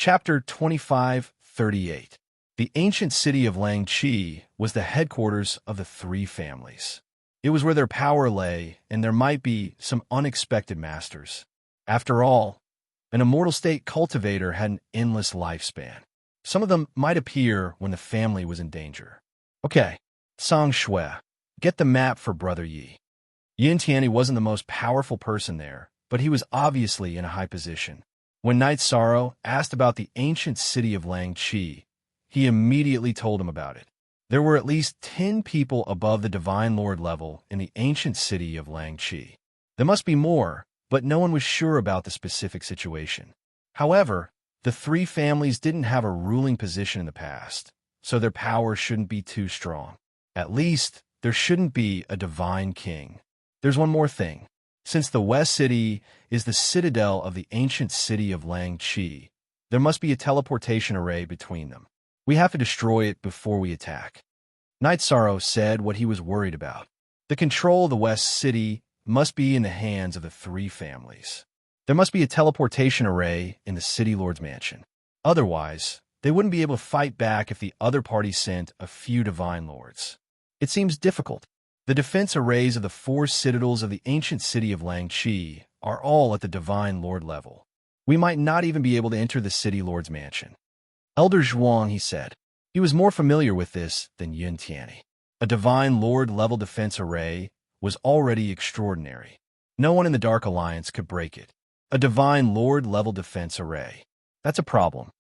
Chapter 2538. The ancient city of Langqi was the headquarters of the three families. It was where their power lay, and there might be some unexpected masters. After all, an immortal state cultivator had an endless lifespan. Some of them might appear when the family was in danger. Okay, Song Shui, get the map for Brother Yi. Yin Tianyi wasn't the most powerful person there, but he was obviously in a high position. When Knight Sorrow asked about the ancient city of Langqi, he immediately told him about it. There were at least 10 people above the Divine Lord level in the ancient city of Langqi. There must be more, but no one was sure about the specific situation. However, the three families didn't have a ruling position in the past, so their power shouldn't be too strong. At least, there shouldn't be a divine king. There's one more thing. Since the West City is the citadel of the ancient city of Langqi, there must be a teleportation array between them. We have to destroy it before we attack. Knight Sorrow said what he was worried about. The control of the West City must be in the hands of the three families. There must be a teleportation array in the City Lord's mansion. Otherwise, they wouldn't be able to fight back if the other party sent a few Divine Lords. It seems difficult. The defense arrays of the 4 citadels of the ancient city of Langqi are all at the Divine Lord level. We might not even be able to enter the City Lord's mansion. Elder Zhuang, he said. He was more familiar with this than Yin Tianyi. A Divine Lord level defense array was already extraordinary. No one in the Dark Alliance could break it. A Divine Lord level defense array. That's a problem.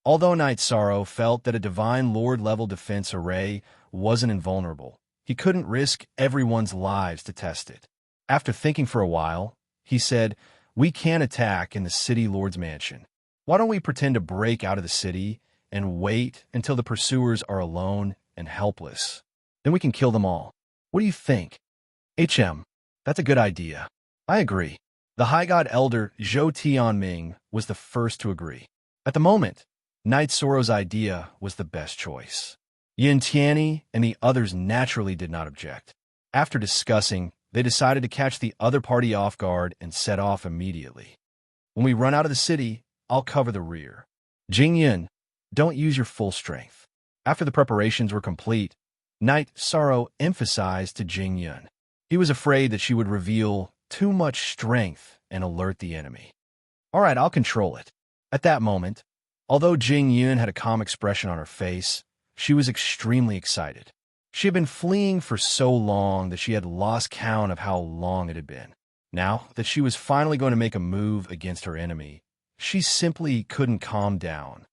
Although Knight Sorrow felt that a Divine Lord level defense array wasn't invulnerable, he couldn't risk everyone's lives to test it. After thinking for a while, he said, "We can't attack in the City Lord's mansion. Why don't we pretend to break out of the city and wait until the pursuers are alone and helpless? Then we can kill them all. What do you think?" That's a good idea. I agree. The High God Elder Zhou Tianming was the first to agree. At the moment, Knight Sorrow's idea was the best choice. Yin Tianyi and the others naturally did not object. After discussing, they decided to catch the other party off guard and set off immediately. When we run out of the city, I'll cover the rear. Jingyan, don't use your full strength. After the preparations were complete, Knight Sorrow emphasized to Jingyan. He was afraid that she would reveal too much strength and alert the enemy. All right, I'll control it. At that moment, although Jingyan had a calm expression on her face, she was extremely excited. She had been fleeing for so long that she had lost count of how long it had been. Now that she was finally going to make a move against her enemy, she simply couldn't calm down.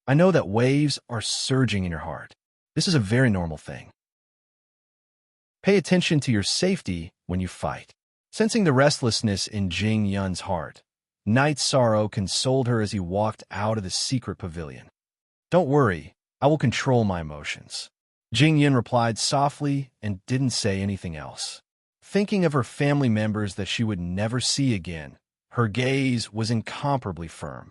I know that waves are surging in your heart. This is a very normal thing. Pay attention to your safety when you fight. Sensing the restlessness in Jing Yun's heart, Knight Sorrow consoled her as he walked out of the secret pavilion. Don't worry, I will control my emotions. Jing Yun replied softly and didn't say anything else. Thinking of her family members that she would never see again, her gaze was incomparably firm.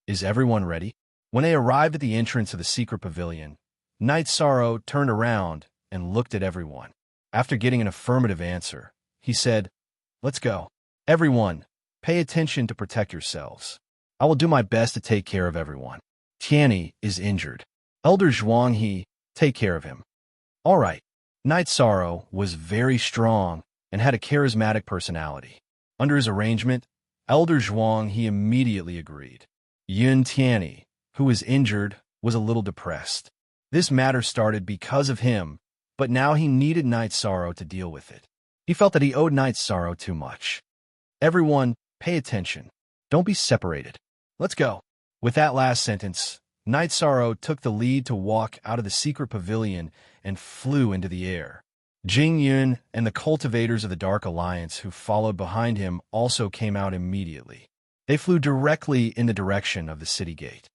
Is everyone ready? When they arrived at the entrance of the secret pavilion, Knight Sorrow turned around and looked at everyone. After getting an affirmative answer, he said, "Let's go. Everyone, pay attention to protect yourselves. I will do my best to take care of everyone. Tianyi is injured. Elder Zhuang, take care of him." All right. Knight Sorrow was very strong and had a charismatic personality. Under his arrangement, Elder Zhuang immediately agreed. Yin Tianyi, who was injured, was a little depressed. This matter started because of him, but now he needed Knight Sorrow to deal with it. He felt that he owed Knight Sorrow too much. Everyone, pay attention. Don't be separated. Let's go. With that last sentence, Knight Sorrow took the lead to walk out of the secret pavilion and flew into the air. Jing Yun and the cultivators of the Dark Alliance who followed behind him also came out immediately. They flew directly in the direction of the city gate.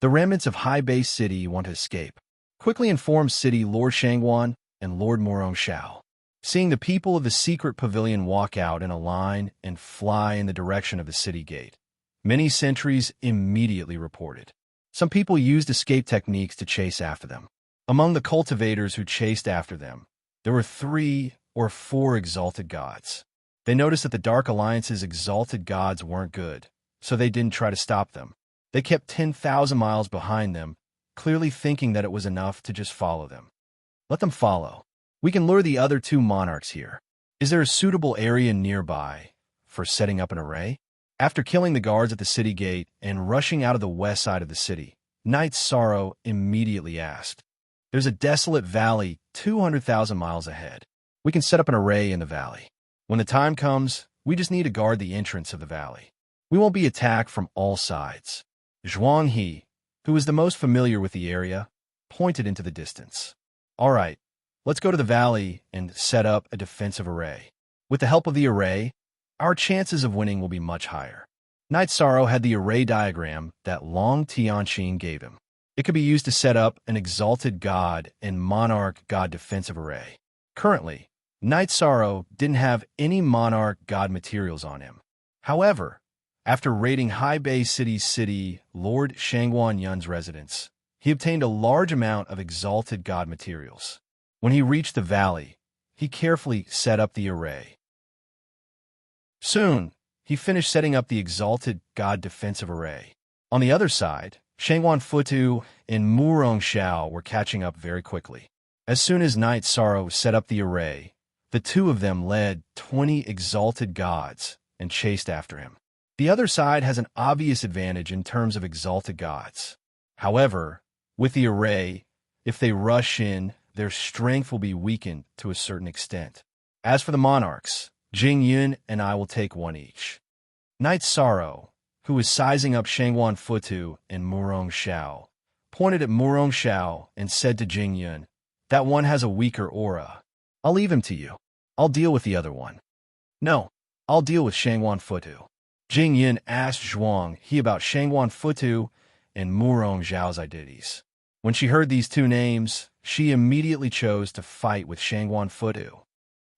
The remnants of High Bay City want to escape. Quickly informed City Lord Shangguan and Lord Morong Shao. Seeing the people of the secret pavilion walk out in a line and fly in the direction of the city gate, many sentries immediately reported. Some people used escape techniques to chase after them. Among the cultivators who chased after them, there were 3 or 4 exalted gods. They noticed that the Dark Alliance's exalted gods weren't good, so they didn't try to stop them. They kept 10,000 miles behind them, clearly thinking that it was enough to just follow them. Let them follow. We can lure the other two monarchs here. Is there a suitable area nearby for setting up an array? After killing the guards at the city gate and rushing out of the west side of the city, Knight Sorrow immediately asked, "There's a desolate valley 200,000 miles ahead. We can set up an array in the valley. When the time comes, we just need to guard the entrance of the valley. We won't be attacked from all sides." Zhuang He, who was the most familiar with the area, pointed into the distance. "All right, let's go to the valley and set up a defensive array. With the help of the array, our chances of winning will be much higher." Knight Sorrow had the array diagram that Long Tianqing gave him. It could be used to set up an exalted god and monarch god defensive array. Currently, Knight Sorrow didn't have any monarch god materials on him. However, after raiding Haibei City Lord Shangguan Yun's residence, he obtained a large amount of exalted god materials. When he reached the valley, he carefully set up the array. Soon, he finished setting up the exalted god defensive array. On the other side, Shangguan Futu and Murong Xiao were catching up very quickly. As soon as Knight Sorrow set up the array, the two of them led 20 exalted gods and chased after him. The other side has an obvious advantage in terms of exalted gods. However, with the array, if they rush in, their strength will be weakened to a certain extent. As for the monarchs, Jing Yun and I will take one each. Knight Sorrow, who was sizing up Shangguan Futu and Murong Xiao, pointed at Murong Xiao and said to Jing Yun, "That one has a weaker aura. I'll leave him to you. I'll deal with the other one." "No, I'll deal with Shangguan Futu." Jing Yun asked Zhuang He about Shangguan Futu and Murong Xiao's identities. When she heard these two names, she immediately chose to fight with Shangguan Futu.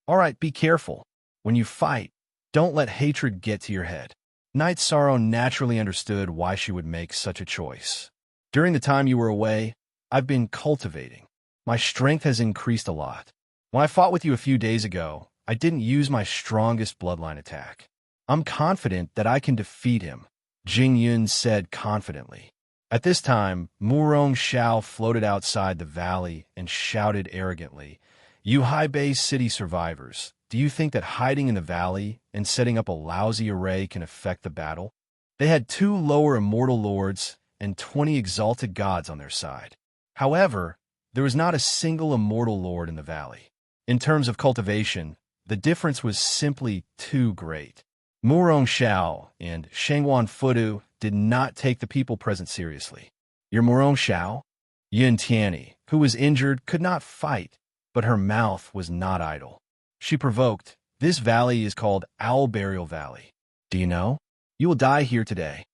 "All right, be careful. When you fight, don't let hatred get to your head." Knight Sorrow naturally understood why she would make such a choice. "During the time you were away, I've been cultivating. My strength has increased a lot. When I fought with you a few days ago, I didn't use my strongest bloodline attack. I'm confident that I can defeat him," Jing Yun said confidently. At this time, Murong Xiao floated outside the valley and shouted arrogantly, "You Haibei City survivors, do you think that hiding in the valley and setting up a lousy array can affect the battle?" They had 2 lower immortal lords and 20 exalted gods on their side. However, there was not a single immortal lord in the valley. In terms of cultivation, the difference was simply too great. Murong Xiao and Shangguan Futu did not take the people present seriously. "You're Murong Xiao?" Yun Tianyi, who was injured, could not fight, but her mouth was not idle. She provoked, "This valley is called Owl Burial Valley. Do you know? You will die here today.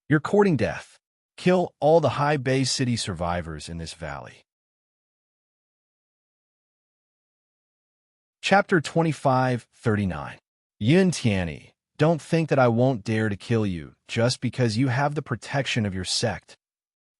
You're courting death. Kill all the Haibei City survivors in this valley." Chapter 25:39. Yun Tianyi, don't think that I won't dare to kill you just because you have the protection of your sect.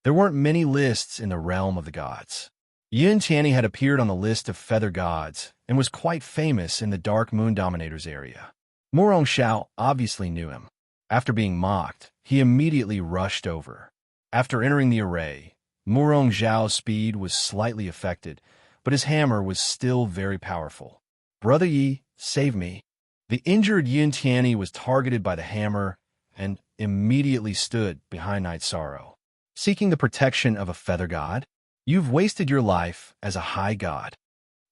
There weren't many lists in the realm of the gods. Yun Tianyi had appeared on the list of feather gods and was quite famous in the Dark Moon Dominators area. Murong Xiao obviously knew him. After being mocked, he immediately rushed over. After entering the array, Murong Xiao's speed was slightly affected, but his hammer was still very powerful. "Brother Yi, save me." The injured Yun Tianyi was targeted by the hammer and immediately stood behind Knight Sorrow. "Seeking the protection of a feather god? You've wasted your life as a high god."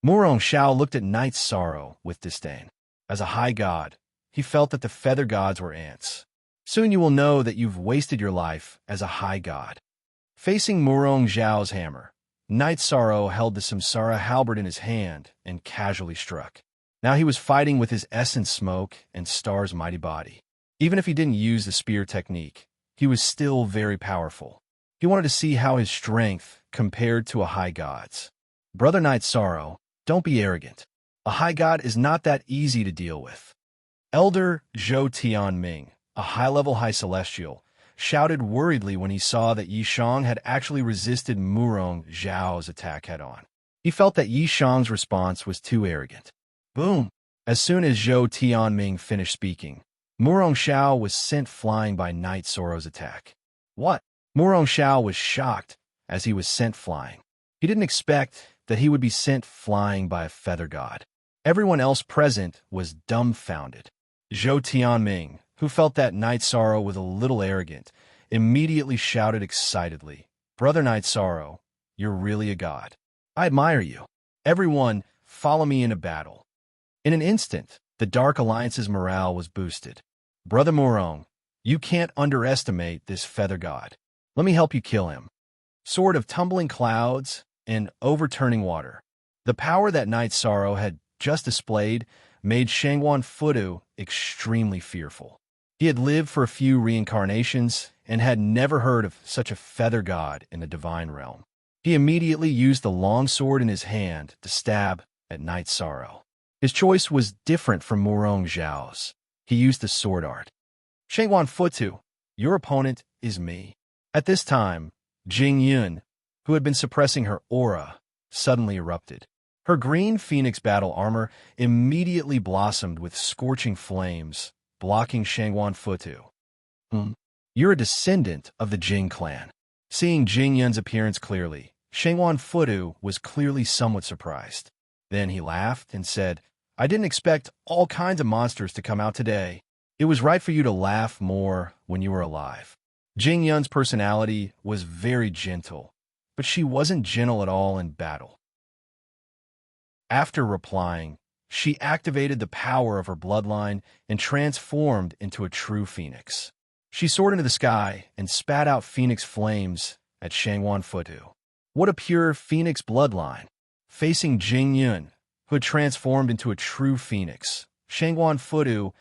Murong Xiao looked at Knight Sorrow with disdain. As a high god, he felt that the feather gods were ants. "Soon you will know that you've wasted your life as a high god." Facing Murong Xiao's hammer, Knight Sorrow held the Samsara halberd in his hand and casually struck. Now he was fighting with his essence smoke and Star's mighty body. Even if he didn't use the spear technique, he was still very powerful. He wanted to see how his strength compared to a high god's. "Brother Knight Sorrow, don't be arrogant. A high god is not that easy to deal with." Elder Zhou Tianming, a high-level high celestial, shouted worriedly when he saw that Yishang had actually resisted Murong Xiao's attack head-on. He felt that Yishang's response was too arrogant. Boom! As soon as Zhou Tianming finished speaking, Murong Xiao was sent flying by Knight Sorrow's attack. What? Murong Xiao was shocked as he was sent flying. He didn't expect that he would be sent flying by a feather god. Everyone else present was dumbfounded. Zhou Tianming, who felt that Night Sorrow was a little arrogant, immediately shouted excitedly, "Brother Night Sorrow, you're really a god. I admire you. Everyone, follow me into battle." In an instant, the Dark Alliance's morale was boosted. "Brother Murong, you can't underestimate this feather god. Let me help you kill him." Sword of tumbling clouds and overturning water. The power that Night Sorrow had just displayed made Shangwan Fudu extremely fearful. He had lived for a few reincarnations and had never heard of such a feather god in the divine realm. He immediately used the long sword in his hand to stab at Night Sorrow. His choice was different from Murong Xiao's. He used the sword art. "Shangwan Futu, your opponent is me." At this time, Jing Yun, who had been suppressing her aura, suddenly erupted. Her green phoenix battle armor immediately blossomed with scorching flames, blocking Shangwan Futu. You're a descendant of the Jing clan." Seeing Jing Yun's appearance clearly, Shangwan Fudu was clearly somewhat surprised. Then he laughed and said, "I didn't expect all kinds of monsters to come out today. It was right for you to laugh more when you were alive." Jing Yun's personality was very gentle, but she wasn't gentle at all in battle. After replying, she activated the power of her bloodline and transformed into a true phoenix. She soared into the sky and spat out phoenix flames at Shangwan Futu. What a pure phoenix bloodline! Facing Jing Yun, who had transformed into a true phoenix, Shangwan Futu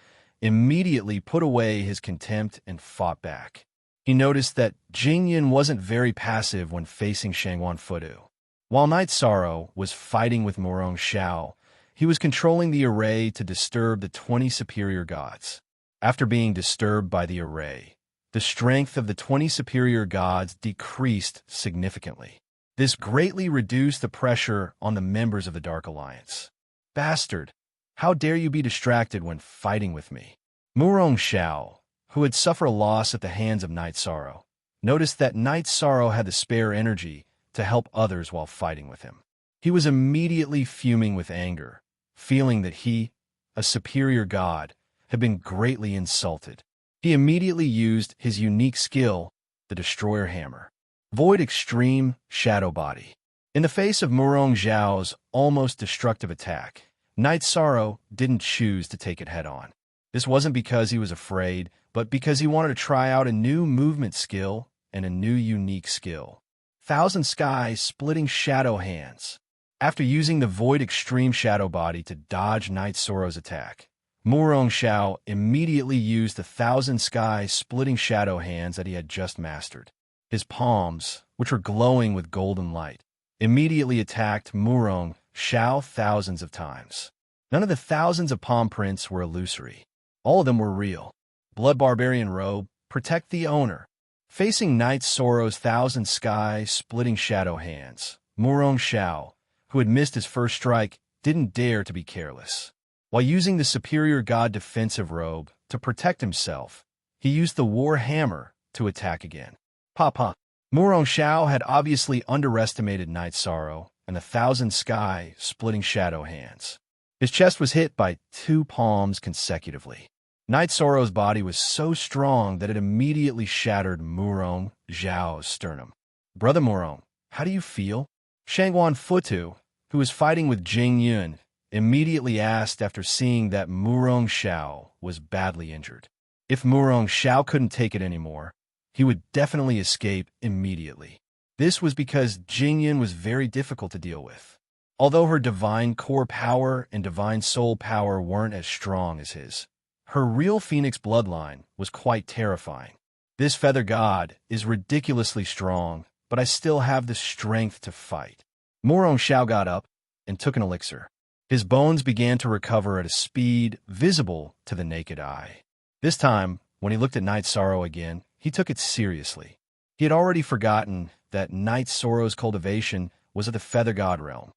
immediately put away his contempt and fought back. He noticed that Jing Yun wasn't very passive when facing Shangwan Futu. While Night Sorrow was fighting with Murong Xiao, he was controlling the array to disturb the 20 superior gods. After being disturbed by the array, the strength of the 20 superior gods decreased significantly. This greatly reduced the pressure on the members of the Dark Alliance. "Bastard! How dare you be distracted when fighting with me?" Murong Xiao, who had suffered a loss at the hands of Night Sorrow, noticed that Night Sorrow had the spare energy to help others while fighting with him. He was immediately fuming with anger, feeling that he, a superior god, had been greatly insulted. He immediately used his unique skill, the Destroyer Hammer. Void Extreme Shadow Body. In the face of Murong Xiao's almost destructive attack, Night Sorrow didn't choose to take it head-on. This wasn't because he was afraid, but because he wanted to try out a new movement skill and a new unique skill. Thousand Sky Splitting Shadow Hands. After using the Void Extreme Shadow Body to dodge Night Sorrow's attack, Murong Xiao immediately used the Thousand Sky Splitting Shadow Hands that he had just mastered. His palms, which were glowing with golden light, immediately attacked Murong Xiao thousands of times. None of the thousands of palm prints were illusory. All of them were real. Blood Barbarian Robe, protect the owner. Facing Night Sorrow's Thousand Sky Splitting Shadow Hands, Murong Xiao, who had missed his first strike, didn't dare to be careless. While using the Superior God Defensive Robe to protect himself, he used the War Hammer to attack again. Papa. Murong Xiao had obviously underestimated Night Sorrow and the Thousand Sky Splitting Shadow Hands. His chest was hit by 2 palms consecutively. Night Sorrow's body was so strong that it immediately shattered Murong Xiao's sternum. "Brother Murong, how do you feel?" Shangwan Futu, who was fighting with Jing Yun, immediately asked after seeing that Murong Xiao was badly injured. If Murong Xiao couldn't take it anymore, he would definitely escape immediately. This was because Jing Yun was very difficult to deal with. Although her divine core power and divine soul power weren't as strong as his, her real Phoenix bloodline was quite terrifying. "This feather god is ridiculously strong, but I still have the strength to fight." Murong Xiao got up and took an elixir. His bones began to recover at a speed visible to the naked eye. This time, when he looked at Night Sorrow again, he took it seriously. He had already forgotten that Night Sorrow's cultivation was of the feather god realm.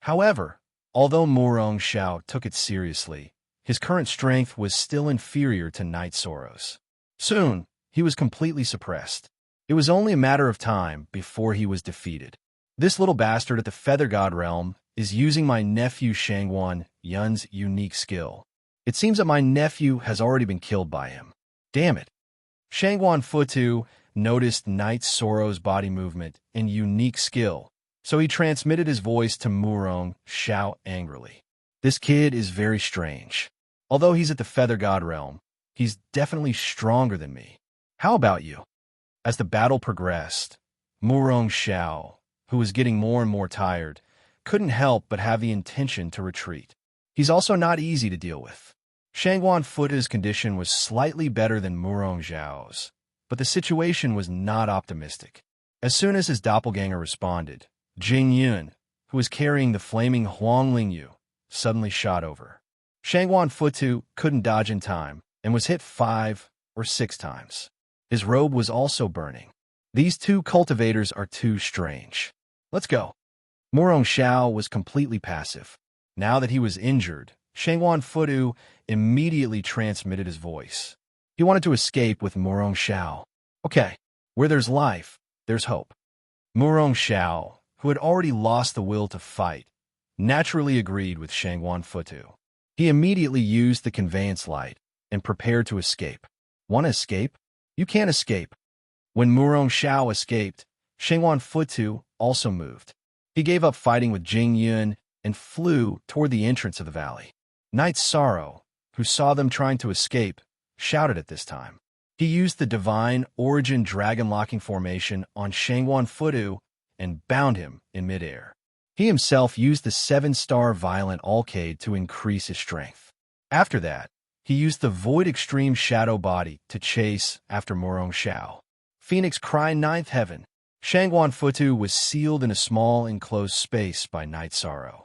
However, although Murong Xiao took it seriously, his current strength was still inferior to Night Sorrow's. Soon, he he was completely suppressed. It was only a matter of time before he was defeated. This little bastard at the Feather God realm is using my nephew Shangguan Yun's unique skill. It seems that my nephew has already been killed by him. Damn it. Shangguan Futu noticed Knight Soro's body movement and unique skill, so he transmitted his voice to Murong Xiao angrily. This kid is very strange. Although he's at the Feather God realm, he's definitely stronger than me. How about you? As the battle progressed, Murong Xiao, who was getting more and more tired, couldn't help but have the intention to retreat. He's also not easy to deal with. Shangguan Futu's condition was slightly better than Murong Xiao's, but the situation was not optimistic. As soon as his doppelganger responded, Jing Yun, who was carrying the flaming Huang Lingyu, suddenly shot over. Shangguan Futu couldn't dodge in time and was hit 5 or 6 times. His robe was also burning. These two cultivators are too strange. Let's go. Murong Xiao was completely passive. Now that he was injured, Shangguan Futu immediately transmitted his voice. He wanted to escape with Murong Xiao. Okay, where there's life, there's hope. Murong Xiao, who had already lost the will to fight, naturally agreed with Shangguan Futu. He immediately used the conveyance light and prepared to escape. Want to escape? You can't escape. When Murong Xiao escaped, Shangguan Futu also moved. He gave up fighting with Jing Yun and flew toward the entrance of the valley. Knight Sorrow, who saw them trying to escape, shouted at this time. He used the divine origin dragon locking formation on Shangguan Futu and bound him in midair. He himself used the 7-star violent alcade to increase his strength. After that, he used the Void Extreme Shadow Body to chase after Murong Xiao. Phoenix Cry 9th Heaven. Shangguan Futu was sealed in a small enclosed space by Knight Sorrow.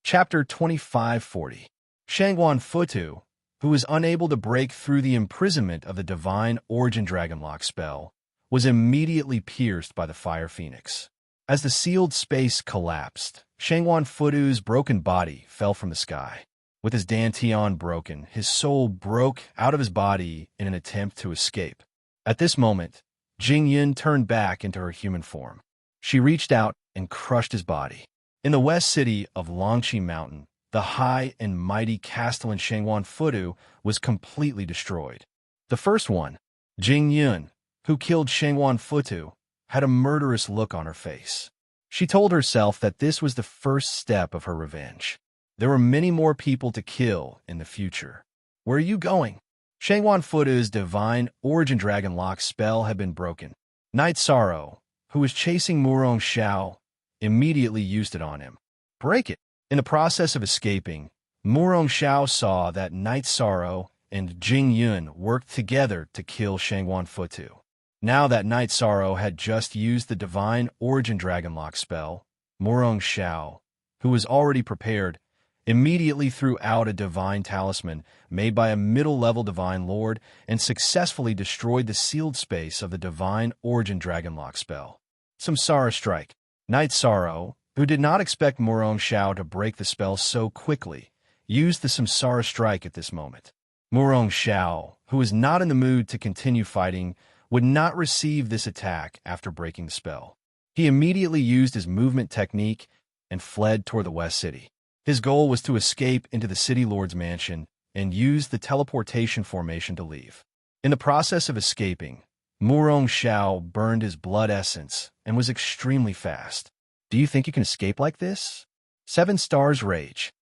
Chapter 2540. Shangguan Futu, who was unable to break through the imprisonment of the divine origin dragon lock spell, was immediately pierced by the fire phoenix. As the sealed space collapsed, Shangguan Futu's broken body fell from the sky. With his dantian broken, his soul broke out of his body in an attempt to escape. At this moment, Jing Yun turned back into her human form. She reached out and crushed his body. In the west city of Longqi Mountain, the high and mighty castellan Shangguan Futu was completely destroyed. The first one, Jing Yun, who killed Shangguan Futu, had a murderous look on her face. She told herself that this was the first step of her revenge. There were many more people to kill in the future. Where are you going? Shangguan Futu's divine origin dragon lock spell had been broken. Knight Sorrow, who was chasing Murong Xiao, immediately used it on him. Break it! In the process of escaping, Murong Xiao saw that Knight Sorrow and Jing Yun worked together to kill Shangguan Futu. Now that Knight Sorrow had just used the divine origin dragon lock spell, Murong Xiao, who was already prepared, immediately threw out a divine talisman made by a middle-level divine lord and successfully destroyed the sealed space of the divine origin dragon lock spell. Samsara Strike. Knight Sorrow, who did not expect Murong Xiao to break the spell so quickly, used the Samsara Strike at this moment. Murong Xiao, who was not in the mood to continue fighting, would not receive this attack after breaking the spell. He immediately used his movement technique and fled toward the West City. His goal was to escape into the City Lord's mansion and use the teleportation formation to leave. In the process of escaping, Murong Xiao burned his blood essence and was extremely fast. Do you think you can escape like this? 7 Stars Rage.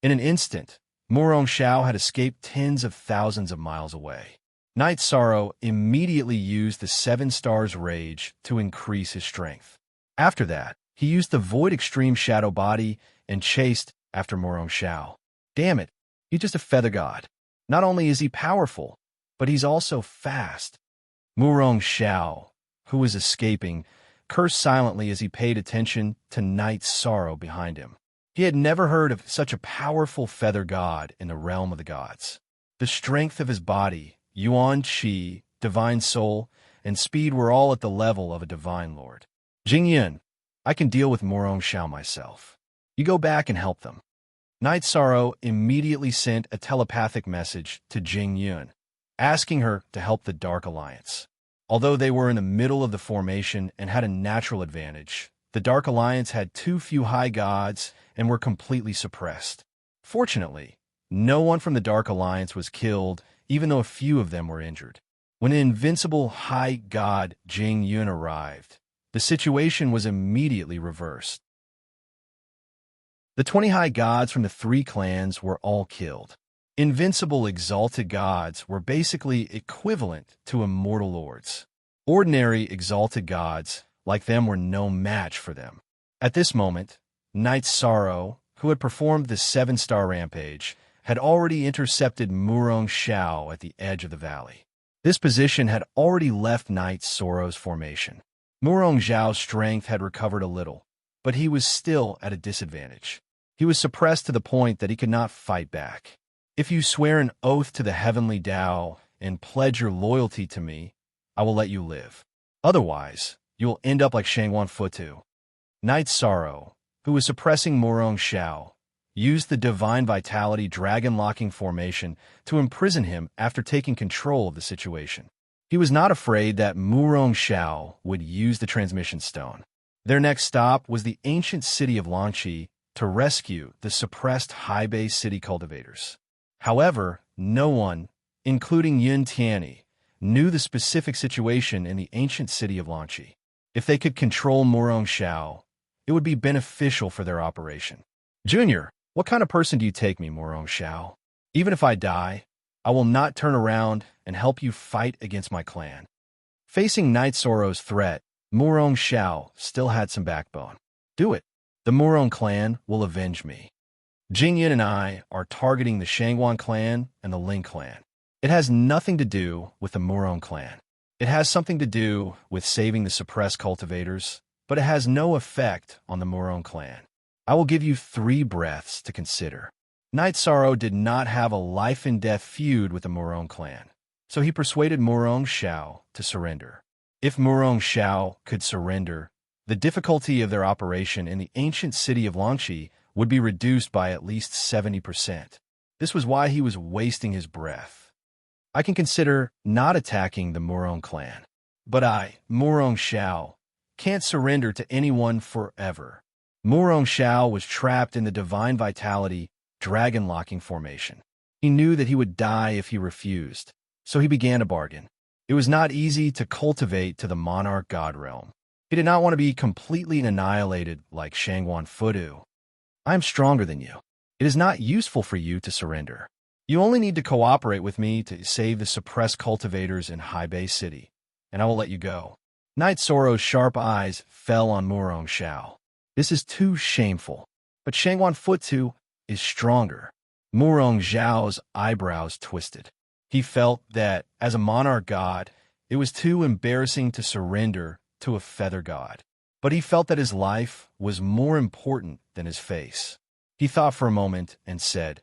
In an instant, Murong Xiao had escaped tens of thousands of miles away. Knight Sorrow immediately used the 7 Stars Rage to increase his strength. After that, he used the Void Extreme Shadow Body and chased after Murong Xiao. Damn it, he's just a feather god. Not only is he powerful, but he's also fast. Murong Xiao, who was escaping, cursed silently as he paid attention to Knight Sorrow behind him. He had never heard of such a powerful feather god in the realm of the gods. The strength of his body, Yuan Qi, divine soul, and speed were all at the level of a divine lord. Jing Yun, I can deal with Murong Xiao myself. You go back and help them. Night Sorrow immediately sent a telepathic message to Jing Yun, asking her to help the Dark Alliance. Although they were in the middle of the formation and had a natural advantage, the Dark Alliance had too few high gods and were completely suppressed. Fortunately, no one from the Dark Alliance was killed, even though a few of them were injured. When an invincible high god Jing Yun arrived, the situation was immediately reversed. The 20 high gods from the 3 clans were all killed. Invincible exalted gods were basically equivalent to immortal lords. Ordinary exalted gods like them were no match for them. At this moment, Night Sorrow, who had performed the 7-star rampage, had already intercepted Murong Xiao at the edge of the valley. This position had already left Night Sorrow's formation. Murong Xiao's strength had recovered a little, but he was still at a disadvantage. He was suppressed to the point that he could not fight back. If you swear an oath to the heavenly Tao and pledge your loyalty to me, I will let you live. Otherwise, you will end up like Shangwan Futu. Night Sorrow, who was suppressing Murong Xiao, used the Divine Vitality dragon-locking formation to imprison him after taking control of the situation. He was not afraid that Murong Xiao would use the transmission stone. Their next stop was the ancient city of Longqi to rescue the suppressed High Bay city cultivators. However, no one, including Yun Tianyi, knew the specific situation in the ancient city of Longqi. If they could control Murong Xiao, it would be beneficial for their operation. Junior, what kind of person do you take me, Murong Xiao? Even if I die, I will not turn around and help you fight against my clan. Facing Night Sorrow's threat, Murong Xiao still had some backbone. Do it. The Murong clan will avenge me. Jingyan and I are targeting the Shangwan clan and the Ling clan. It has nothing to do with the Murong clan. It has something to do with saving the suppressed cultivators, but it has no effect on the Murong clan. I will give you 3 breaths to consider. Night Sorrow did not have a life-and-death feud with the Murong clan, so he persuaded Murong Xiao to surrender. If Murong Xiao could surrender, the difficulty of their operation in the ancient city of Longqi would be reduced by at least 70%. This was why he was wasting his breath. I can consider not attacking the Murong clan, but I, Murong Xiao, can't surrender to anyone forever. Murong Xiao was trapped in the Divine Vitality dragon-locking formation. He knew that he would die if he refused, so he began a bargain. It was not easy to cultivate to the monarch god realm. He did not want to be completely annihilated like Shangwan Futu. I am stronger than you. It is not useful for you to surrender. You only need to cooperate with me to save the suppressed cultivators in High Bay City, and I will let you go. Night Sorrow's sharp eyes fell on Murong Xiao. This is too shameful, but Shangwan Futu is stronger. Murong Xiao's eyebrows twisted. He felt that, as a monarch god, it was too embarrassing to surrender to a feather god. But he felt that his life was more important than his face. He thought for a moment and said,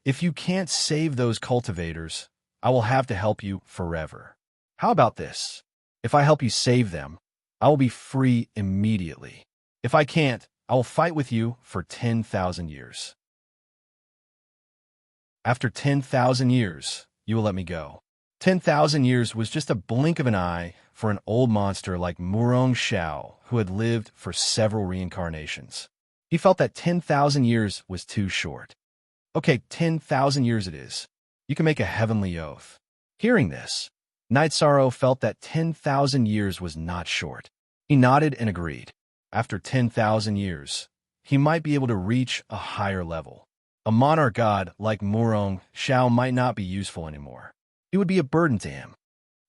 "If you can't save those cultivators, I will have to help you forever. How about this? If I help you save them, I will be free immediately. If I can't, I will fight with you for 10,000 years. After 10,000 years, you will let me go." 10,000 years was just a blink of an eye for an old monster like Murong Xiao, who had lived for several reincarnations. He felt that 10,000 years was too short. Okay, 10,000 years it is. You can make a heavenly oath. Hearing this, Night Sorrow felt that 10,000 years was not short. He nodded and agreed. After 10,000 years, he might be able to reach a higher level. A monarch god like Murong Xiao might not be useful anymore. It would be a burden to him.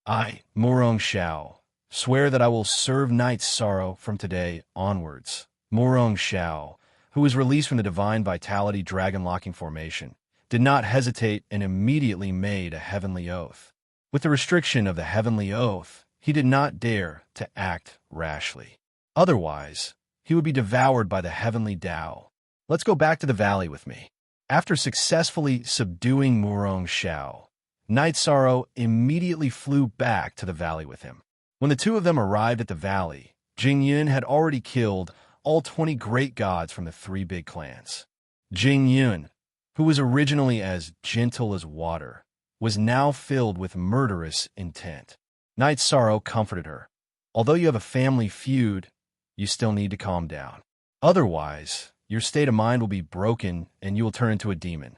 I, Murong Xiao, swear that I will serve Night Sorrow from today onwards. Murong Xiao, who was released from the Divine Vitality dragon-locking formation, did not hesitate and immediately made a heavenly oath. With the restriction of the heavenly oath, he did not dare to act rashly. Otherwise, he would be devoured by the heavenly Tao. Let's go back to the valley with me. After successfully subduing Murong Xiao, Night Sorrow immediately flew back to the valley with him. When the two of them arrived at the valley, Jing Yun had already killed all 20 great gods from the 3 big clans. Jing Yun, who was originally as gentle as water, was now filled with murderous intent. Night Sorrow comforted her. Although you have a family feud, you still need to calm down. Otherwise, your state of mind will be broken and you will turn into a demon.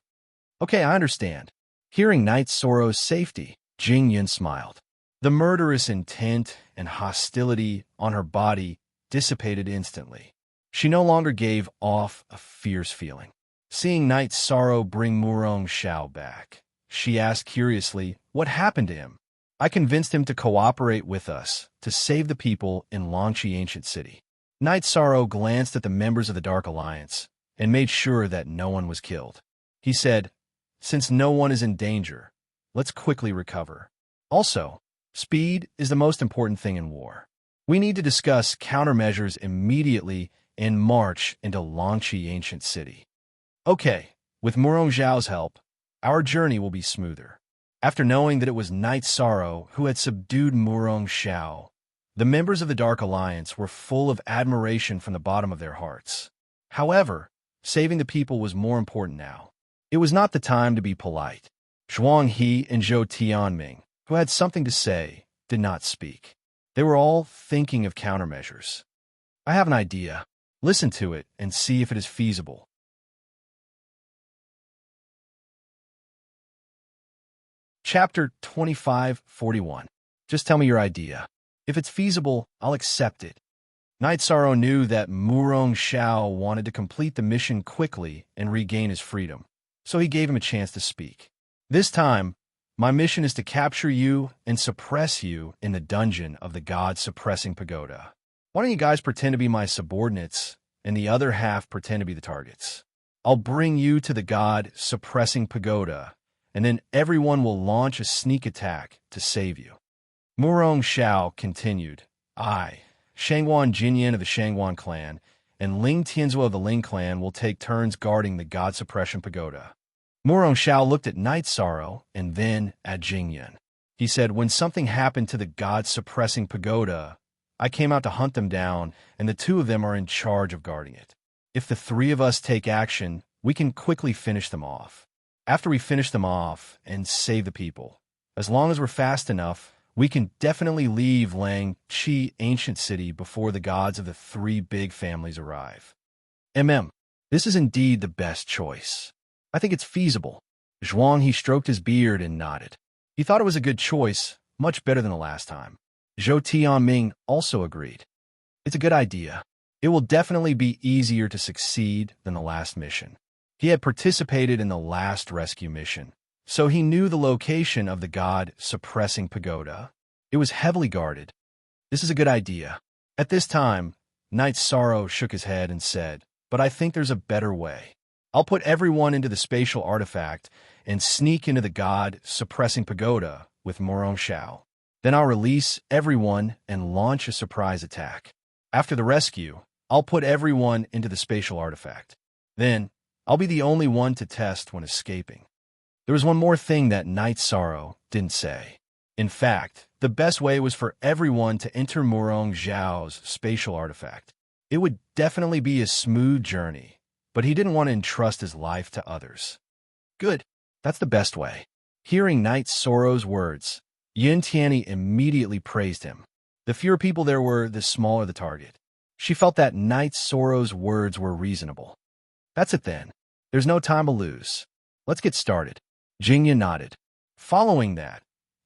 Okay, I understand. Hearing Night Sorrow's safety, Jingyun smiled. The murderous intent and hostility on her body dissipated instantly. She no longer gave off a fierce feeling. Seeing Night Sorrow bring Murong Xiao back, she asked curiously, "What happened to him?" "I convinced him to cooperate with us to save the people in Longqi Ancient City." Night Sorrow glanced at the members of the Dark Alliance and made sure that no one was killed. He said, "Since no one is in danger, let's quickly recover. Also, speed is the most important thing in war. We need to discuss countermeasures immediately and march into Longqi Ancient City." Okay, with Murong Xiao's help, our journey will be smoother. After knowing that it was Night Sorrow who had subdued Murong Xiao, the members of the Dark Alliance were full of admiration from the bottom of their hearts. However, saving the people was more important now. It was not the time to be polite. Zhuang He and Zhou Tianming, who had something to say, did not speak. They were all thinking of countermeasures. "I have an idea. Listen to it and see if it is feasible." Chapter 2541. Just tell me your idea. If it's feasible, I'll accept it. Night Sorrow knew that Murong Xiao wanted to complete the mission quickly and regain his freedom, so he gave him a chance to speak. "This time, my mission is to capture you and suppress you in the dungeon of the God-suppressing pagoda. Why don't you guys pretend to be my subordinates and the other half pretend to be the targets? I'll bring you to the God-suppressing pagoda, and then everyone will launch a sneak attack to save you." Murong Xiao continued, "I, Shangwan Jinyan of the Shangwan clan, and Ling Tianzuo of the Ling clan will take turns guarding the God Suppression Pagoda." Murong Xiao looked at Night Sorrow and then at Jingyun. He said, "When something happened to the God Suppressing Pagoda, I came out to hunt them down, and the two of them are in charge of guarding it. If the three of us take action, we can quickly finish them off. After we finish them off and save the people, as long as we're fast enough, we can definitely leave Longqi Ancient City before the gods of the three big families arrive." This is indeed the best choice. I think it's feasible." Zhuang He stroked his beard and nodded. He thought it was a good choice, much better than the last time. Zhou Tianming also agreed. "It's a good idea. It will definitely be easier to succeed than the last mission." He had participated in the last rescue mission, so he knew the location of the God-suppressing pagoda. It was heavily guarded. "This is a good idea." At this time, Night Sorrow shook his head and said, "But I think there's a better way. I'll put everyone into the spatial artifact and sneak into the God-suppressing pagoda with Murong Xiao. Then I'll release everyone and launch a surprise attack. After the rescue, I'll put everyone into the spatial artifact. Then, I'll be the only one to test when escaping." There was one more thing that Night Sorrow didn't say. In fact, the best way was for everyone to enter Murong Xiao's spatial artifact. It would definitely be a smooth journey, but he didn't want to entrust his life to others. "Good. That's the best way." Hearing Night Sorrow's words, Yin Tianyi immediately praised him. The fewer people there were, the smaller the target. She felt that Night Sorrow's words were reasonable. "That's it then. There's no time to lose. Let's get started." Jingya nodded. Following that,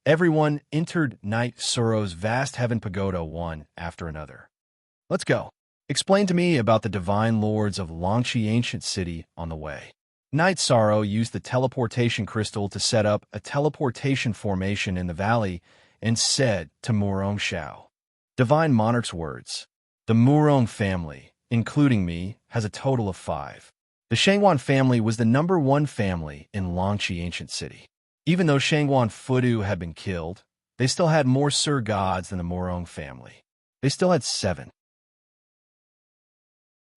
everyone entered Night Sorrow's vast heaven pagoda one after another. "Let's go. Explain to me about the divine lords of Longqi Ancient City on the way." Night Sorrow used the teleportation crystal to set up a teleportation formation in the valley and said to Murong Xiao, "Divine Monarch's words. The Murong family, including me, has a total of 5. The Shangwan family was the #1 family in Longqi Ancient City. Even though Shangwan Fudu had been killed, they still had more Sir Gods than the Murong family. They still had 7.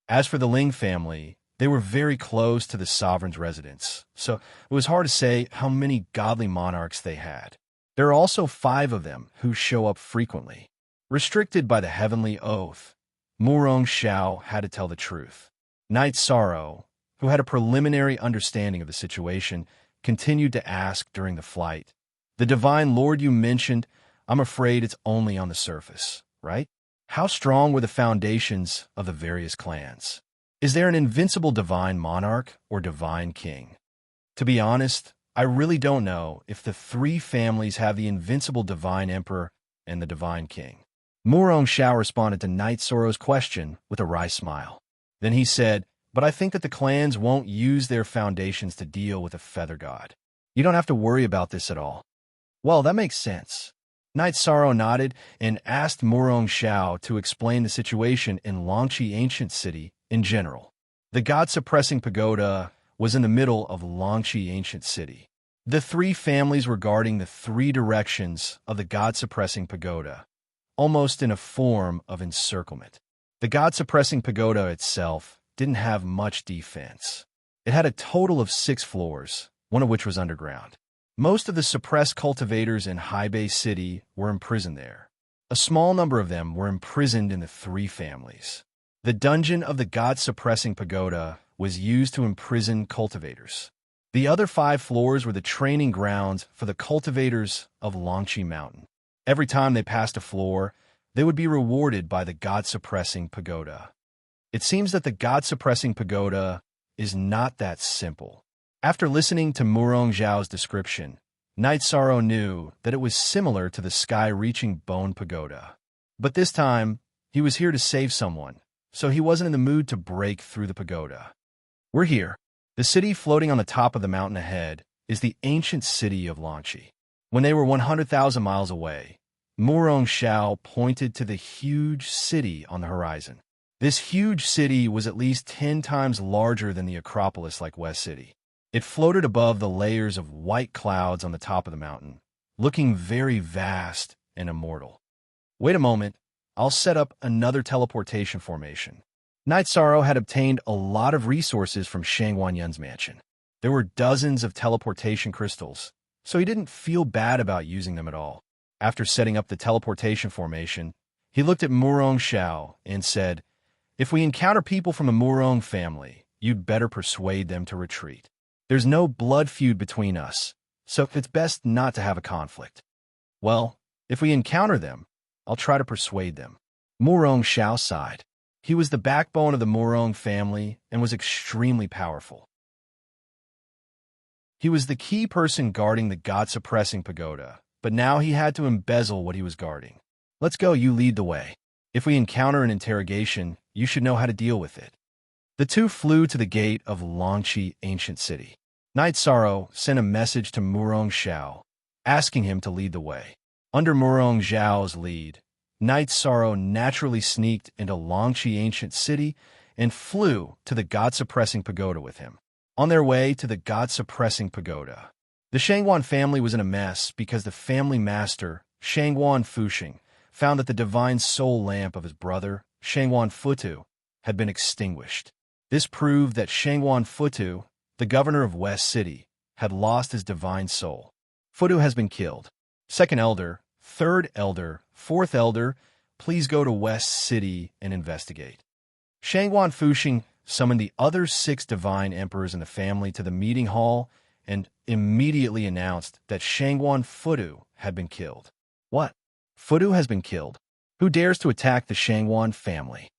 As for the Ling family, they were very close to the sovereign's residence, so it was hard to say how many godly monarchs they had. There are also 5 of them who show up frequently. Restricted by the heavenly oath, Murong Xiao had to tell the truth. Night Sorrow, who had a preliminary understanding of the situation, continued to ask during the flight. The divine lord you mentioned, I'm afraid it's only on the surface, right? How strong were the foundations of the various clans? Is there an invincible divine monarch or divine king? To be honest, I really don't know if the three families have the invincible divine emperor and the divine king. Murong Xiao responded to Knight Soro's question with a wry smile. Then he said, but I think that the clans won't use their foundations to deal with a feather god. You don't have to worry about this at all. Well, that makes sense. Knight Soro nodded and asked Murong Xiao to explain the situation in Longqi Ancient City in general. The god-suppressing pagoda was in the middle of Longqi Ancient City. The three families were guarding the three directions of the god-suppressing pagoda, almost in a form of encirclement. The god-suppressing pagoda itself didn't have much defense. It had a total of 6 floors, one of which was underground. Most of the suppressed cultivators in Haibei City were imprisoned there. A small number of them were imprisoned in the three families. The dungeon of the god-suppressing pagoda was used to imprison cultivators. The other 5 floors were the training grounds for the cultivators of Longqi Mountain. Every time they passed a floor, they would be rewarded by the god-suppressing pagoda. It seems that the god-suppressing pagoda is not that simple. After listening to Murong Xiao's description, Knight Soro knew that it was similar to the sky-reaching bone pagoda. But this time, he was here to save someone, so he wasn't in the mood to break through the pagoda. We're here. The city floating on the top of the mountain ahead is the ancient city of Longqi. When they were 100,000 miles away, Murong Xiao pointed to the huge city on the horizon. This huge city was at least 10 times larger than the Acropolis like West City. It floated above the layers of white clouds on the top of the mountain, looking very vast and immortal. Wait a moment, I'll set up another teleportation formation. Knight Soro had obtained a lot of resources from Shang Wanyun's mansion. There were dozens of teleportation crystals, so he didn't feel bad about using them at all. After setting up the teleportation formation, he looked at Murong Xiao and said, if we encounter people from the Murong family, you'd better persuade them to retreat. There's no blood feud between us, so it's best not to have a conflict. Well, if we encounter them, I'll try to persuade them. Murong Xiao sighed. He was the backbone of the Murong family and was extremely powerful. He was the key person guarding the god-suppressing pagoda, but now he had to embezzle what he was guarding. Let's go, you lead the way. If we encounter an interrogation, you should know how to deal with it. The two flew to the gate of Longqi Ancient City. Knight Soro sent a message to Murong Xiao, asking him to lead the way. Under Murong Xiao's lead, Knight Soro naturally sneaked into Longqi Ancient City and flew to the god-suppressing pagoda with him. On their way to the god-suppressing pagoda, the Shangwan family was in a mess because the family master, Shangwan Fuxing, found that the divine soul lamp of his brother, Shangwan Futu, had been extinguished. This proved that Shangwan Futu, the governor of West City, had lost his divine soul. Futu has been killed. Second elder, third elder, fourth elder, please go to West City and investigate. Shangwan Fuxing summoned the other 6 divine emperors in the family to the meeting hall and immediately announced that Shangwan Futu had been killed. What? Futu has been killed? Who dares to attack the Shangwan family?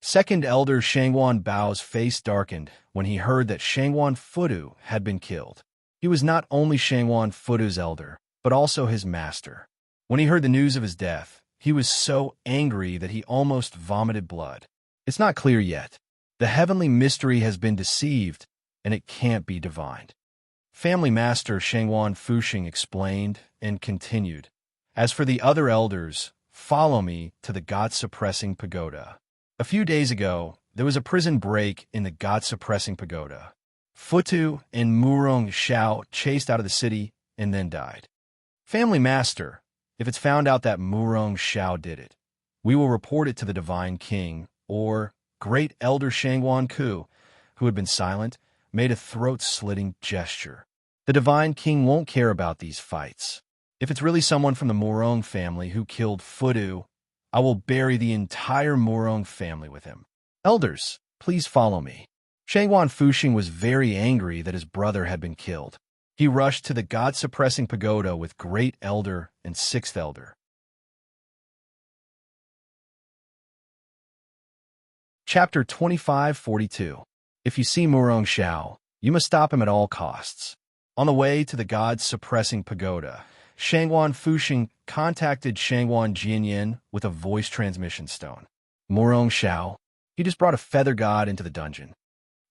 Second elder Shangwan Bao's face darkened when he heard that Shangwan Futu had been killed. He was not only Shangwan Futu's elder, but also his master. When he heard the news of his death, he was so angry that he almost vomited blood. It's not clear yet. The heavenly mystery has been deceived, and it can't be divined. Family master Shangwan Fuxing explained and continued. As for the other elders, follow me to the god-suppressing pagoda. A few days ago, there was a prison break in the god-suppressing pagoda. Futu and Murong Xiao chased out of the city and then died. Family master, if it's found out that Murong Xiao did it, we will report it to the divine king, or great elder Shangwan Ku, who had been silent, made a throat-slitting gesture. The divine king won't care about these fights. If it's really someone from the Murong family who killed Futu, I will bury the entire Murong family with him. Elders, please follow me. Shangwan Fuxing was very angry that his brother had been killed. He rushed to the god-suppressing pagoda with Great Elder and Sixth Elder. Chapter 2542. If you see Murong Xiao, you must stop him at all costs. On the way to the god-suppressing pagoda, Shangwan Fuxing contacted Shangwan Jianyan with a voice transmission stone. Murong Xiao, he just brought a feather god into the dungeon.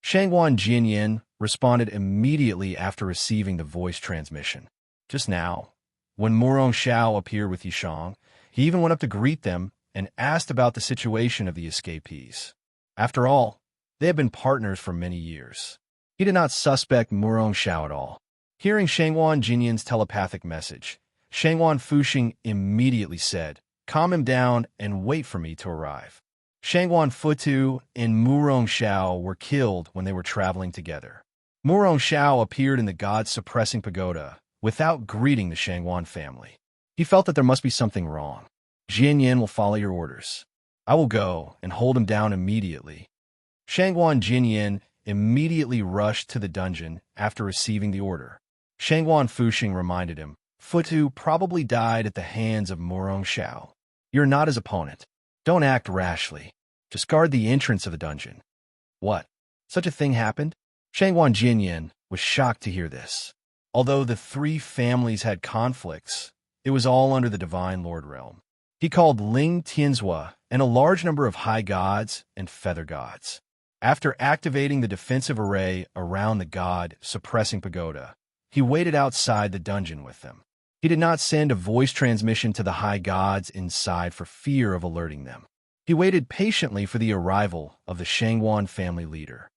Shangwan Jianyan responded immediately after receiving the voice transmission. Just now, when Murong Xiao appeared with Yishang, he even went up to greet them and asked about the situation of the escapees. After all, they had been partners for many years. He did not suspect Murong Xiao at all. Hearing Shangwan Jinyan's telepathic message, Shangwan Fuxing immediately said, "Calm him down and wait for me to arrive." Shangwan Futu and Murong Xiao were killed when they were traveling together. Murong Xiao appeared in the god-suppressing pagoda without greeting the Shangwan family. He felt that there must be something wrong. "Jianyan will follow your orders. I will go and hold him down immediately." Shangwan Jinyan immediately rushed to the dungeon after receiving the order. Shangwan Fuxing reminded him, "Futu probably died at the hands of Murong Xiao. You're not his opponent. Don't act rashly. Just guard the entrance of the dungeon." What? Such a thing happened? Shangwan Jinyan was shocked to hear this. Although the three families had conflicts, it was all under the Divine Lord realm. He called Ling Tianzhua and a large number of high gods and feather gods. After activating the defensive array around the god-suppressing pagoda, he waited outside the dungeon with them. He did not send a voice transmission to the high gods inside for fear of alerting them. He waited patiently for the arrival of the Shangwan family leader.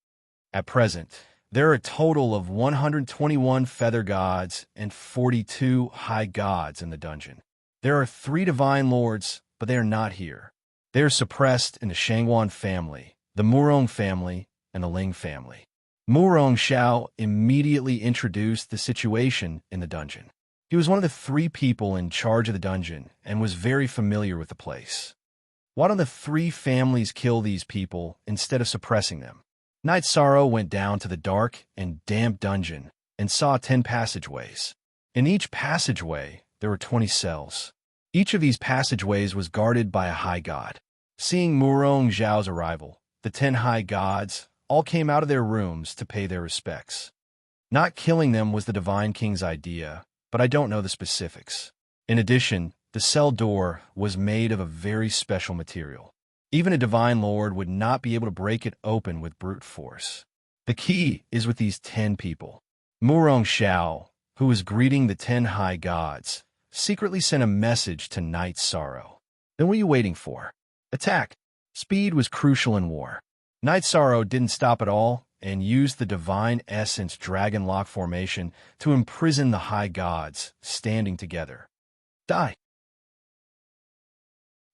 At present, there are a total of 121 feather gods and 42 high gods in the dungeon. There are 3 divine lords, but they are not here. They are suppressed in the Shangwan family, the Murong family, and the Ling family. Murong Xiao immediately introduced the situation in the dungeon. He was one of the 3 people in charge of the dungeon and was very familiar with the place. Why don't the 3 families kill these people instead of suppressing them? Night Sorrow went down to the dark and damp dungeon and saw 10 passageways. In each passageway, there were 20 cells. Each of these passageways was guarded by a high god. Seeing Murong Xiao's arrival, the 10 high gods all came out of their rooms to pay their respects. Not killing them was the Divine King's idea, but I don't know the specifics. In addition, the cell door was made of a very special material. Even a Divine Lord would not be able to break it open with brute force. The key is with these 10 people. Murong Xiao, who was greeting the 10 high gods, secretly sent a message to Night Sorrow. Then what are you waiting for? Attack! Speed was crucial in war. Night Sorrow didn't stop at all and used the Divine Essence Dragon Lock formation to imprison the high gods, standing together. Die!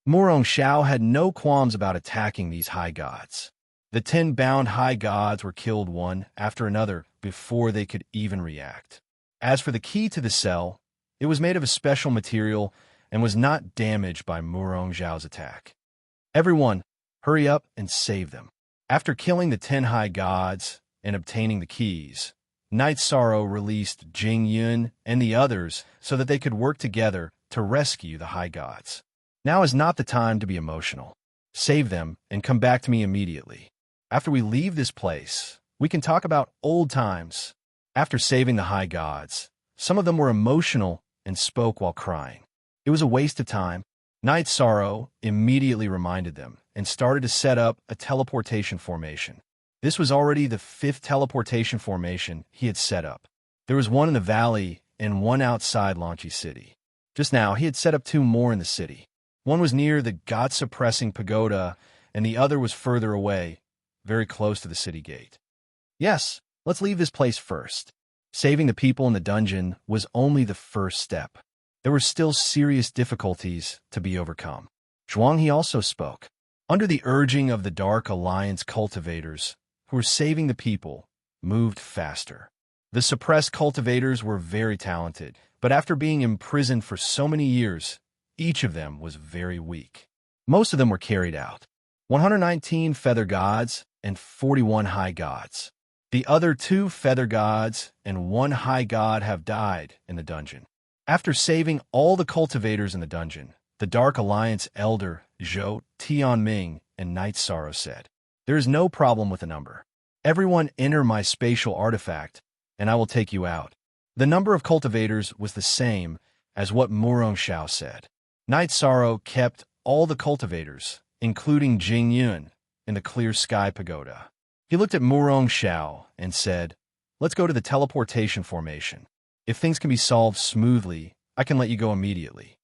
Murong Xiao had no qualms about attacking these high gods. The 10 bound high gods were killed one after another before they could even react. As for the key to the cell, it was made of a special material and was not damaged by Murong Xiao's attack. Everyone, hurry up and save them. After killing the 10 high gods and obtaining the keys, Night Sorrow released Jing Yun and the others so that they could work together to rescue the high gods. Now is not the time to be emotional. Save them and come back to me immediately. After we leave this place, we can talk about old times. After saving the high gods, some of them were emotional and spoke while crying. It was a waste of time. Night Sorrow immediately reminded them and started to set up a teleportation formation. This was already the 5th teleportation formation he had set up. There was one in the valley and one outside Lanchi City. Just now, he had set up 2 more in the city. One was near the god-suppressing pagoda, and the other was further away, very close to the city gate. Yes, let's leave this place first. Saving the people in the dungeon was only the first step. There were still serious difficulties to be overcome. Zhuanghe also spoke. Under the urging of the Dark Alliance cultivators, who were saving the people, moved faster. The suppressed cultivators were very talented, but after being imprisoned for so many years, each of them was very weak. Most of them were carried out. 119 feather gods and 41 high gods. The other 2 feather gods and 1 high god have died in the dungeon. After saving all the cultivators in the dungeon, the Dark Alliance elder Zhou Tianming and Night Sorrow said, "There is no problem with the number. Everyone enter my spatial artifact, and I will take you out." The number of cultivators was the same as what Murong Xiao said. Night Sorrow kept all the cultivators, including Jing Yun, in the Clear Sky Pagoda. He looked at Murong Xiao and said, "Let's go to the teleportation formation. If things can be solved smoothly, I can let you go immediately."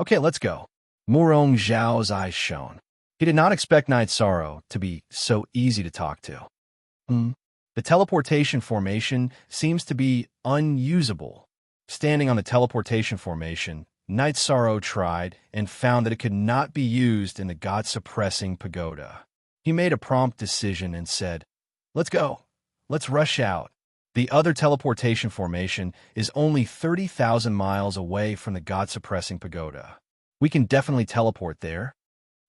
"Okay, let's go." Murong Xiao's eyes shone. He did not expect Night Sorrow to be so easy to talk to. The teleportation formation seems to be unusable. Standing on the teleportation formation, Night Sorrow tried and found that it could not be used in the God-suppressing pagoda. He made a prompt decision and said, "Let's go. Let's rush out. The other teleportation formation is only 30,000 miles away from the God-suppressing pagoda. We can definitely teleport there."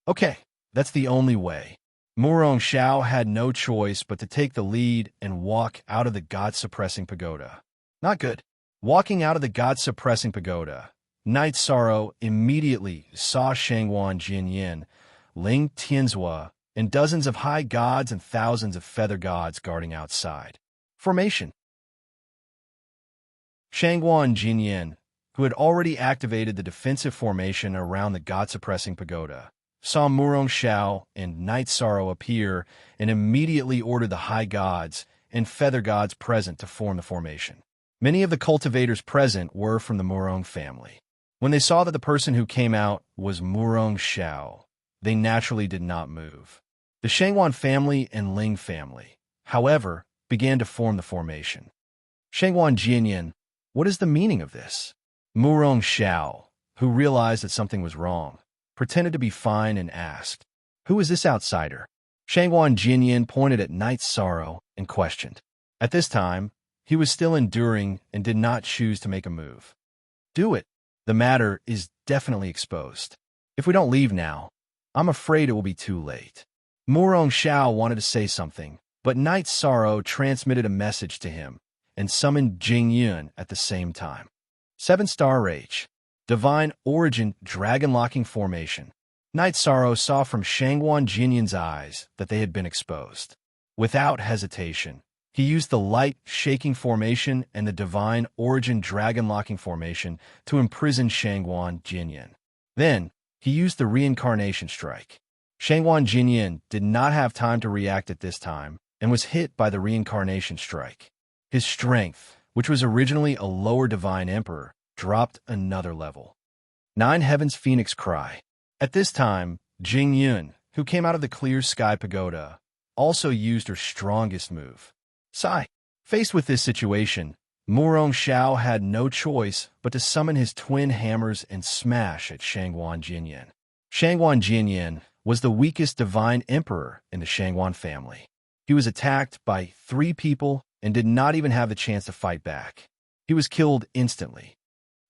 "Okay, that's the only way." Murong Xiao had no choice but to take the lead and walk out of the God-suppressing pagoda. Not good. Walking out of the God-suppressing pagoda, Night Sorrow immediately saw Shangguan Jinyin, Ling Tianzhua, and dozens of high gods and thousands of feather gods guarding outside. Formation. Shangguan Jinyin, who had already activated the defensive formation around the God-suppressing pagoda, saw Murong Xiao and Night Sorrow appear and immediately ordered the high gods and feather gods present to form the formation. Many of the cultivators present were from the Murong family. When they saw that the person who came out was Murong Xiao, they naturally did not move. The Shangguan family and Ling family, however, began to form the formation. Shangguan Jinyin, what is the meaning of this? Murong Xiao, who realized that something was wrong, pretended to be fine and asked, "Who is this outsider?" Shangguan Jinyin pointed at Night Sorrow and questioned. At this time, he was still enduring and did not choose to make a move. "Do it. The matter is definitely exposed. If we don't leave now, I'm afraid it will be too late." Murong Xiao wanted to say something, but Night Sorrow transmitted a message to him and summoned Jing Yun at the same time. 7-star Rage. Divine Origin Dragon-Locking Formation. Night Sorrow saw from Shangguan Jinyin's eyes that they had been exposed. Without hesitation, he used the Light Shaking Formation and the Divine Origin Dragon-Locking Formation to imprison Shangguan Jinyin. Then, he used the Reincarnation Strike. Shangguan Jinyin did not have time to react at this time and was hit by the Reincarnation Strike. His strength, which was originally a lower Divine Emperor, dropped another level. 9 Heaven's Phoenix Cry. At this time, Jing Yun, who came out of the Clear Sky Pagoda, also used her strongest move. Sigh. Faced with this situation, Murong Xiao had no choice but to summon his twin hammers and smash at Shangguan Jinyin. Shangguan Jinyin was the weakest Divine Emperor in the Shangguan family. He was attacked by 3 people and did not even have the chance to fight back. He was killed instantly.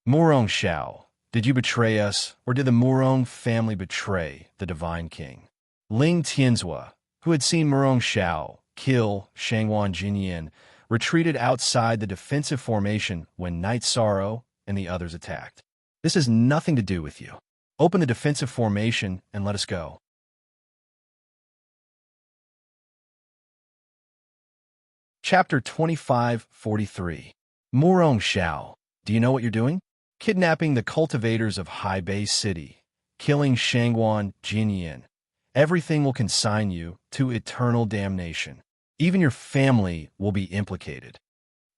Murong Xiao, did you betray us, or did the Murong family betray the Divine King? Ling Tianzhua, who had seen Murong Xiao kill Shangguan Jinyin, retreated outside the defensive formation when Night Sorrow and the others attacked. "This has nothing to do with you. Open the defensive formation and let us go." Chapter 2543. Murong Xiao, do you know what you're doing? Kidnapping the cultivators of Hai Bei City, killing Shangguan Jinyin. Everything will consign you to eternal damnation. Even your family will be implicated.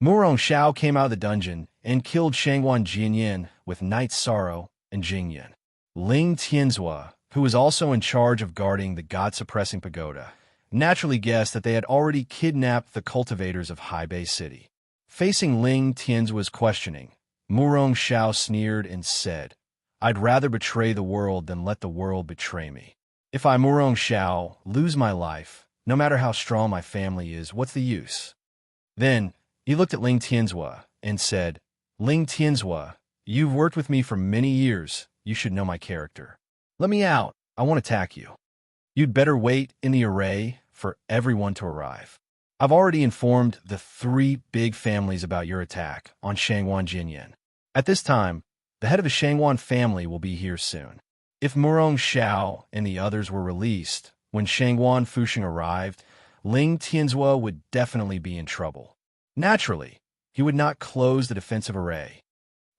Murong Xiao came out of the dungeon and killed Shangguan Jinyin with Night Sorrow and Jingyan. Ling Tianzhua, who was also in charge of guarding the God-suppressing pagoda, naturally guessed that they had already kidnapped the cultivators of Hai Bei City. Facing Ling Tianzhua's questioning, Murong Xiao sneered and said, "I'd rather betray the world than let the world betray me. If I, Murong Xiao, lose my life, no matter how strong my family is, what's the use?" Then, he looked at Ling Tianzhua and said, "Ling Tianzhua, you've worked with me for many years. You should know my character. Let me out. I won't attack you." You'd better wait in the array for everyone to arrive. I've already informed the 3 big families about your attack on Shangwan Jinyan. At this time, the head of a Shangwan family will be here soon. If Murong Xiao and the others were released when Shangwan Fuxing arrived, Ling Tianzhua would definitely be in trouble. Naturally, he would not close the defensive array.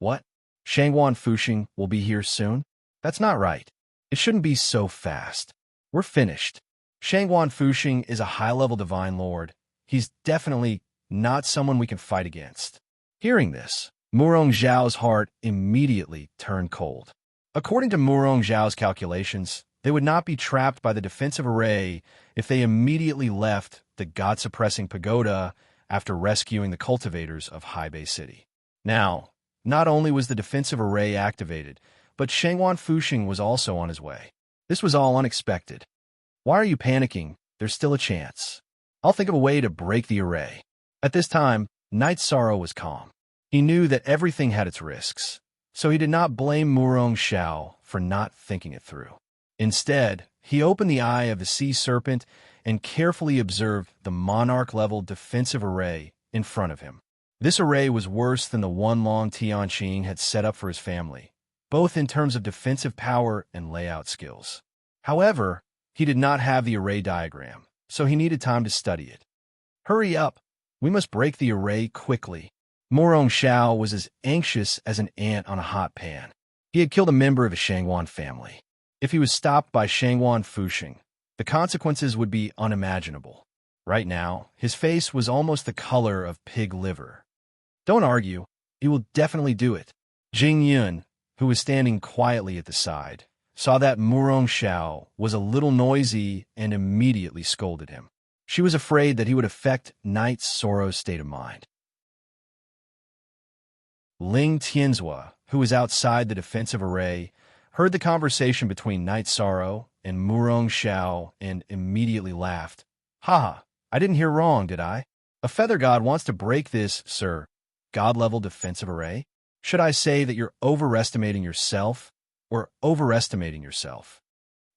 What? Shangwan Fuxing will be here soon? That's not right. It shouldn't be so fast. We're finished. Shangwan Fuxing is a high-level divine lord. He's definitely not someone we can fight against. Hearing this, Murong Zhao's heart immediately turned cold. According to Murong Zhao's calculations, they would not be trapped by the defensive array if they immediately left the god-suppressing pagoda after rescuing the cultivators of Haibei City. Now, not only was the defensive array activated, but Shangwan Fuxing was also on his way. This was all unexpected. Why are you panicking? There's still a chance. I'll think of a way to break the array. At this time, Knight Sorrow was calm. He knew that everything had its risks, so he did not blame Murong Xiao for not thinking it through. Instead, he opened the eye of the sea serpent and carefully observed the monarch-level defensive array in front of him. This array was worse than the one Long Tianqing had set up for his family, both in terms of defensive power and layout skills. However, he did not have the array diagram, so he needed time to study it. Hurry up! We must break the array quickly. Murong Xiao was as anxious as an ant on a hot pan. He had killed a member of a Shangwan family. If he was stopped by Shangwan Fuxing, the consequences would be unimaginable. Right now, his face was almost the color of pig liver. Don't argue. He will definitely do it. Jing Yun, who was standing quietly at the side, saw that Murong Xiao was a little noisy and immediately scolded him. She was afraid that he would affect Knight Sorrow's state of mind. Ling Tianzhua, who was outside the defensive array, heard the conversation between Knight Sorrow and Murong Xiao and immediately laughed. Haha, I didn't hear wrong, did I? A feather god wants to break this, sir, god-level defensive array? Should I say that you're overestimating yourself or overestimating yourself?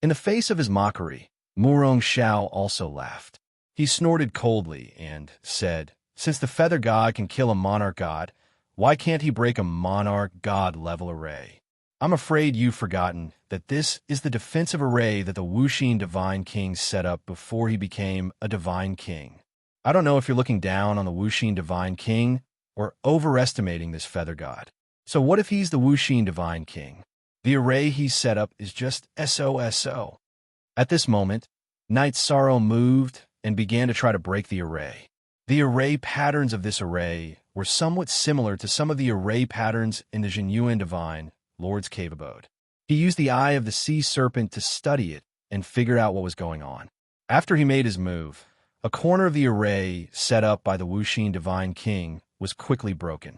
In the face of his mockery, Murong Xiao also laughed. He snorted coldly and said, since the feather god can kill a monarch god, why can't he break a monarch god-level array? I'm afraid you've forgotten that this is the defensive array that the Wuxin Divine King set up before he became a Divine King. I don't know if you're looking down on the Wuxin Divine King or overestimating this feather god. So what if he's the Wuxin Divine King? The array he set up is just SOSO. At this moment, Knight Sorrow moved and began to try to break the array. The array patterns of this array were somewhat similar to some of the array patterns in the Jinyuan Divine Lord's Cave Abode. He used the eye of the sea serpent to study it and figure out what was going on. After he made his move, a corner of the array set up by the Wuxin Divine King was quickly broken.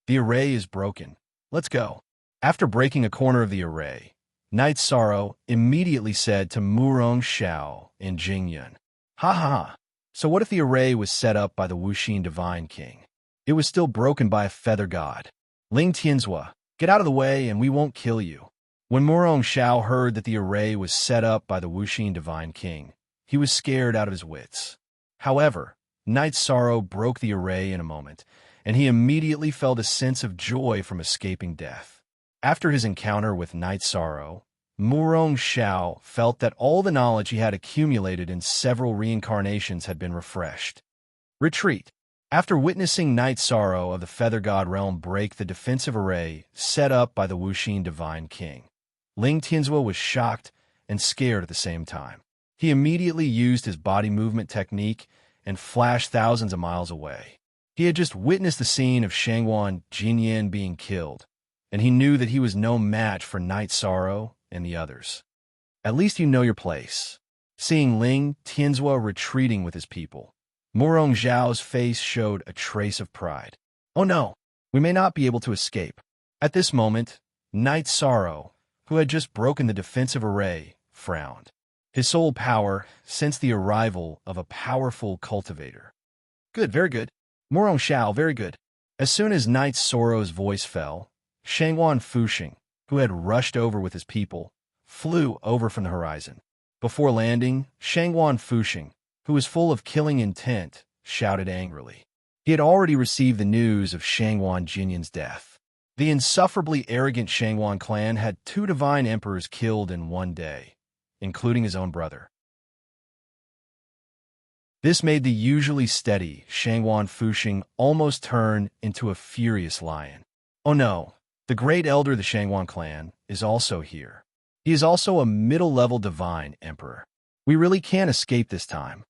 The array is broken. Let's go. After breaking a corner of the array, Knight Sorrow immediately said to Murong Xiao and Jing Yun, ha ha ha. So what if the array was set up by the Wuxin Divine King? It was still broken by a feather god. Ling Tianzhua, get out of the way and we won't kill you. When Murong Xiao heard that the array was set up by the Wuxin Divine King, he was scared out of his wits. However, Knight Sorrow broke the array in a moment, and he immediately felt a sense of joy from escaping death. After his encounter with Knight Sorrow, Murong Xiao felt that all the knowledge he had accumulated in several reincarnations had been refreshed. Retreat. After witnessing Knight Sorrow of the Feather God realm break the defensive array set up by the Wuxin Divine King, Ling Tianzhua was shocked and scared at the same time. He immediately used his body movement technique and flashed thousands of miles away. He had just witnessed the scene of Shangwan Jinyan being killed, and he knew that he was no match for Knight Sorrow and the others. At least you know your place. Seeing Ling Tianzhua retreating with his people, Murong Zhao's face showed a trace of pride. Oh no, we may not be able to escape. At this moment, Knight Sorrow, who had just broken the defensive array, frowned. His soul power sensed the arrival of a powerful cultivator. Good, very good. Murong Xiao, very good. As soon as Knight Sorrow's voice fell, Shangwan Fuxing, who had rushed over with his people, flew over from the horizon. Before landing, Shangwan Fuxing, who was full of killing intent, shouted angrily. He had already received the news of Shangwan Jinyan's death. The insufferably arrogant Shangwan clan had 2 divine emperors killed in one day, including his own brother. This made the usually steady Shangwan Fuxing almost turn into a furious lion. Oh no, the great elder of the Shangwan clan is also here. He is also a middle-level divine emperor. We really can't escape this time.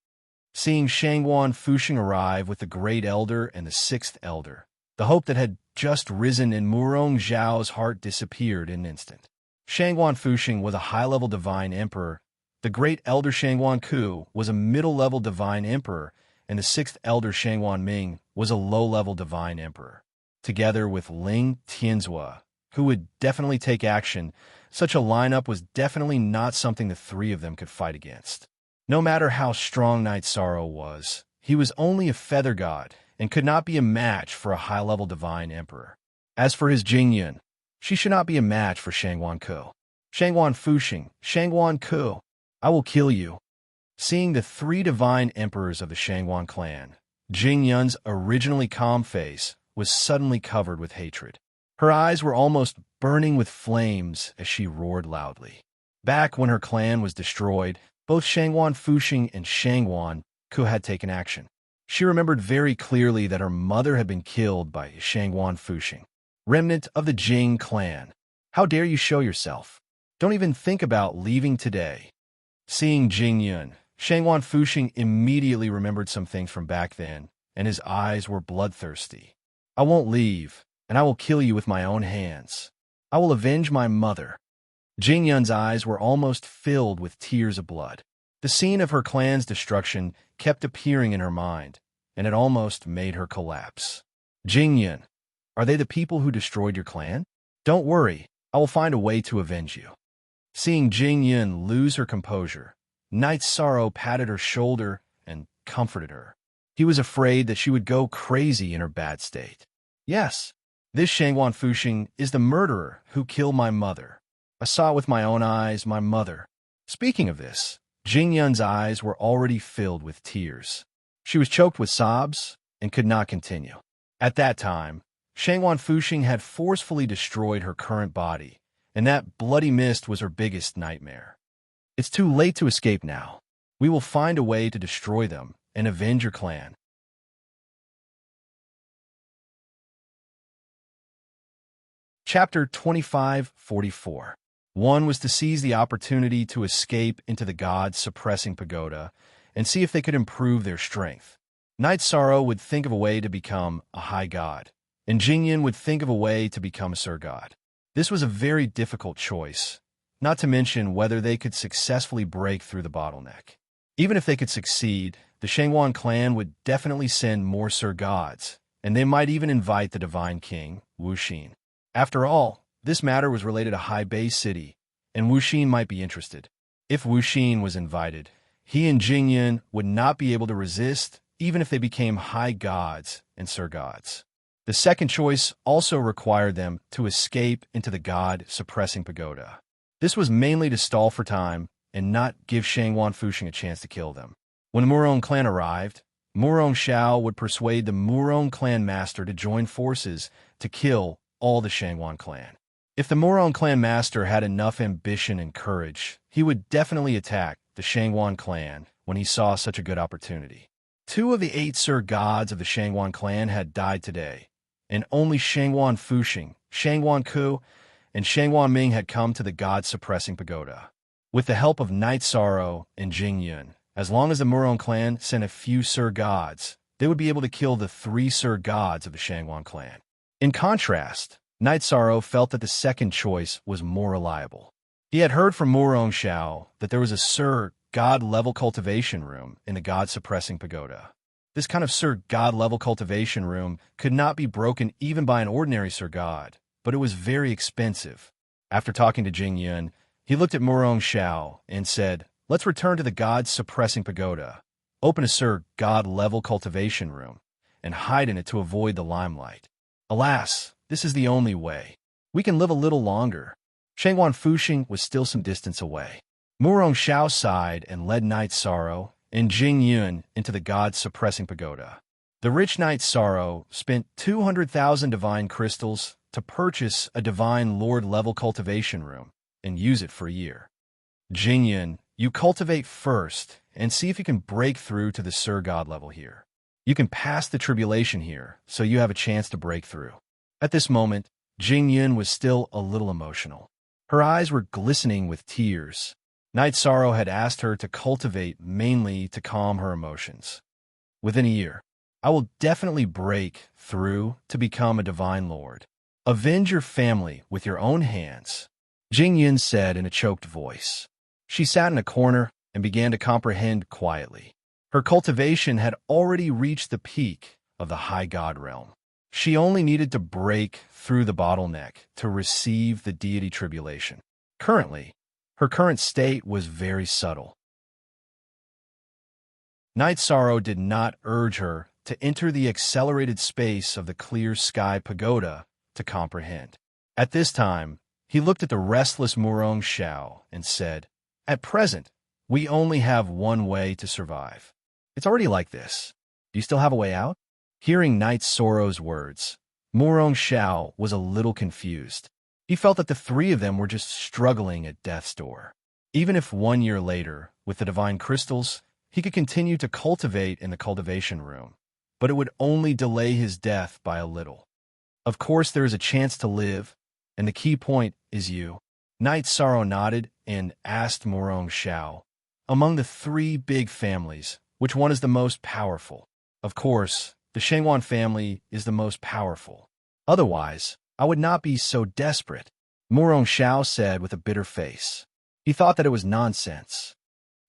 Seeing Shangwan Fuxing arrive with the great elder and the 6th elder, the hope that had just risen in Murong Zhao's heart disappeared in an instant. Shangwan Fuxing was a high-level divine emperor. The great elder Shangwan Ku was a middle-level divine emperor, and the 6th elder Shangwan Ming was a low-level divine emperor. Together with Ling Tianzhua, who would definitely take action, such a lineup was definitely not something the 3 of them could fight against. No matter how strong Night Sorrow was, he was only a feather god and could not be a match for a high-level divine emperor. As for his Jingyun, she should not be a match for Shangwan Ku. Shangwan Fuxing, Shangwan Ku, I will kill you. Seeing the 3 divine emperors of the Shangwan clan, Jingyun's originally calm face was suddenly covered with hatred. Her eyes were almost burning with flames as she roared loudly. Back when her clan was destroyed, both Shangwan Fuxing and Shangwan Ku had taken action. She remembered very clearly that her mother had been killed by Shangwan Fuxing, remnant of the Jing clan. How dare you show yourself? Don't even think about leaving today. Seeing Jingyun, Shangwan Fuxing immediately remembered some things from back then, and his eyes were bloodthirsty. I won't leave, and I will kill you with my own hands. I will avenge my mother. Jingyun's eyes were almost filled with tears of blood. The scene of her clan's destruction kept appearing in her mind, and it almost made her collapse. Jingyun, are they the people who destroyed your clan? Don't worry, I will find a way to avenge you. Seeing Jingyun lose her composure, Night Sorrow patted her shoulder and comforted her. He was afraid that she would go crazy in her bad state. Yes, this Shangwan Fuxing is the murderer who killed my mother. I saw it with my own eyes, my mother. Speaking of this, Jingyun's eyes were already filled with tears. She was choked with sobs and could not continue. At that time, Shangwan Fuxing had forcefully destroyed her current body, and that bloody mist was her biggest nightmare. It's too late to escape now. We will find a way to destroy them and avenge your clan. Chapter 2544. One was to seize the opportunity to escape into the gods' suppressing pagoda and see if they could improve their strength. Night Sorrow would think of a way to become a high god, and Jingyun would think of a way to become a Sir God. This was a very difficult choice, not to mention whether they could successfully break through the bottleneck. Even if they could succeed, the Shangwan clan would definitely send more Sir Gods, and they might even invite the Divine King, Wuxin. After all, this matter was related to High Bay City, and Wuxin might be interested. If Wuxin was invited, he and Jingyun would not be able to resist, even if they became High Gods and Sir Gods. The second choice also required them to escape into the god-suppressing pagoda. This was mainly to stall for time and not give Shangwan Fuxing a chance to kill them. When the Murong clan arrived, Murong Xiao would persuade the Murong clan master to join forces to kill all the Shangwan clan. If the Murong clan master had enough ambition and courage, he would definitely attack the Shangwan clan when he saw such a good opportunity. 2 of the 8 Sir Gods of the Shangwan clan had died today, and only Shangwan Fuxing, Shangwan Ku, and Shangwan Ming had come to the god-suppressing pagoda. With the help of Night Sorrow and Jingyun, as long as the Murong clan sent a few Sir Gods, they would be able to kill the 3 Sir Gods of the Shangwan clan. In contrast, Night Sorrow felt that the second choice was more reliable. He had heard from Murong Xiao that there was a Sir God-level cultivation room in the god-suppressing pagoda. This kind of Sir God-level cultivation room could not be broken even by an ordinary Sir God, but it was very expensive. After talking to Jingyun, he looked at Murong Xiao and said, "Let's return to the god-suppressing pagoda, open a Sir God-level cultivation room, and hide in it to avoid the limelight. Alas, this is the only way. We can live a little longer." Shangwan Fuxing was still some distance away. Murong Xiao sighed and led Knight Sorrow and Jing Yun into the god-suppressing pagoda. The rich Knight Sorrow spent 200,000 divine crystals to purchase a divine lord-level cultivation room and use it for a year. Jing Yun, you cultivate first and see if you can break through to the Sir God level here. You can pass the tribulation here, so you have a chance to break through. At this moment, Jing Yun was still a little emotional. Her eyes were glistening with tears. Knight Sorrow had asked her to cultivate mainly to calm her emotions. Within a year, I will definitely break through to become a divine lord. Avenge your family with your own hands, Jing Yun said in a choked voice. She sat in a corner and began to comprehend quietly. Her cultivation had already reached the peak of the high god realm. She only needed to break through the bottleneck to receive the deity tribulation. Currently, her current state was very subtle. Knight Sorrow did not urge her to enter the accelerated space of the clear sky pagoda to comprehend. At this time, he looked at the restless Murong Xiao and said, "At present, we only have one way to survive. It's already like this. Do you still have a way out?" Hearing Knight Sorrow's words, Murong Xiao was a little confused. He felt that the three of them were just struggling at death's door. Even if 1 year later, with the divine crystals, he could continue to cultivate in the cultivation room, but it would only delay his death by a little. Of course, there is a chance to live, and the key point is you. Knight Sorrow nodded and asked Murong Xiao, "Among the three big families, which one is the most powerful?" Of course, the Shangwan family is the most powerful. Otherwise, I would not be so desperate, Murong Xiao said with a bitter face. He thought that it was nonsense.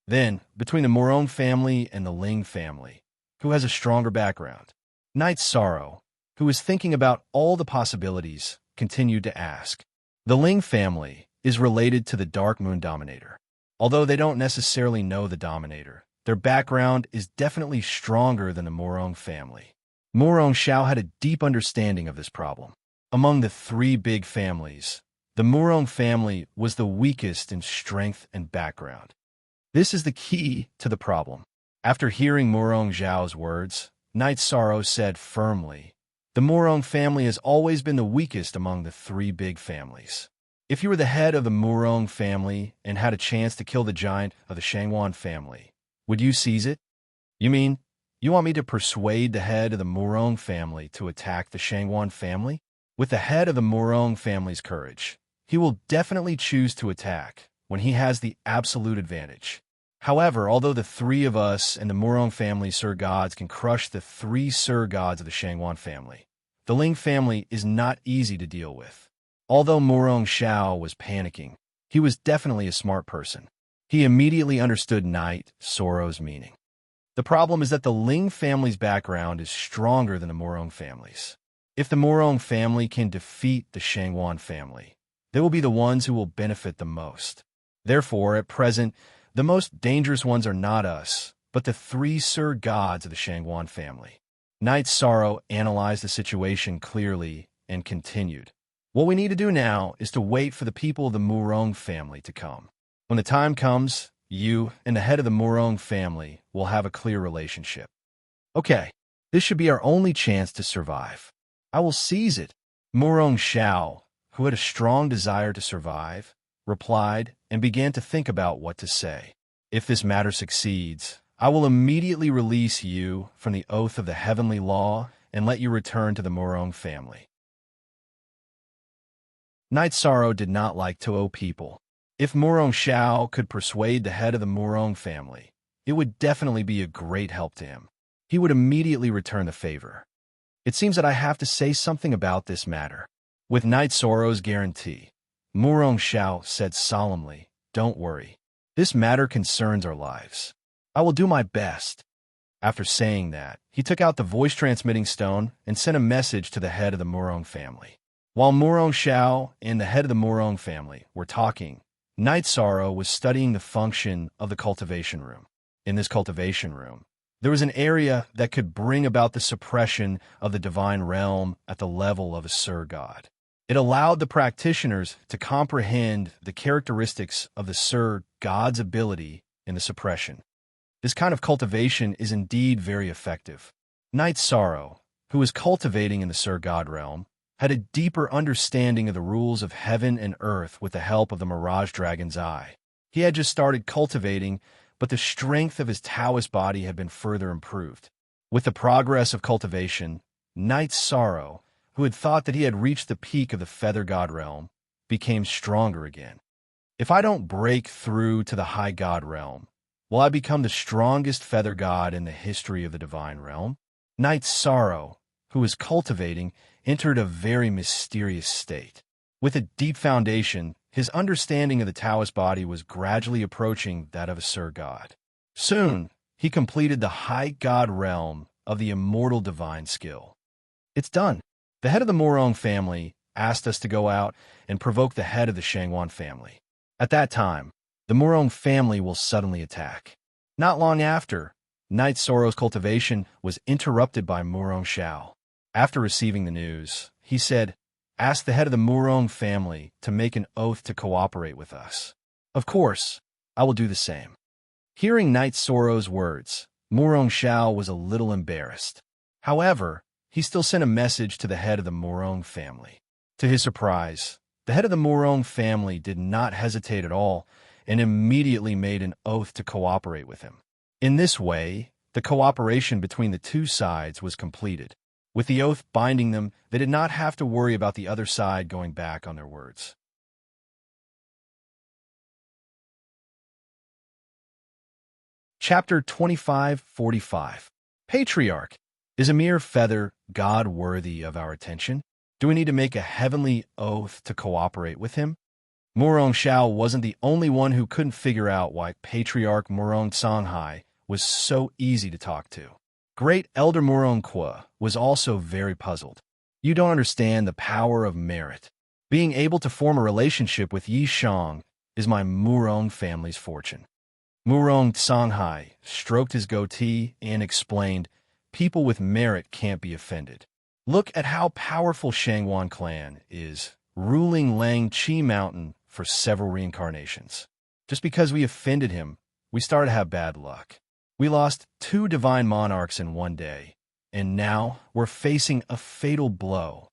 Then, between the Murong family and the Ling family, who has a stronger background? Knight Sorrow, who was thinking about all the possibilities, continued to ask. The Ling family is related to the Dark Moon Dominator. Although they don't necessarily know the Dominator, their background is definitely stronger than the Murong family. Murong Xiao had a deep understanding of this problem. Among the three big families, the Murong family was the weakest in strength and background. This is the key to the problem. After hearing Murong Xiao's words, Knight Sorrow said firmly, "The Murong family has always been the weakest among the three big families. If you were the head of the Murong family and had a chance to kill the giant of the Shangwan family, would you seize it?" "You mean, you want me to persuade the head of the Murong family to attack the Shangwan family?" With the head of the Murong family's courage, he will definitely choose to attack when he has the absolute advantage. However, although the three of us and the Murong family Sir Gods can crush the three Sir Gods of the Shangwan family, the Ling family is not easy to deal with. Although Murong Xiao was panicking, he was definitely a smart person. He immediately understood Knight Sorrow's meaning. The problem is that the Ling family's background is stronger than the Murong family's. If the Murong family can defeat the Shangwan family, they will be the ones who will benefit the most. Therefore, at present, the most dangerous ones are not us, but the three Sir Gods of the Shangwan family. Knight Sorrow analyzed the situation clearly and continued. What we need to do now is to wait for the people of the Murong family to come. When the time comes, you and the head of the Murong family will have a clear relationship. Okay, this should be our only chance to survive. I will seize it. Murong Xiao, who had a strong desire to survive, replied and began to think about what to say. If this matter succeeds, I will immediately release you from the oath of the heavenly law and let you return to the Murong family. Knight Sorrow did not like to owe people. If Murong Xiao could persuade the head of the Murong family, it would definitely be a great help to him. He would immediately return the favor. It seems that I have to say something about this matter. With Knight Sorrow's guarantee, Murong Xiao said solemnly, "Don't worry. This matter concerns our lives. I will do my best." After saying that, he took out the voice-transmitting stone and sent a message to the head of the Murong family. While Murong Xiao and the head of the Murong family were talking, Knight Sorrow was studying the function of the cultivation room. In this cultivation room, there was an area that could bring about the suppression of the divine realm at the level of a Sir God. It allowed the practitioners to comprehend the characteristics of the Sir God's ability in the suppression. This kind of cultivation is indeed very effective. Knight Sorrow, who was cultivating in the Sir God realm, had a deeper understanding of the rules of heaven and earth with the help of the Mirage Dragon's Eye. He had just started cultivating, but the strength of his Taoist body had been further improved. With the progress of cultivation, Knight Sorrow, who had thought that he had reached the peak of the Feather God realm, became stronger again. If I don't break through to the High God realm, will I become the strongest Feather God in the history of the Divine Realm? Knight Sorrow, who was cultivating, entered a very mysterious state. With a deep foundation, his understanding of the Taoist body was gradually approaching that of a Sir God. Soon, he completed the High God realm of the Immortal Divine Skill. It's done. The head of the Morong family asked us to go out and provoke the head of the Shangwan family. At that time, the Morong family will suddenly attack. Not long after, Knight Sorrow's cultivation was interrupted by Morong Shao. After receiving the news, he said, "Ask the head of the Morong family to make an oath to cooperate with us." Of course, I will do the same. Hearing Knight Sorrow's words, Morong Shao was a little embarrassed. However, he still sent a message to the head of the Morong family. To his surprise, the head of the Morong family did not hesitate at all and immediately made an oath to cooperate with him. In this way, the cooperation between the two sides was completed. With the oath binding them, they did not have to worry about the other side going back on their words. Chapter 2545. Patriarch. Is a mere feather God worthy of our attention? Do we need to make a heavenly oath to cooperate with him? Morong Shao wasn't the only one who couldn't figure out why Patriarch Morong Songhai was so easy to talk to. Great Elder Morong Kwa was also very puzzled. You don't understand the power of merit. Being able to form a relationship with Yi Shang is my Morong family's fortune. Morong Songhai stroked his goatee and explained, "People with merit can't be offended. Look at how powerful Shangwan clan is, ruling Lang Chi Mountain for several reincarnations. Just because we offended him, we started to have bad luck. We lost 2 divine monarchs in one day, and now we're facing a fatal blow.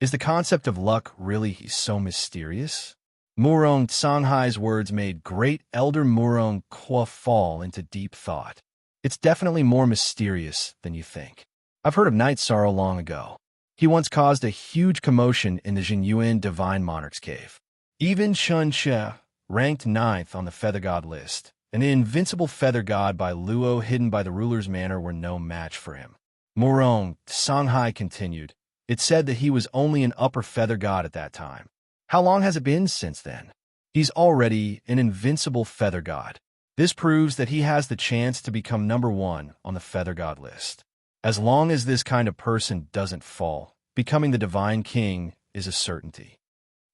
Is the concept of luck really so mysterious?" Morong Songhai's words made Great Elder Morong Kwa fall into deep thought. It's definitely more mysterious than you think. I've heard of Knight Sorrow long ago. He once caused a huge commotion in the Jinyuan Divine Monarch's Cave. Even Chun Che, ranked 9th on the Feather God list, and the invincible Feather God by Luo hidden by the ruler's manor were no match for him. Morong Songhai continued, "It said that he was only an upper Feather God at that time. How long has it been since then? He's already an invincible Feather God. This proves that he has the chance to become number 1 on the Feather God list. As long as this kind of person doesn't fall, becoming the Divine King is a certainty."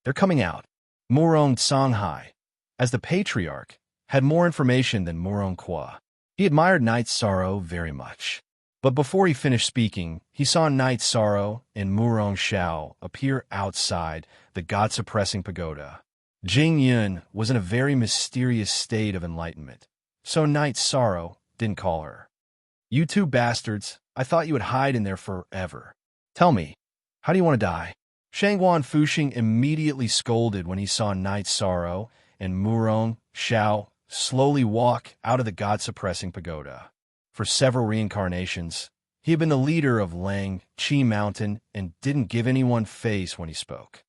They're coming out. Morong Songhai, as the Patriarch, had more information than Morong Kwa. He admired Knight Sorrow very much. But before he finished speaking, he saw Knight Sorrow and Morong Shao appear outside the God-suppressing pagoda. Jing Yun was in a very mysterious state of enlightenment, so Knight Sorrow didn't call her. "You two bastards, I thought you would hide in there forever. Tell me, how do you want to die?" Shangwan Fuxing immediately scolded when he saw Knight Sorrow and Morong Shao slowly walk out of the God-suppressing pagoda. For several reincarnations, he had been the leader of Lang Chi Mountain and didn't give anyone face when he spoke.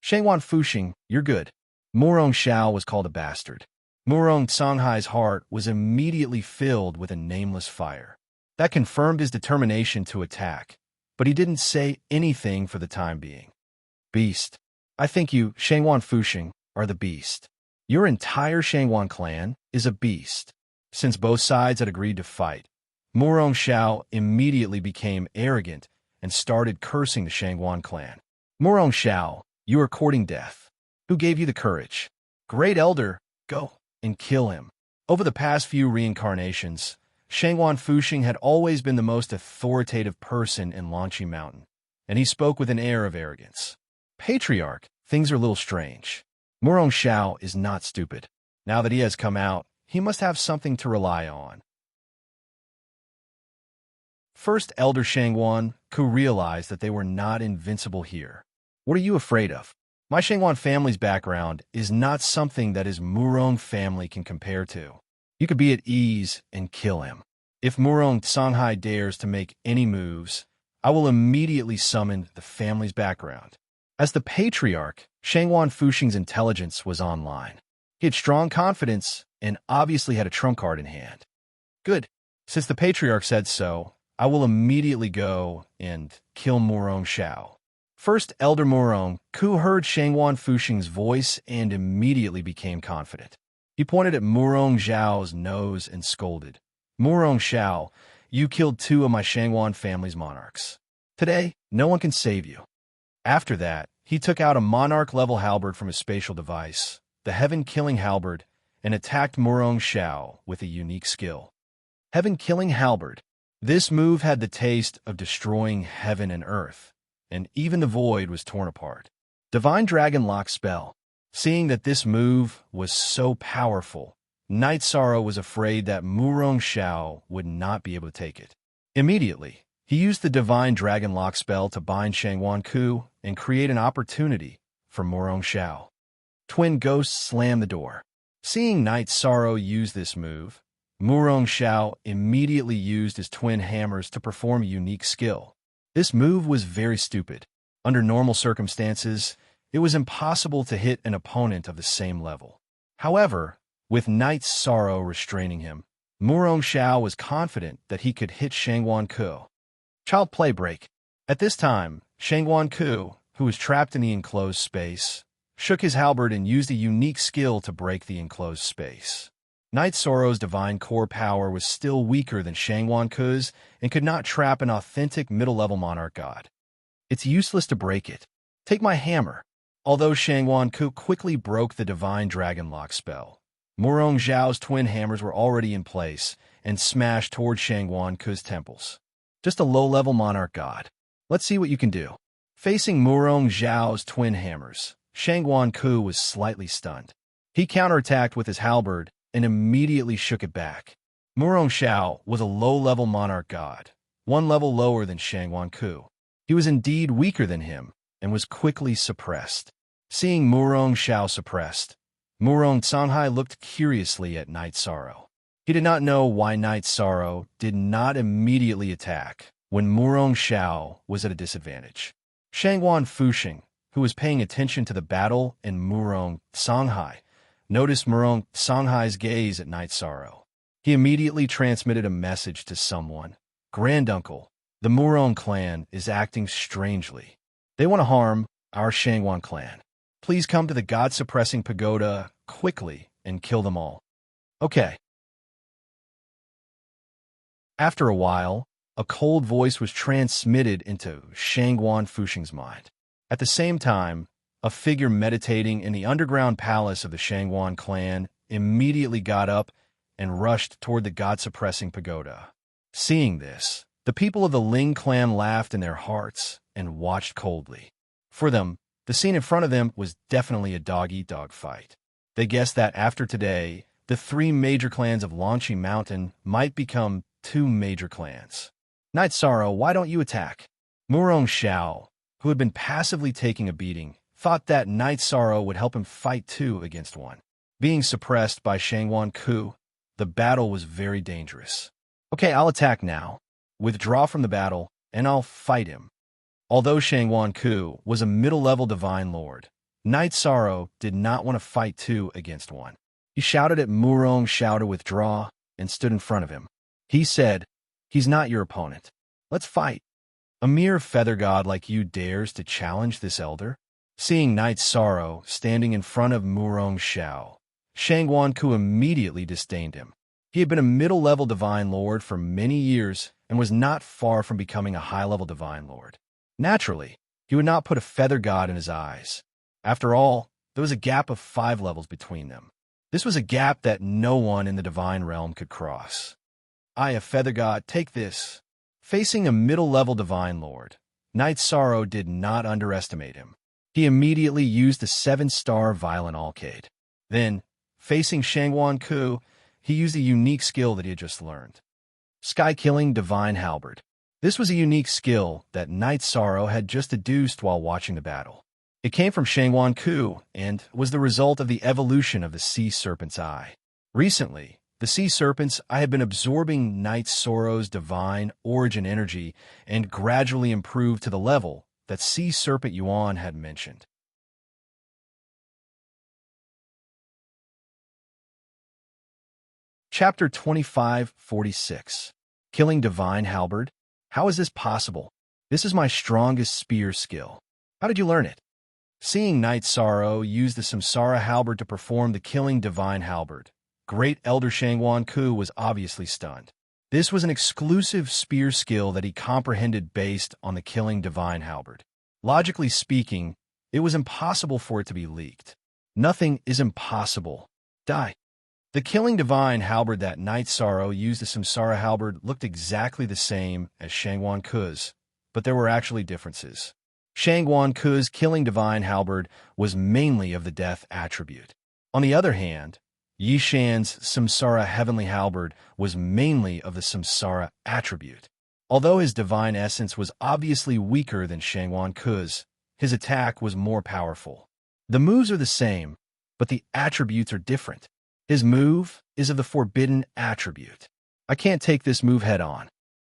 "Shangwan Fuxing, you're good." Morong Shao was called a bastard. Morong Songhai's heart was immediately filled with a nameless fire. That confirmed his determination to attack, but he didn't say anything for the time being. "Beast. I think you, Shangwan Fuxing, are the beast. Your entire Shangwan clan is a beast." Since both sides had agreed to fight, Morong Shao immediately became arrogant and started cursing the Shangwan clan. "Morong Shao, you are courting death. Who gave you the courage? Great Elder, go and kill him." Over the past few reincarnations, Shangwan Fuxing had always been the most authoritative person in Lanchi Mountain, and he spoke with an air of arrogance. Patriarch, things are a little strange. Murong Xiao is not stupid. Now that he has come out, he must have something to rely on. First, Elder Shangwan Ku realized that they were not invincible here. What are you afraid of? My Shangwan family's background is not something that his Murong family can compare to. You could be at ease and kill him. If Murong Songhai dares to make any moves, I will immediately summon the family's background. As the Patriarch, Shangwan Fuxing's intelligence was online. He had strong confidence and obviously had a trump card in hand. Good. Since the Patriarch said so, I will immediately go and kill Murong Xiao. First, Elder Murong Ku heard Shangwan Fuxing's voice and immediately became confident. He pointed at Murong Xiao's nose and scolded, "Murong Xiao, you killed 2 of my Shangwan family's monarchs. Today, no one can save you." After that, he took out a monarch-level halberd from his spatial device, the Heaven-Killing Halberd, and attacked Murong Xiao with a unique skill. Heaven-Killing Halberd. This move had the taste of destroying heaven and earth, and even the void was torn apart. Divine Dragon Lock Spell. Seeing that this move was so powerful, Night Sorrow was afraid that Murong Xiao would not be able to take it. Immediately, he used the Divine Dragon Lock Spell to bind Shangwan Ku and create an opportunity for Murong Xiao. Twin Ghosts slammed the door. Seeing Night Sorrow use this move, Murong Xiao immediately used his twin hammers to perform a unique skill. This move was very stupid. Under normal circumstances, it was impossible to hit an opponent of the same level. However, with Night Sorrow restraining him, Murong Xiao was confident that he could hit Shangwan Ku. Child play break. At this time, Shangwan Ku, who was trapped in the enclosed space, shook his halberd and used a unique skill to break the enclosed space. Night Sorrow's divine core power was still weaker than Shangwan Ku's and could not trap an authentic middle-level monarch god. It's useless to break it. Take my hammer. Although Shangwan Ku quickly broke the Divine Dragon Lock spell, Murong Xiao's twin hammers were already in place and smashed toward Shangwan Ku's temples. Just a low-level monarch god. Let's see what you can do. Facing Murong Xiao's twin hammers, Shangwan Ku was slightly stunned. He counterattacked with his halberd and immediately shook it back. Murong Xiao was a low-level monarch god, 1 level lower than Shangwan Ku. He was indeed weaker than him and was quickly suppressed. Seeing Murong Xiao suppressed, Murong Songhai looked curiously at Night Sorrow. He did not know why Night Sorrow did not immediately attack when Murong Xiao was at a disadvantage. Shangwan Fuxing, who was paying attention to the battle in Murong Songhai, noticed Murong Songhai's gaze at Night Sorrow. He immediately transmitted a message to someone. "Granduncle, the Murong clan is acting strangely. They want to harm our Shangwan clan. Please come to the God-suppressing pagoda quickly and kill them all." Okay. After a while, a cold voice was transmitted into Shangwan Fuxing's mind. At the same time, a figure meditating in the underground palace of the Shangwan clan immediately got up and rushed toward the God-suppressing pagoda. Seeing this, the people of the Ling clan laughed in their hearts and watched coldly. For them, the scene in front of them was definitely a dog-eat-dog fight. They guessed that after today, the 3 major clans of Longqi Mountain might become 2 major clans. Night Sorrow, why don't you attack? Murong Xiao, who had been passively taking a beating, thought that Night Sorrow would help him fight 2 against 1. Being suppressed by Shangwan Ku, the battle was very dangerous. Okay, I'll attack now. Withdraw from the battle, and I'll fight him. Although Shangwan Ku was a middle-level divine lord, Night Sorrow did not want to fight 2 against 1. He shouted at Murong Xiao to withdraw and stood in front of him. He said, "He's not your opponent. Let's fight. A mere feather god like you dares to challenge this elder?" Seeing Night Sorrow standing in front of Murong Xiao, Shangwan Ku immediately disdained him. He had been a middle-level divine lord for many years and was not far from becoming a high-level divine lord. Naturally, he would not put a feather god in his eyes. After all, there was a gap of 5 levels between them. This was a gap that no one in the divine realm could cross. "I, a feather god, take this." Facing a middle-level divine lord, Night Sorrow did not underestimate him. He immediately used the 7-star Violent Alcade. Then, facing Shangwan Ku, he used a unique skill that he had just learned. Sky-Killing Divine Halberd. This was a unique skill that Night Sorrow had just deduced while watching the battle. It came from Shangwan Ku and was the result of the evolution of the Sea Serpent's Eye. Recently, the Sea Serpent's Eye had been absorbing Night Sorrow's divine origin energy and gradually improved to the level that Sea Serpent Yuan had mentioned. Chapter 2546. Killing Divine Halberd? How is this possible? This is my strongest spear skill. How did you learn it? Seeing Night Sorrow use the Samsara Halberd to perform the Killing Divine Halberd, Great Elder Shangwan Ku was obviously stunned. This was an exclusive spear skill that he comprehended based on the Killing Divine Halberd. Logically speaking, it was impossible for it to be leaked. Nothing is impossible. Die. The Killing Divine Halberd that Night Sorrow used the Samsara Halberd looked exactly the same as Shangwan Ku's, but there were actually differences. Shangwan Ku's Killing Divine Halberd was mainly of the Death attribute. On the other hand, Yishan's Samsara Heavenly Halberd was mainly of the Samsara attribute. Although his divine essence was obviously weaker than Shangwan Ku's, his attack was more powerful. The moves are the same, but the attributes are different. His move is of the Forbidden attribute. I can't take this move head-on.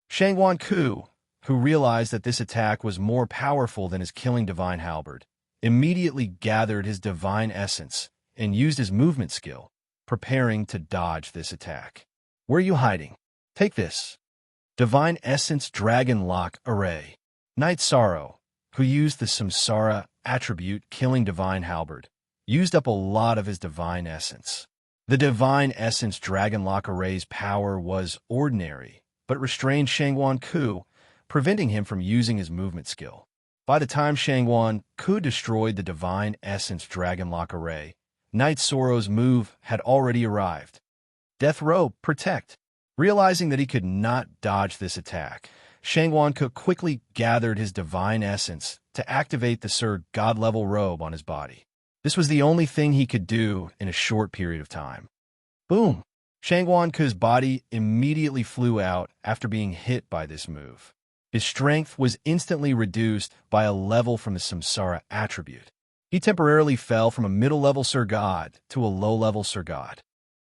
Shangwan Ku, who realized that this attack was more powerful than his Killing Divine Halberd, immediately gathered his divine essence and used his movement skill, preparing to dodge this attack. Where are you hiding? Take this. Divine Essence Dragon Lock Array. Night Sorrow, who used the Samsara attribute Killing Divine Halberd, used up a lot of his divine essence. The Divine Essence Dragon Lock Array's power was ordinary, but restrained Shangwan Ku, preventing him from using his movement skill. By the time Shangwan Ku destroyed the Divine Essence Dragon Lock Array, Night Sorrow's move had already arrived. Death Robe Protect. Realizing that he could not dodge this attack, Shangwan Ku quickly gathered his divine essence to activate the Sir God-level robe on his body. This was the only thing he could do in a short period of time. Boom! Shangwan Ku's body immediately flew out after being hit by this move. His strength was instantly reduced by a level from the Samsara attribute. He temporarily fell from a middle-level Sir God to a low-level Sir God.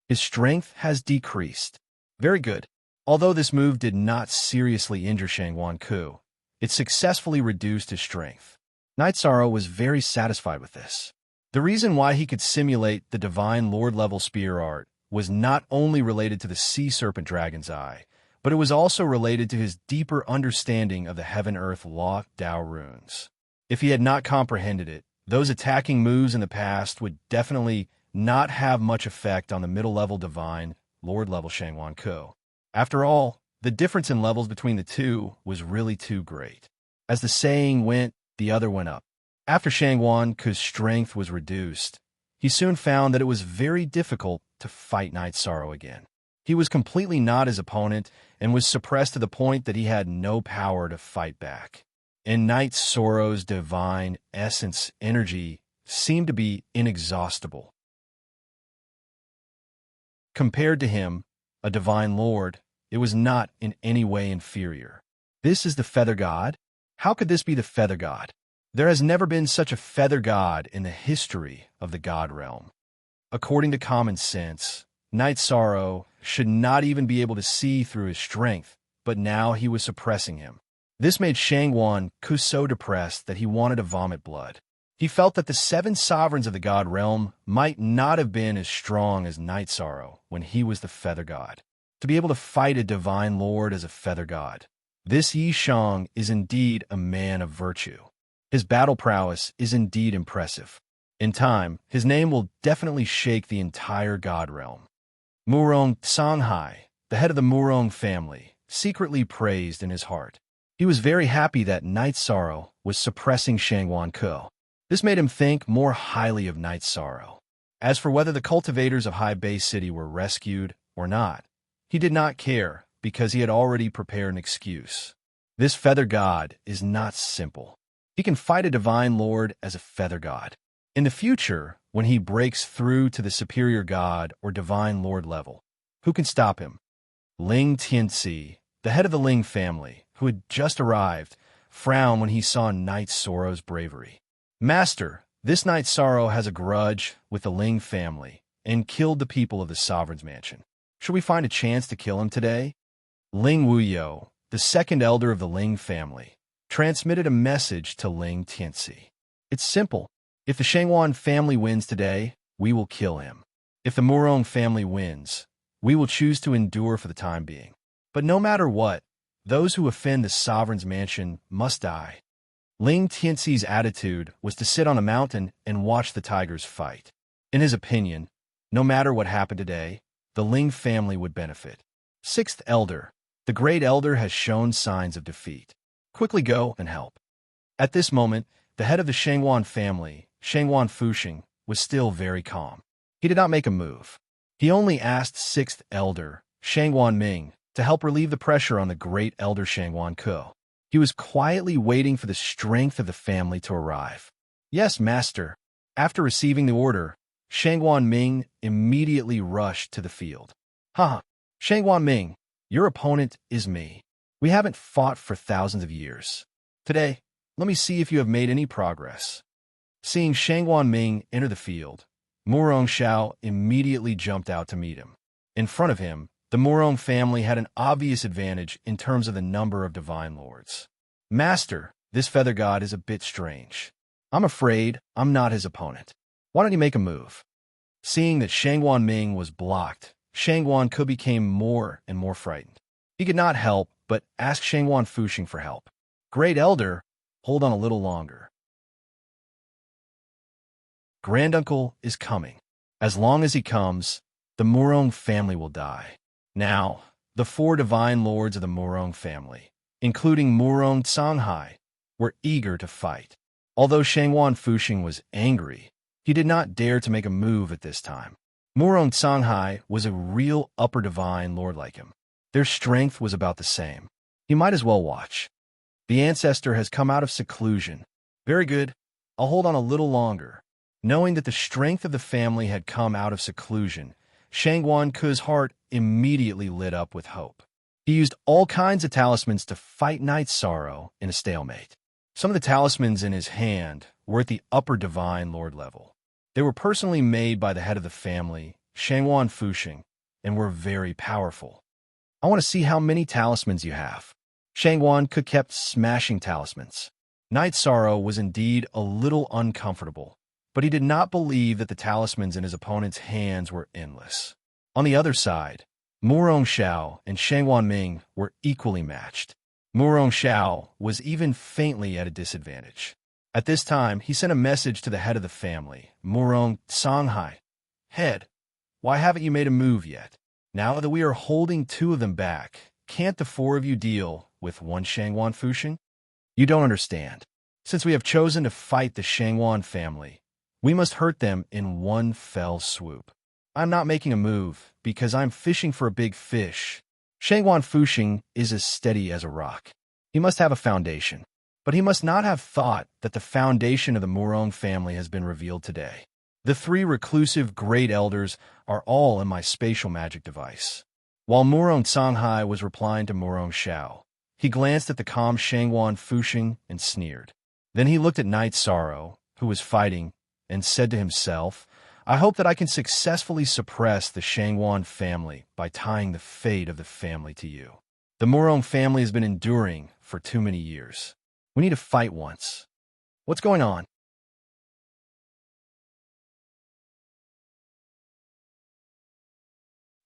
His strength has decreased. Very good. Although this move did not seriously injure Shangwan Ku, it successfully reduced his strength. Night Sorrow was very satisfied with this. The reason why he could simulate the Divine Lord-level spear art was not only related to the Sea Serpent Dragon's Eye, but it was also related to his deeper understanding of the Heaven-Earth Law Dao runes. If he had not comprehended it, those attacking moves in the past would definitely not have much effect on the middle-level Divine Lord-level Shangwan Ku. After all, the difference in levels between the two was really too great. As the saying went, the other went up. After Shangwan Ku's strength was reduced, he soon found that it was very difficult to fight Night Sorrow again. He was completely not his opponent and was suppressed to the point that he had no power to fight back. And Night Sorrow's divine essence energy seemed to be inexhaustible. Compared to him, a divine lord, it was not in any way inferior. This is the Feather God? How could this be the Feather God? There has never been such a feather god in the history of the god realm. According to common sense, Night Sorrow should not even be able to see through his strength, but now he was suppressing him. This made Shangwan Ku so depressed that he wanted to vomit blood. He felt that the 7 sovereigns of the god realm might not have been as strong as Night Sorrow when he was the feather god. To be able to fight a divine lord as a feather god, this Yishang is indeed a man of virtue. His battle prowess is indeed impressive. In time, his name will definitely shake the entire god realm. Murong Songhai, the head of the Murong family, secretly praised in his heart. He was very happy that Night Sorrow was suppressing Shangwan Ku. This made him think more highly of Night Sorrow. As for whether the cultivators of High Bay City were rescued or not, he did not care because he had already prepared an excuse. This feather god is not simple. He can fight a divine lord as a feather god. In the future, when he breaks through to the superior god or divine lord level, who can stop him? Ling Tianxi, the head of the Ling family, who had just arrived, frowned when he saw Knight Sorrow's bravery. Master, this Knight Sorrow has a grudge with the Ling family and killed the people of the sovereign's mansion. Should we find a chance to kill him today? Ling Wuyo, the second elder of the Ling family, transmitted a message to Ling Tianxi. It's simple. If the Shangwan family wins today, we will kill him. If the Murong family wins, we will choose to endure for the time being. But no matter what, those who offend the sovereign's mansion must die. Ling Tianxi's attitude was to sit on a mountain and watch the tigers fight. In his opinion, no matter what happened today, the Ling family would benefit. Sixth Elder, the Great Elder has shown signs of defeat. Quickly go and help. At this moment, the head of the Shangwan family, Shangwan Fuxing, was still very calm. He did not make a move. He only asked Sixth Elder, Shangwan Ming, to help relieve the pressure on the Great Elder Shangwan Ko. He was quietly waiting for the strength of the family to arrive. Yes, master. After receiving the order, Shangwan Ming immediately rushed to the field. Haha, Shangwan Ming, your opponent is me. We haven't fought for thousands of years. Today, let me see if you have made any progress. Seeing Shangwan Ming enter the field, Murong Xiao immediately jumped out to meet him. In front of him, the Murong family had an obvious advantage in terms of the number of divine lords. Master, this feather god is a bit strange. I'm afraid I'm not his opponent. Why don't you make a move? Seeing that Shangwan Ming was blocked, Shangwan Ku became more and more frightened. He could not help but ask Shangwan Fuxing for help. Great Elder, hold on a little longer. Granduncle is coming. As long as he comes, the Murong family will die. Now, the four divine lords of the Murong family, including Murong Songhai, were eager to fight. Although Shangwan Fuxing was angry, he did not dare to make a move at this time. Murong Songhai was a real upper divine lord like him. Their strength was about the same. He might as well watch. The ancestor has come out of seclusion. Very good. I'll hold on a little longer. Knowing that the strength of the family had come out of seclusion, Shangwan Ku's heart immediately lit up with hope. He used all kinds of talismans to fight Knight Sorrow in a stalemate. Some of the talismans in his hand were at the upper divine lord level. They were personally made by the head of the family, Shangwan Fuxing, and were very powerful. I want to see how many talismans you have. Shangwan Ku kept smashing talismans. Knight Sorrow was indeed a little uncomfortable, but he did not believe that the talismans in his opponent's hands were endless. On the other side, Murong Xiao and Shangwan Ming were equally matched. Murong Xiao was even faintly at a disadvantage. At this time, he sent a message to the head of the family, Murong Songhai. Head, why haven't you made a move yet? Now that we are holding two of them back, can't the four of you deal with one Shangwan Fuxing? You don't understand. Since we have chosen to fight the Shangwan family, we must hurt them in one fell swoop. I'm not making a move because I'm fishing for a big fish. Shangwan Fuxing is as steady as a rock. He must have a foundation, but he must not have thought that the foundation of the Murong family has been revealed today. The three reclusive great elders are all in my spatial magic device. While Murong Songhai was replying to Murong Xiao, he glanced at the calm Shangwan Fuxing and sneered. Then he looked at Knight Sorrow, who was fighting, and said to himself, I hope that I can successfully suppress the Shangwan family by tying the fate of the family to you. The Murong family has been enduring for too many years. We need to fight once. What's going on?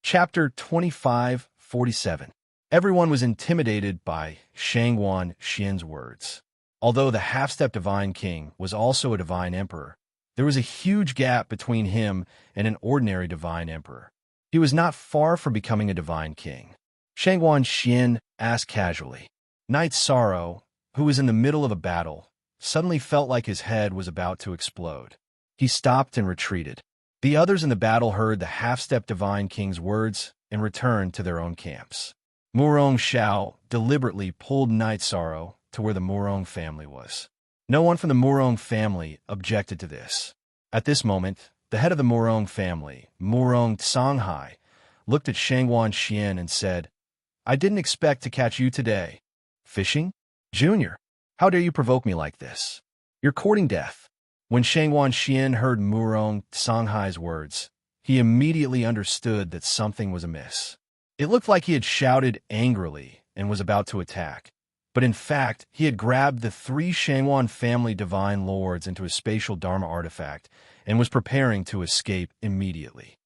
Chapter 2547. Everyone was intimidated by Shangwan Xian's words. Although the half-step divine king was also a divine emperor, there was a huge gap between him and an ordinary divine emperor. He was not far from becoming a divine king. Shangwan Xian asked casually. Knight Sorrow, who was in the middle of a battle, suddenly felt like his head was about to explode. He stopped and retreated. The others in the battle heard the half-step divine king's words and returned to their own camps. Murong Xiao deliberately pulled Knight Sorrow to where the Murong family was. No one from the Murong family objected to this. At this moment, the head of the Murong family, Murong Songhai, looked at Shangwan Xian and said, "I didn't expect to catch you today. Fishing? Junior, how dare you provoke me like this? You're courting death." When Shangwan Xian heard Murong Songhai's words, he immediately understood that something was amiss. It looked like he had shouted angrily and was about to attack. But in fact, he had grabbed the 3 Shangwan family divine lords into a spatial Dharma artifact and was preparing to escape immediately.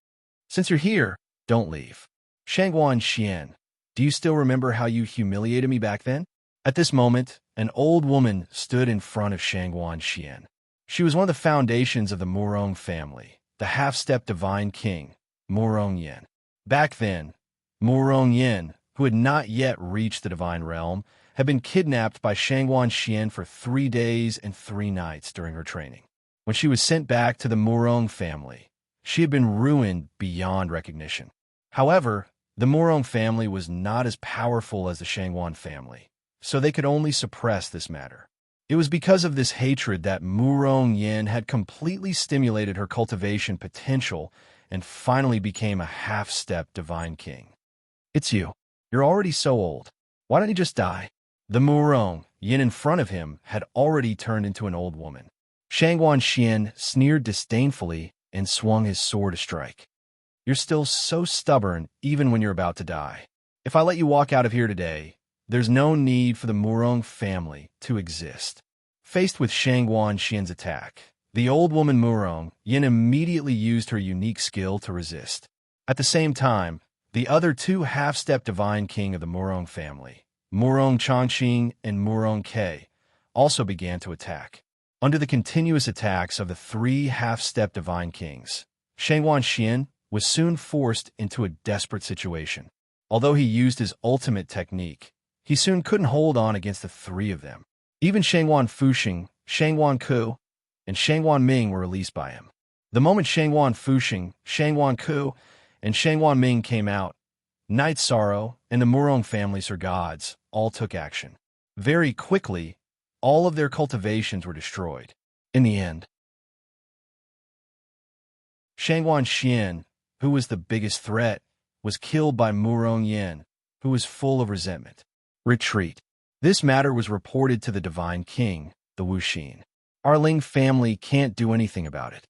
"Since you're here, don't leave. Shangwan Xian, do you still remember how you humiliated me back then?" At this moment, an old woman stood in front of Shangwan Xian. She was one of the foundations of the Murong family, the half-step divine king, Murong Yin. Back then, Murong Yin, who had not yet reached the divine realm, had been kidnapped by Shangwan Xian for 3 days and 3 nights during her training. When she was sent back to the Murong family, she had been ruined beyond recognition. However, the Murong family was not as powerful as the Shangwan family, so they could only suppress this matter. It was because of this hatred that Murong Yin had completely stimulated her cultivation potential and finally became a half-step divine king. "It's you. You're already so old. Why don't you just die?" The Murong Yin in front of him had already turned into an old woman. Shangwan Xian sneered disdainfully and swung his sword to strike. "You're still so stubborn even when you're about to die. If I let you walk out of here today, there's no need for the Murong family to exist." Faced with Shangwan Xian's attack, the old woman Murong Yin immediately used her unique skill to resist. At the same time, the other 2 half-step divine king of the Murong family, Murong Chongqing and Murong Ke, also began to attack. Under the continuous attacks of the 3 half-step divine kings, Shangwan Xian was soon forced into a desperate situation. Although he used his ultimate technique, he soon couldn't hold on against the 3 of them. Even Shangwan Fuxing, Shangwan Ku, and Shangwan Ming were released by him. The moment Shangwan Fuxing, Shangwan Ku, and Shangwan Ming came out, Night Sorrow and the Murong family Sir Gods all took action. Very quickly, all of their cultivations were destroyed. In the end, Shangwan Xian, who was the biggest threat, was killed by Murong Yin, who was full of resentment. Retreat. This matter was reported to the Divine King, the Wuxin. Our Ling family can't do anything about it.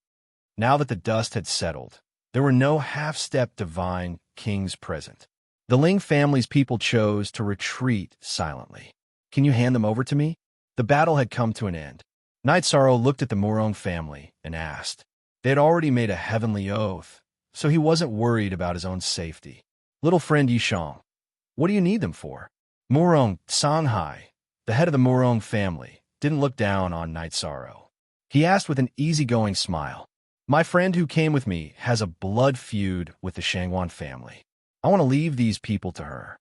Now that the dust had settled, there were no half-step divine kings present. The Ling family's people chose to retreat silently. "Can you hand them over to me?" The battle had come to an end. Night Sorrow looked at the Murong family and asked. They had already made a heavenly oath, so he wasn't worried about his own safety. "Little friend Yishang, what do you need them for?" Murong Songhai, the head of the Murong family, didn't look down on Night Sorrow. He asked with an easygoing smile, "My friend who came with me has a blood feud with the Shangwan family. I want to leave these people to her."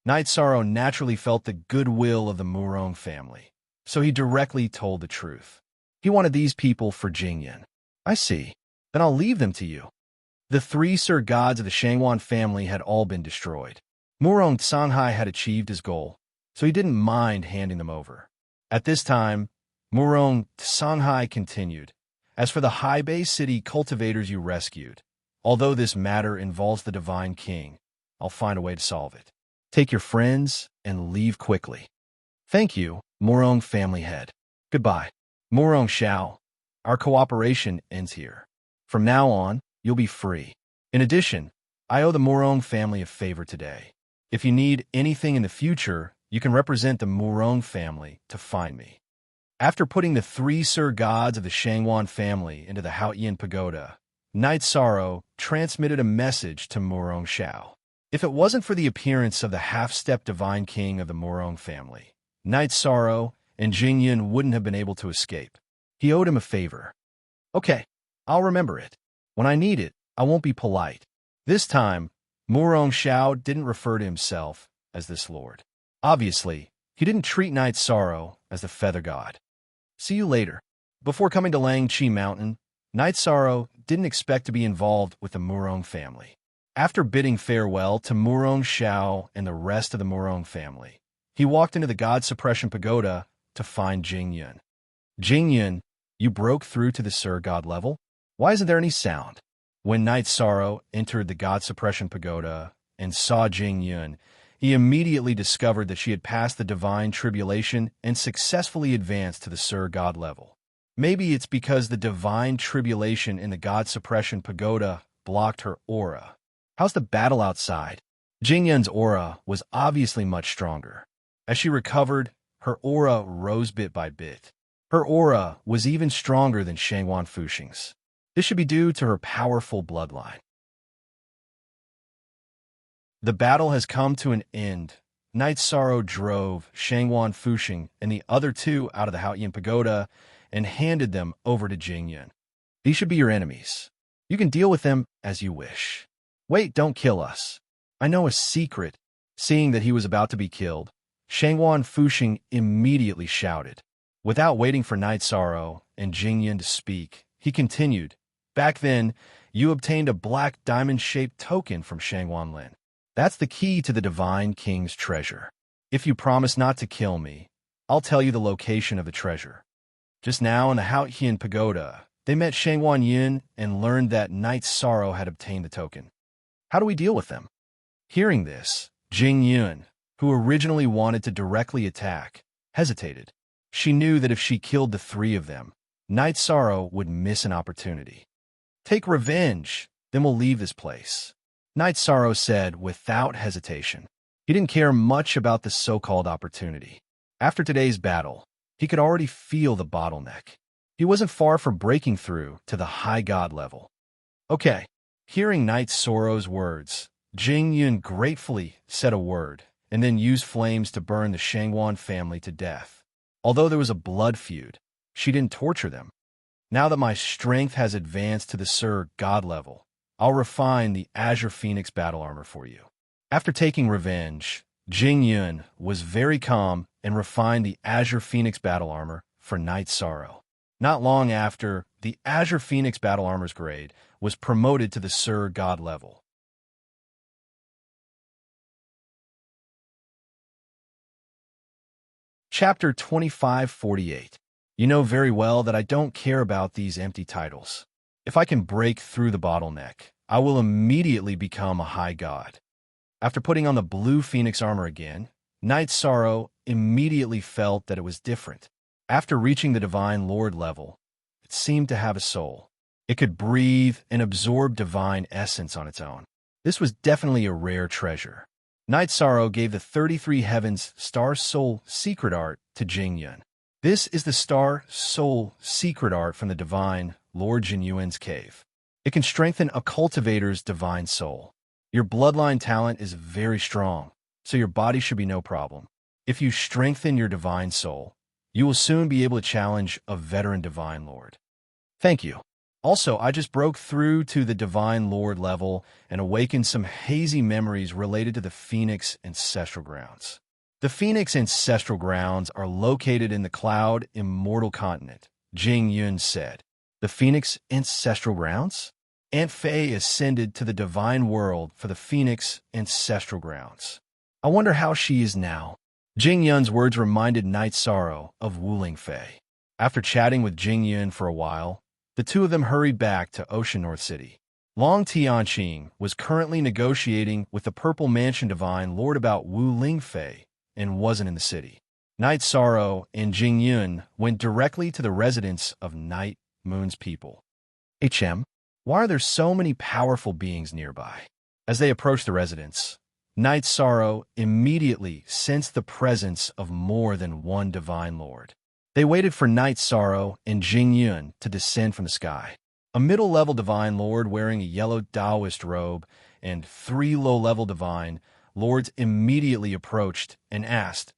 Night Sorrow naturally felt the goodwill of the Murong family, so he directly told the truth. He wanted these people for Jingyan. "I see. Then I'll leave them to you." The 3 Sir Gods of the Shangwan family had all been destroyed. Murong Songhai had achieved his goal, so he didn't mind handing them over. At this time, Murong Songhai continued, "As for the High Bay City cultivators you rescued, although this matter involves the Divine King, I'll find a way to solve it. Take your friends and leave quickly." "Thank you, Murong family head. Goodbye." Murong Xiao, our cooperation ends here. From now on, you'll be free. In addition, I owe the Murong family a favor today. If you need anything in the future, you can represent the Murong family to find me. After putting the 3 Sir Gods of the Shangwan family into the Haotian Pagoda, Night Sorrow transmitted a message to Murong Xiao. If it wasn't for the appearance of the half-step divine king of the Murong family, Night Sorrow and Jingyan wouldn't have been able to escape. He owed him a favor. "Okay, I'll remember it. When I need it, I won't be polite." This time, Murong Xiao didn't refer to himself as this lord. Obviously, he didn't treat Night Sorrow as the feather god. See you later. Before coming to Langqi Mountain, Night Sorrow didn't expect to be involved with the Murong family. After bidding farewell to Murong Xiao and the rest of the Murong family, he walked into the God Suppression Pagoda to find Jing Yun. Jingyun, you broke through to the Sir God level? Why isn't there any sound? When Night Sorrow entered the God Suppression Pagoda and saw Jingyun, he immediately discovered that she had passed the Divine Tribulation and successfully advanced to the Sir God level. Maybe it's because the Divine Tribulation in the God Suppression Pagoda blocked her aura. How's the battle outside? Jingyun's aura was obviously much stronger. As she recovered, her aura rose bit by bit. Her aura was even stronger than Shangwan Fuxing's. This should be due to her powerful bloodline. The battle has come to an end. Night Sorrow drove Shangwan Fuxing and the other two out of the Haoyan Pagoda and handed them over to Jingyun. These should be your enemies. You can deal with them as you wish. Wait, don't kill us. I know a secret. Seeing that he was about to be killed, Shangwan Fuxing immediately shouted. Without waiting for Night Sorrow and Jingyun to speak, he continued, "Back then, you obtained a black diamond-shaped token from Shangwan Lin. That's the key to the Divine King's treasure. If you promise not to kill me, I'll tell you the location of the treasure." Just now in the Haoyan Pagoda, they met Shangwan Yin and learned that Night Sorrow had obtained the token. How do we deal with them? Hearing this, Jingyun, who originally wanted to directly attack, hesitated. She knew that if she killed the three of them, Night Sorrow would miss an opportunity. "Take revenge, then we'll leave this place," Night Sorrow said without hesitation. He didn't care much about the so-called opportunity. After today's battle, he could already feel the bottleneck. He wasn't far from breaking through to the high god level. Okay. Hearing Night Sorrow's words, Jingyun gratefully said a word and then used flames to burn the Shangwan family to death. Although there was a blood feud, she didn't torture them. Now that my strength has advanced to the Sir God level, I'll refine the Azure Phoenix battle armor for you. After taking revenge, Jingyun was very calm and refined the Azure Phoenix battle armor for Night Sorrow. Not long after, the Azure Phoenix battle armor's grade was promoted to the Sir God level. Chapter 2548. You know very well that I don't care about these empty titles. If I can break through the bottleneck, I will immediately become a high god. After putting on the blue Phoenix armor again, Night Sorrow immediately felt that it was different. After reaching the Divine Lord level, it seemed to have a soul. It could breathe and absorb divine essence on its own. This was definitely a rare treasure. Night Sorrow gave the 33 Heavens Star Soul Secret Art to Jingyun. This is the Star Soul Secret Art from the Divine Lord Jinyuan's cave. It can strengthen a cultivator's divine soul. Your bloodline talent is very strong, so your body should be no problem. If you strengthen your divine soul, you will soon be able to challenge a veteran Divine Lord. Thank you. Also, I just broke through to the Divine Lord level and awakened some hazy memories related to the Phoenix Ancestral Grounds. The Phoenix Ancestral Grounds are located in the Cloud Immortal Continent, Jingyun said. The Phoenix Ancestral Grounds? Aunt Faye ascended to the Divine World for the Phoenix Ancestral Grounds. I wonder how she is now. Jingyun's words reminded Night Sorrow of Wuling Fei. After chatting with Jingyun for a while, the two of them hurried back to Ocean North City. Long Tianqing was currently negotiating with the Purple Mansion Divine Lord about Wu Lingfei and wasn't in the city. Night Sorrow and Jingyun went directly to the residence of Night Moon's people. HM, why are there so many powerful beings nearby? As they approached the residence, Night Sorrow immediately sensed the presence of more than one Divine Lord. They waited for Night Sorrow and Jingyun to descend from the sky. A middle-level Divine Lord wearing a yellow Taoist robe and 3 low-level Divine Lords immediately approached and asked,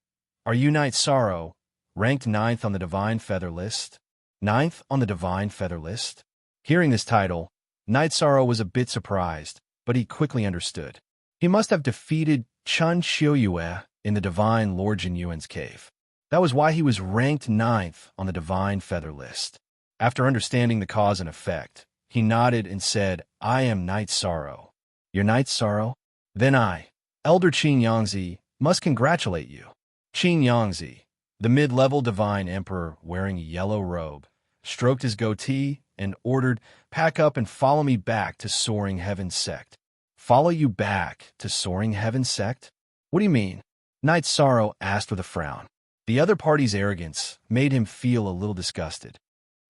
"Are you Night Sorrow, ranked 9th on the Divine Feather list?" 9th on the Divine Feather list? Hearing this title, Night Sorrow was a bit surprised, but he quickly understood. He must have defeated Chun Xiuyue in the Divine Lord Jinyuan's cave. That was why he was ranked 9th on the Divine Feather list. After understanding the cause and effect, he nodded and said, "I am Night Sorrow." "You're Night Sorrow? Then I, Elder Qin Yangzi, must congratulate you." Qin Yangzi, The mid-level divine emperor, wearing a yellow robe, stroked his goatee and ordered, "Pack up and follow me back to Soaring Heaven Sect." "Follow you back to Soaring Heaven Sect? What do you mean?" Knight Sorrow asked with a frown. The other party's arrogance made him feel a little disgusted.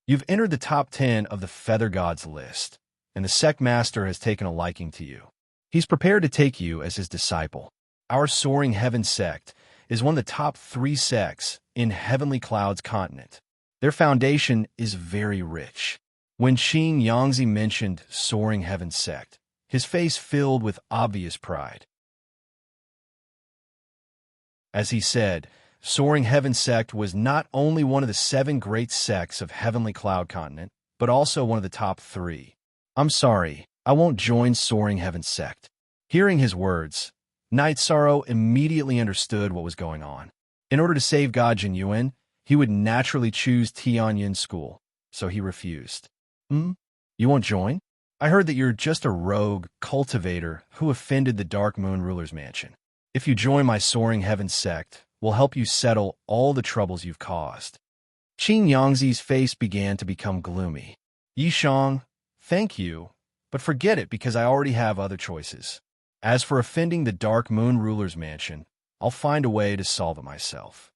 "You've entered the top 10 of the Feather Gods list, and the sect master has taken a liking to you. He's prepared to take you as his disciple. Our Soaring Heaven Sect is one of the top 3 sects in Heavenly Cloud's continent. Their foundation is very rich." When Qin Yangzi mentioned Soaring Heaven Sect, his face filled with obvious pride. As he said, Soaring Heaven Sect was not only one of the 7 great sects of Heavenly Cloud continent, but also one of the top 3. "I'm sorry, I won't join Soaring Heaven Sect." Hearing his words, Knight Sorrow immediately understood what was going on. In order to save God Jin Yuan, he would naturally choose Tianyun School, so he refused. You won't join? I heard that you're just a rogue cultivator who offended the Dark Moon Ruler's mansion. If you join my Soaring Heaven Sect, we'll help you settle all the troubles you've caused." Qin Yangzi's face began to become gloomy. "Yishang, thank you, but forget it because I already have other choices. As for offending the Dark Moon Ruler's mansion, I'll find a way to solve it myself."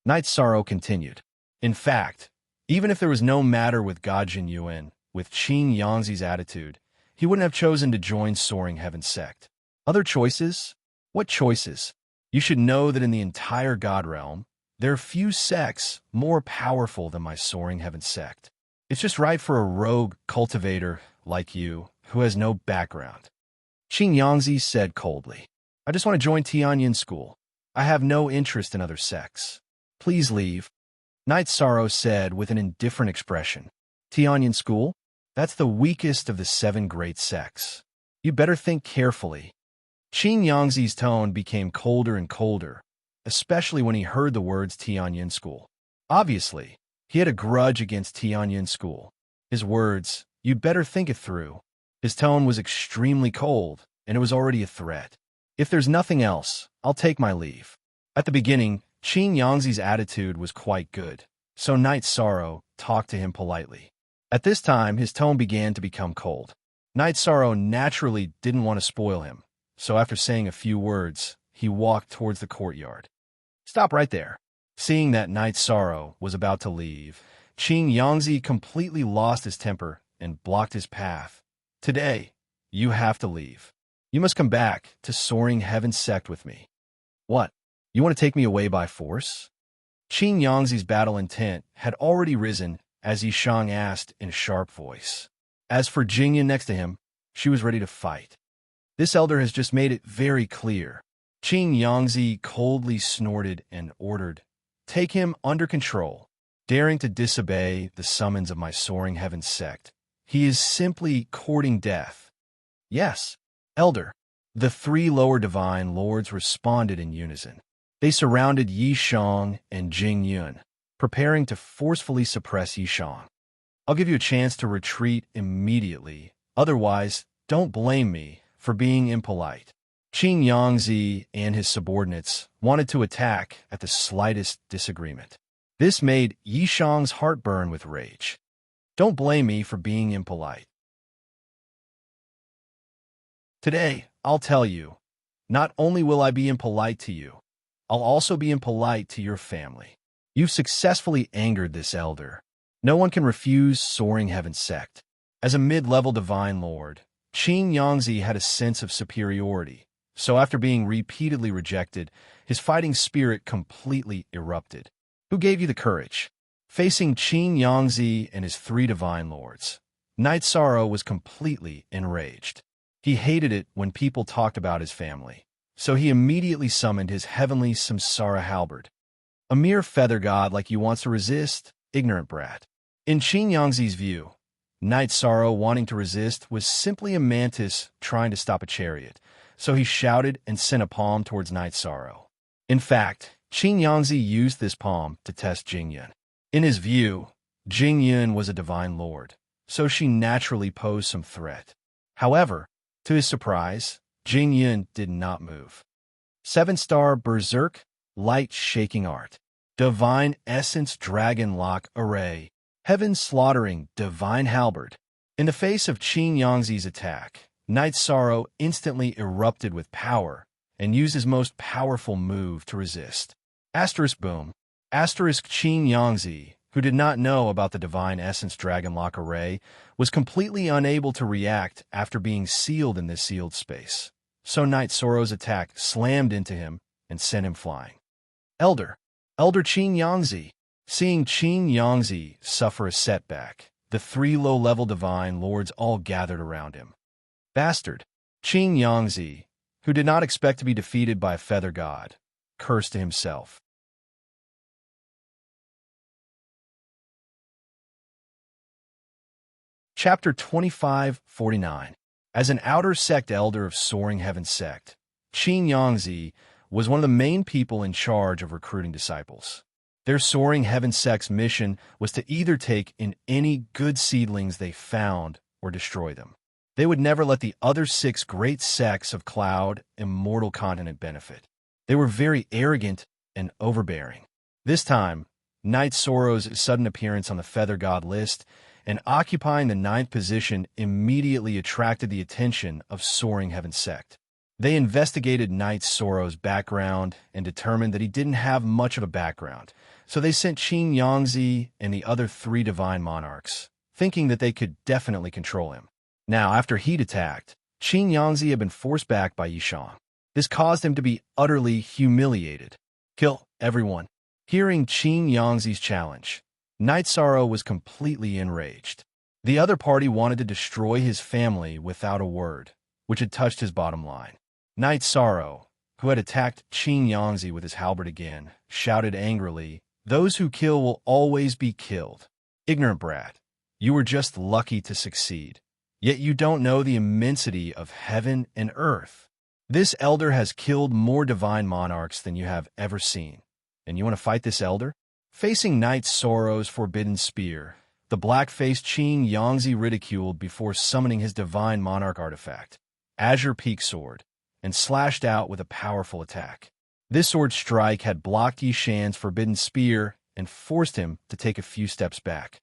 Knight Sorrow continued. In fact, even if there was no matter with Gaijin Yuan, with Qin Yangzi's attitude, he wouldn't have chosen to join Soaring Heaven Sect. Other choices? What choices? You should know that in the entire God Realm, there are few sects more powerful than my Soaring Heaven Sect. It's just right for a rogue cultivator like you who has no background. Qin Yangzi said coldly. "I just want to join Tianyun School. I have no interest in other sects. Please leave." Knight Sorrow said with an indifferent expression. "Tianyun School? That's the weakest of the 7 great sects. You better think carefully." Qin Yangzi's tone became colder and colder, especially when he heard the words Tianyun School. Obviously, he had a grudge against Tianyun School. His words, "You'd better think it through." His tone was extremely cold, and it was already a threat. "If there's nothing else, I'll take my leave." At the beginning, Qin Yangzi's attitude was quite good, so Knight Sorrow talked to him politely. At this time, his tone began to become cold. Knight Sorrow naturally didn't want to spoil him, so after saying a few words, he walked towards the courtyard. "Stop right there." Seeing that Knight Sorrow was about to leave, Qin Yangzi completely lost his temper and blocked his path. "Today, you have to leave. You must come back to Soaring Heaven Sect with me." "What? You want to take me away by force?" Qin Yangzi's battle intent had already risen as Yishang asked in a sharp voice. As for Jingyan next to him, she was ready to fight. "This elder has just made it very clear." Qin Yangzi coldly snorted and ordered, "Take him under control." Daring to disobey the summons of my Soaring Heaven Sect, he is simply courting death. "Yes, elder." The 3 lower divine lords responded in unison. They surrounded Yishang and Jing Yun, preparing to forcefully suppress Yishang. "I'll give you a chance to retreat immediately. Otherwise, don't blame me for being impolite." Qin Yangzi and his subordinates wanted to attack at the slightest disagreement. This made Yishang's heart burn with rage. "Don't blame me for being impolite. Today, I'll tell you, not only will I be impolite to you, I'll also be impolite to your family. You've successfully angered this elder. No one can refuse Soaring Heaven Sect." As a mid-level divine lord, Qin Yangzi had a sense of superiority, so after being repeatedly rejected, his fighting spirit completely erupted. "Who gave you the courage?" Facing Qin Yangzi and his 3 divine lords, Knight Sorrow was completely enraged. He hated it when people talked about his family, so he immediately summoned his heavenly Samsara halberd. "A mere feather god like you wants to resist? Ignorant brat." In Qin Yangzi's view, Knight Sorrow wanting to resist was simply a mantis trying to stop a chariot, so he shouted and sent a palm towards Knight Sorrow. In fact, Qin Yangzi used this palm to test Jingyun. In his view, Jingyun was a divine lord, so she naturally posed some threat. However, to his surprise, Jingyun did not move. 7-star Berserk, Light Shaking Art. Divine Essence Dragon Lock Array, Heaven Slaughtering Divine Halberd. In the face of Qin Yangzi's attack, Night Sorrow instantly erupted with power and used his most powerful move to resist. Asterisk boom. Asterisk Qin Yangzi, who did not know about the Divine Essence Dragon Lock Array, was completely unable to react after being sealed in this sealed space. So Night Sorrow's attack slammed into him and sent him flying. Elder Qin Yangzi. Seeing Qin Yangzi suffer a setback, the three low-level divine lords all gathered around him. Bastard. Qin Yangzi, who did not expect to be defeated by a feather god, cursed to himself. Chapter 2549. As an outer sect elder of Soaring Heaven Sect, Qin Yangzi was one of the main people in charge of recruiting disciples. Their Soaring Heaven Sect's mission was to either take in any good seedlings they found or destroy them. They would never let the other 6 great sects of Cloud Immortal Continent benefit. They were very arrogant and overbearing. This time, Night Sorrow's sudden appearance on the Feather God list and occupying the 9th position immediately attracted the attention of Soaring Heaven Sect. They investigated Night Sorrow's background and determined that he didn't have much of a background, so they sent Qin Yangzi and the other 3 divine monarchs, thinking that they could definitely control him. Now, after he'd attacked, Qin Yangzi had been forced back by Yishang. This caused him to be utterly humiliated. Kill everyone. Hearing Qin Yangzi's challenge, Night Sorrow was completely enraged. The other party wanted to destroy his family without a word, which had touched his bottom line. Night Sorrow, who had attacked Qin Yangzi with his halberd again, shouted angrily, "Those who kill will always be killed. Ignorant brat, you were just lucky to succeed. Yet you don't know the immensity of heaven and earth. This elder has killed more divine monarchs than you have ever seen. And you want to fight this elder?" Facing Night Sorrow's forbidden spear, the black-faced Qin Yangzi ridiculed before summoning his divine monarch artifact, Azure Peak Sword, and slashed out with a powerful attack. This sword strike had blocked Yishan's forbidden spear and forced him to take a few steps back.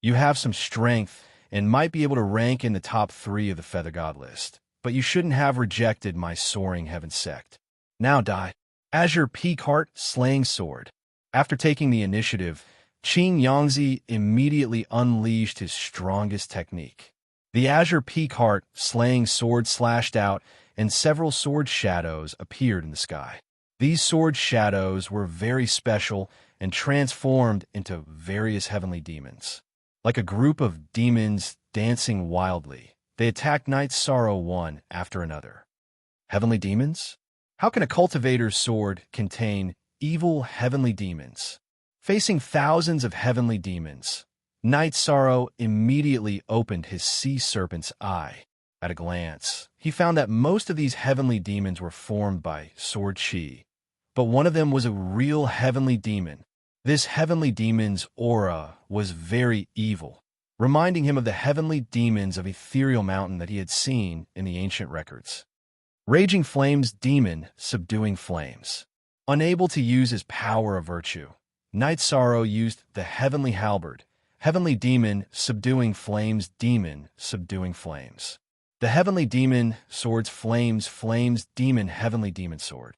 You have some strength and might be able to rank in the top 3 of the Feather God list, but you shouldn't have rejected my Soaring Heaven Sect. Now die. Azure Peak Heart Slaying Sword. After taking the initiative, Qin Yangzi immediately unleashed his strongest technique. The Azure Peak Heart Slaying Sword slashed out, and several sword shadows appeared in the sky. These sword shadows were very special and transformed into various heavenly demons. Like a group of demons dancing wildly, they attacked Night Sorrow one after another. Heavenly demons? How can a cultivator's sword contain evil heavenly demons? Facing thousands of heavenly demons, Night Sorrow immediately opened his sea serpent's eye. At a glance, he found that most of these heavenly demons were formed by sword chi, but one of them was a real heavenly demon. This heavenly demon's aura was very evil, reminding him of the heavenly demons of Ethereal Mountain that he had seen in the ancient records. Raging Flames Demon Subduing Flames. Unable to use his power of virtue, Night Sorrow used the Heavenly Halberd, Heavenly Demon Subduing Flames Demon Subduing Flames. The Heavenly Demon Sword's Flames Flames Demon Heavenly Demon Sword.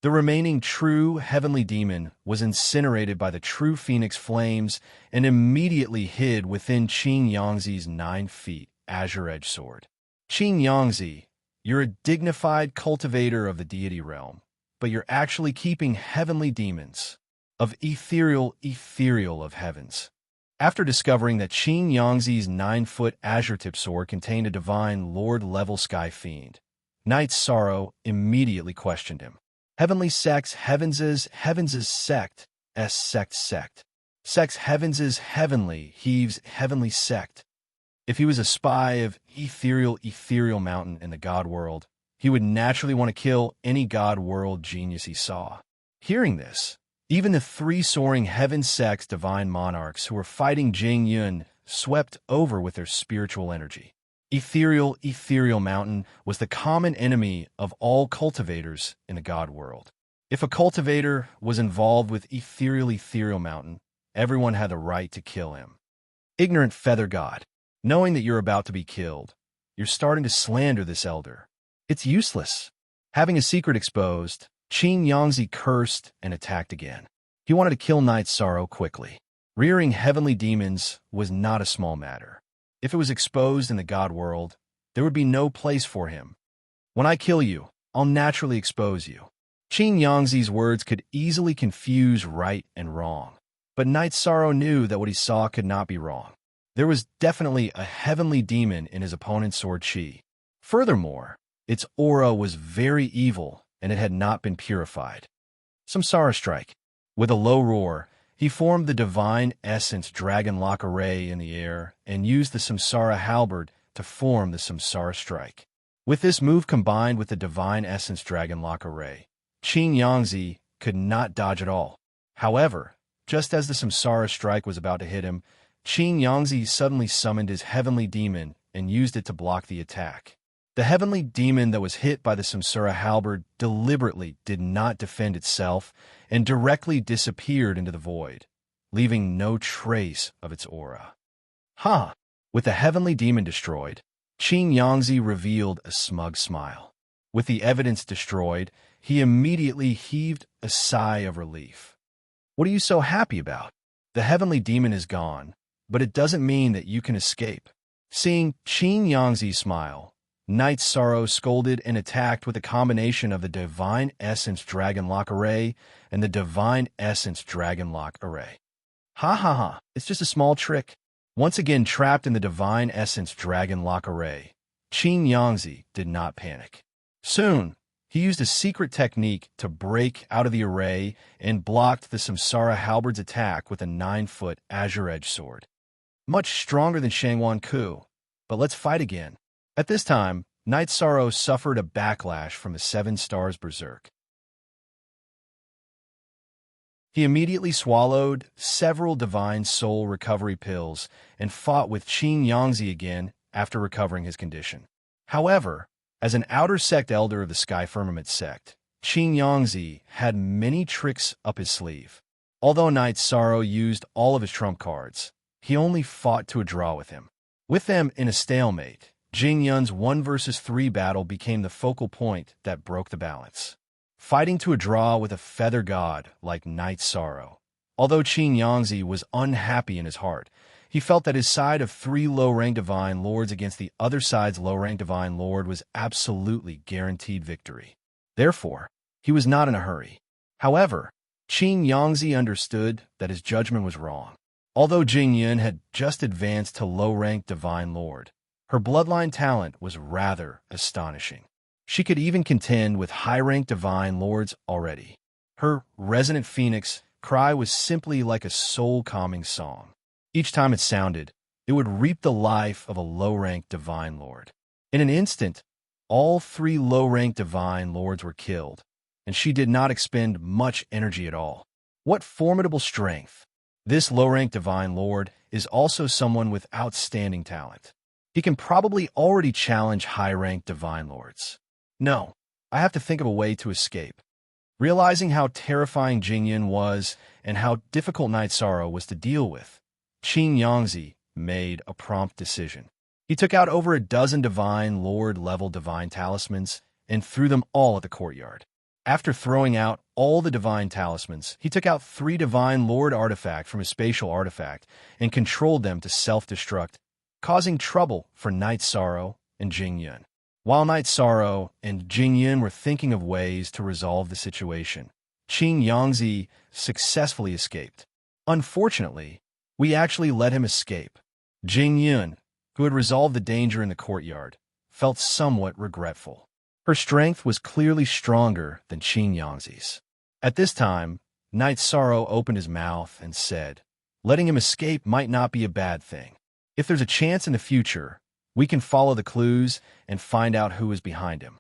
The remaining true heavenly demon was incinerated by the true phoenix flames and immediately hid within Qin Yangzi's 9 feet azure edge sword. Qin Yangzi, you're a dignified cultivator of the deity realm, but you're actually keeping heavenly demons of ethereal of heavens. After discovering that Qin Yangzi's 9-foot azure tip sword contained a divine lord-level sky fiend, Night Sorrow immediately questioned him. Heavenly sects, heavens' sect, sect. Sects heavens' heavenly, heaves heavenly sect. If he was a spy of ethereal mountain in the god world, he would naturally want to kill any god world genius he saw. Hearing this, even the 3 soaring heaven sects divine monarchs who were fighting Jing Yun swept over with their spiritual energy. Ethereal mountain was the common enemy of all cultivators in the god world. If a cultivator was involved with Ethereal Mountain, everyone had the right to kill him. Ignorant feather god. Knowing that you're about to be killed, you're starting to slander this elder. It's useless. Having a secret exposed, Qin Yangzi cursed and attacked again. He wanted to kill Night Sorrow quickly. Rearing heavenly demons was not a small matter. If it was exposed in the god world, there would be no place for him. When I kill you, I'll naturally expose you. Qin Yangzi's words could easily confuse right and wrong. But Night Sorrow knew that what he saw could not be wrong. There was definitely a heavenly demon in his opponent's sword Qi. Furthermore, its aura was very evil and it had not been purified. Samsara Strike. With a low roar, he formed the Divine Essence Dragon Lock Array in the air and used the Samsara Halberd to form the Samsara Strike. With this move combined with the Divine Essence Dragon Lock Array, Qin Yangzi could not dodge at all. However, just as the Samsara Strike was about to hit him, Qin Yangzi suddenly summoned his heavenly demon and used it to block the attack. The heavenly demon that was hit by the Samsara Halberd deliberately did not defend itself and directly disappeared into the void, leaving no trace of its aura. With the heavenly demon destroyed, Qin Yangzi revealed a smug smile. With the evidence destroyed, he immediately heaved a sigh of relief. What are you so happy about? The heavenly demon is gone, but it doesn't mean that you can escape. Seeing Qin Yangzi smile, Night Sorrow scolded and attacked with a combination of the Divine Essence Dragon Lock Array and the Divine Essence Dragon Lock Array. It's just a small trick. Once again trapped in the Divine Essence Dragon Lock Array, Qin Yangzi did not panic. Soon, he used a secret technique to break out of the array and blocked the Samsara Halberd's attack with a 9-foot Azure Edge sword. Much stronger than Shangwan Ku, but let's fight again. At this time, Night Sorrow suffered a backlash from the 7 Stars Berserk. He immediately swallowed several Divine Soul Recovery pills and fought with Qin Yangzi again after recovering his condition. However, as an Outer Sect elder of the Sky Firmament sect, Qin Yangzi had many tricks up his sleeve. Although Night Sorrow used all of his trump cards, he only fought to a draw with him. With them in a stalemate, Jing Yun's 1 versus 3 battle became the focal point that broke the balance. Fighting to a draw with a feather god like Night Sorrow. Although Qin Yangzi was unhappy in his heart, he felt that his side of 3 low-ranked Divine Lords against the other side's low-ranked Divine Lord was absolutely guaranteed victory. Therefore, he was not in a hurry. However, Qin Yangzi understood that his judgment was wrong. Although Jing Yun had just advanced to low-ranked Divine Lord, her bloodline talent was rather astonishing. She could even contend with high-ranked Divine Lords already. Her resonant phoenix cry was simply like a soul-calming song. Each time it sounded, it would reap the life of a low-ranked Divine Lord. In an instant, all 3 low-ranked Divine Lords were killed, and she did not expend much energy at all. What formidable strength! This low-ranked Divine Lord is also someone with outstanding talent. He can probably already challenge high-ranked Divine Lords. No, I have to think of a way to escape. Realizing how terrifying Jing Yun was and how difficult Night Sorrow was to deal with, Qin Yangzi made a prompt decision. He took out over a dozen Divine Lord-level Divine Talismans and threw them all at the courtyard. After throwing out all the Divine Talismans, he took out 3 Divine Lord artifacts from his spatial artifact and controlled them to self-destruct, causing trouble for Night Sorrow and Jing Yun. While Night Sorrow and Jing Yun were thinking of ways to resolve the situation, Qin Yangzi successfully escaped. Unfortunately, we actually let him escape. Jing Yun, who had resolved the danger in the courtyard, felt somewhat regretful. Her strength was clearly stronger than Qin Yangzi's. At this time, Night Sorrow opened his mouth and said, letting him escape might not be a bad thing. If there's a chance in the future, we can follow the clues and find out who is behind him.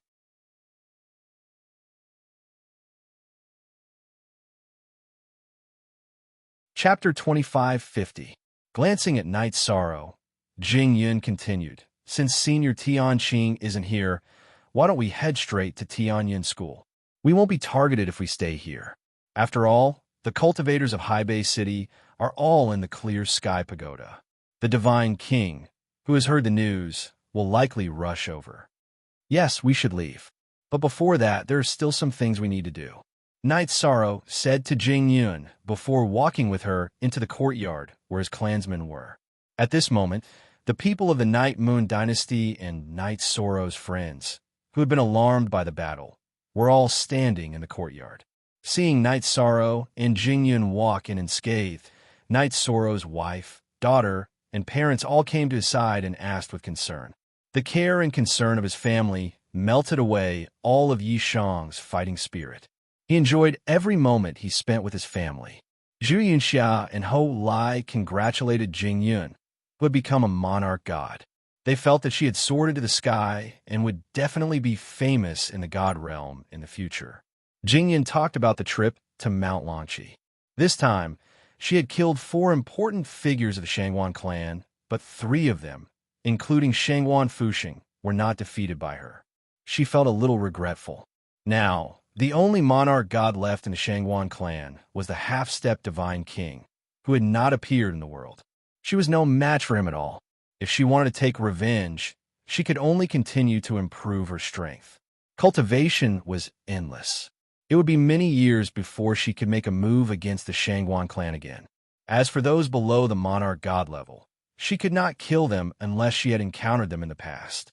Chapter 2550. Glancing at Night Sorrow, Jing Yun continued, since Senior Tianqing isn't here, why don't we head straight to Tianyun School? We won't be targeted if we stay here. After all, the cultivators of High Bay City are all in the Clear Sky Pagoda. The Divine King, who has heard the news, will likely rush over. Yes, we should leave. But before that, there are still some things we need to do. Knight Sorrow said to Jing Yun before walking with her into the courtyard where his clansmen were. At this moment, the people of the Night Moon Dynasty and Knight Sorrow's friends, who had been alarmed by the battle, were all standing in the courtyard. Seeing Knight Sorrow and Jing Yun walk in unscathed, Knight Sorrow's wife, daughter, and parents all came to his side and asked with concern. The care and concern of his family melted away all of Yi Shang's fighting spirit. He enjoyed every moment he spent with his family. Zhu Yunxia and Ho Lai congratulated Jing Yun, who had become a monarch god. They felt that she had soared into the sky and would definitely be famous in the god realm in the future. Jing Yun talked about the trip to Mount Lanqi. This time, she had killed 4 important figures of the Shangwan clan, but 3 of them, including Shangwan Fuxing, were not defeated by her. She felt a little regretful. Now, the only monarch god left in the Shangwan clan was the half-step Divine King, who had not appeared in the world. She was no match for him at all. If she wanted to take revenge, she could only continue to improve her strength. Cultivation was endless. It would be many years before she could make a move against the Shangwan clan again. As for those below the monarch god level, she could not kill them unless she had encountered them in the past.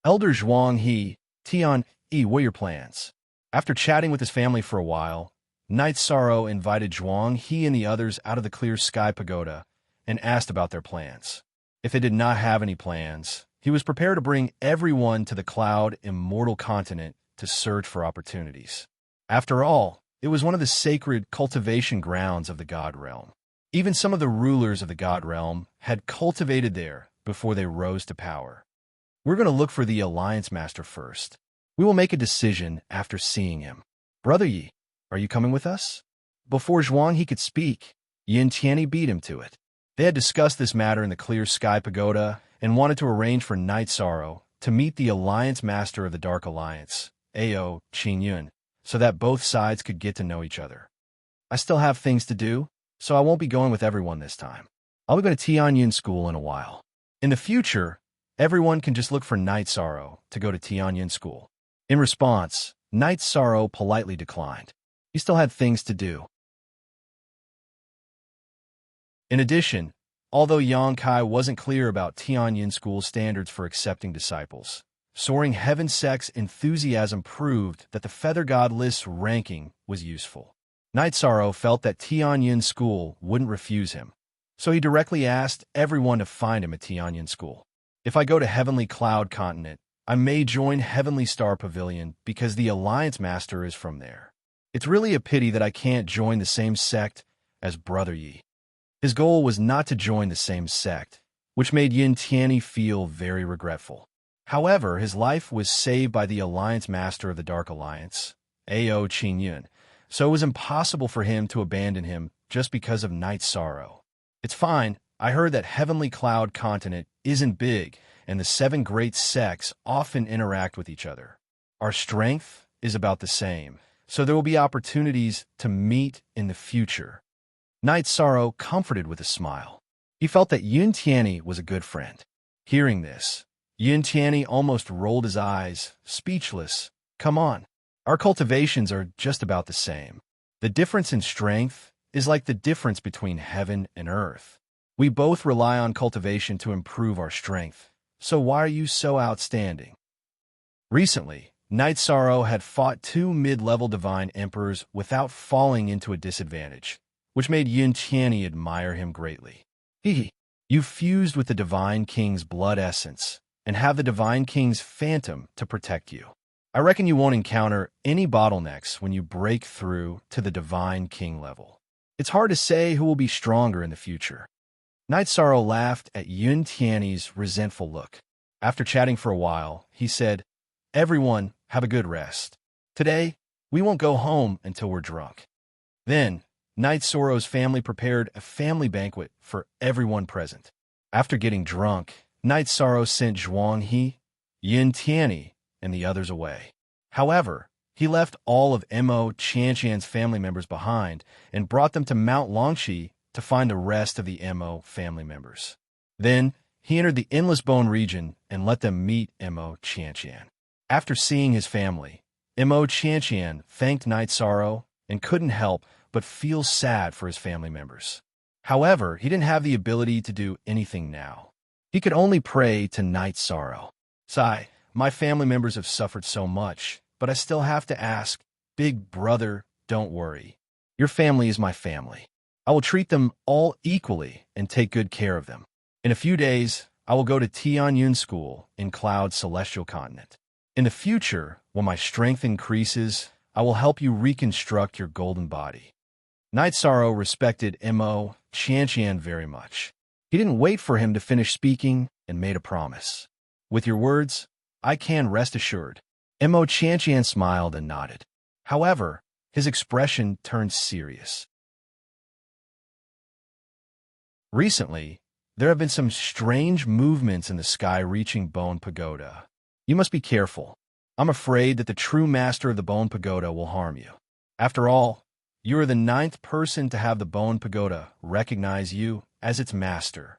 Elder Zhuang He, Tian Yi, what are your plans? After chatting with his family for a while, Knight Sorrow invited Zhuang He and the others out of the Clear Sky Pagoda and asked about their plans. If they did not have any plans, he was prepared to bring everyone to the Cloud Immortal Continent to search for opportunities. After all, it was one of the sacred cultivation grounds of the God Realm. Even some of the rulers of the God Realm had cultivated there before they rose to power. We're going to look for the Alliance Master first. We will make a decision after seeing him. Brother Yi, are you coming with us? Before Zhuang He could speak, Yin Tianyi beat him to it. They had discussed this matter in the Clear Sky Pagoda and wanted to arrange for Knight Sorrow to meet the Alliance Master of the Dark Alliance, Ao Qingyun, so that both sides could get to know each other. I still have things to do, so I won't be going with everyone this time. I'll be going to Tianyun School in a while. In the future, everyone can just look for Knight Sorrow to go to Tianyun School. In response, Knight Sorrow politely declined. He still had things to do. In addition, although Yang Kai wasn't clear about Tianyun School's standards for accepting disciples, Soaring Heaven Sect's enthusiasm proved that the Feather God list's ranking was useful. Knight Sorrow felt that Tianyun School wouldn't refuse him, so he directly asked everyone to find him at Tianyun School. If I go to Heavenly Cloud Continent, I may join Heavenly Star Pavilion because the Alliance Master is from there. It's really a pity that I can't join the same sect as Brother Yi. His goal was not to join the same sect, which made Yin Tianyi feel very regretful. However, his life was saved by the Alliance Master of the Dark Alliance, Ao Qingyun, so it was impossible for him to abandon him just because of Knight Sorrow. It's fine, I heard that Heavenly Cloud Continent isn't big, and the 7 great sects often interact with each other. Our strength is about the same, so there will be opportunities to meet in the future. Knight Sorrow comforted with a smile. He felt that Yun Tianyi was a good friend. Hearing this, Yun Tianyi almost rolled his eyes, speechless. Come on, our cultivations are just about the same. The difference in strength is like the difference between heaven and earth. We both rely on cultivation to improve our strength, so why are you so outstanding? Recently, Knight Sorrow had fought 2 mid-level divine emperors without falling into a disadvantage, which made Yin Tianyi admire him greatly. You fused with the Divine King's blood essence and have the Divine King's phantom to protect you. I reckon you won't encounter any bottlenecks when you break through to the Divine King level. It's hard to say who will be stronger in the future. Knight Sorrow laughed at Yun Tianyi's resentful look. After chatting for a while, he said, "Everyone, have a good rest. Today, we won't go home until we're drunk." Then, Knight Sorrow's family prepared a family banquet for everyone present. After getting drunk, Knight Sorrow sent Zhuang He, Yin Tianyi, and the others away. However, He left all of Mo Qianqian's family members behind and brought them to Mount Longxi to find the rest of the Mo family members. Then, he entered the Endless Bone region and let them meet Mo Qianqian. After seeing his family, Mo Qianqian thanked Night Sorrow and couldn't help but feel sad for his family members. However, he didn't have the ability to do anything now. He could only pray to Night Sorrow. Sigh, my family members have suffered so much, but I still have to ask, big brother, don't worry. Your family is my family. I will treat them all equally and take good care of them. In a few days, I will go to Tianyun School in Cloud's celestial continent. In the future, when my strength increases, I will help you reconstruct your golden body. Night Sorrow respected Mo Qianqian very much. He didn't wait for him to finish speaking and made a promise. With your words, I can rest assured. Mo Qianqian smiled and nodded. However, his expression turned serious. Recently, there have been some strange movements in the sky reaching Bone Pagoda. You must be careful. I'm afraid that the true master of the Bone Pagoda will harm you. After all, you are the 9th person to have the Bone Pagoda recognize you as its master.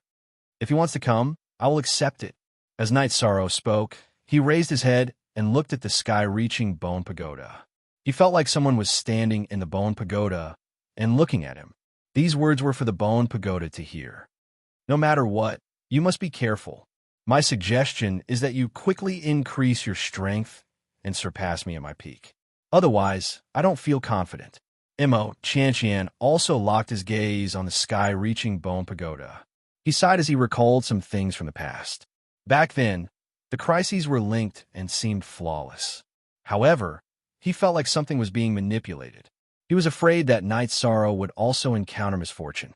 If he wants to come, I will accept it. As Night Sorrow spoke, he raised his head and looked at the sky-reaching Bone Pagoda. He felt like someone was standing in the Bone Pagoda and looking at him. These words were for the Bone Pagoda to hear. No matter what, you must be careful. My suggestion is that you quickly increase your strength and surpass me at my peak. Otherwise, I don't feel confident. Mo Qianqian also locked his gaze on the sky-reaching Bone Pagoda. He sighed as he recalled some things from the past. Back then, the crises were linked and seemed flawless. However, he felt like something was being manipulated. He was afraid that Night Sorrow would also encounter misfortune.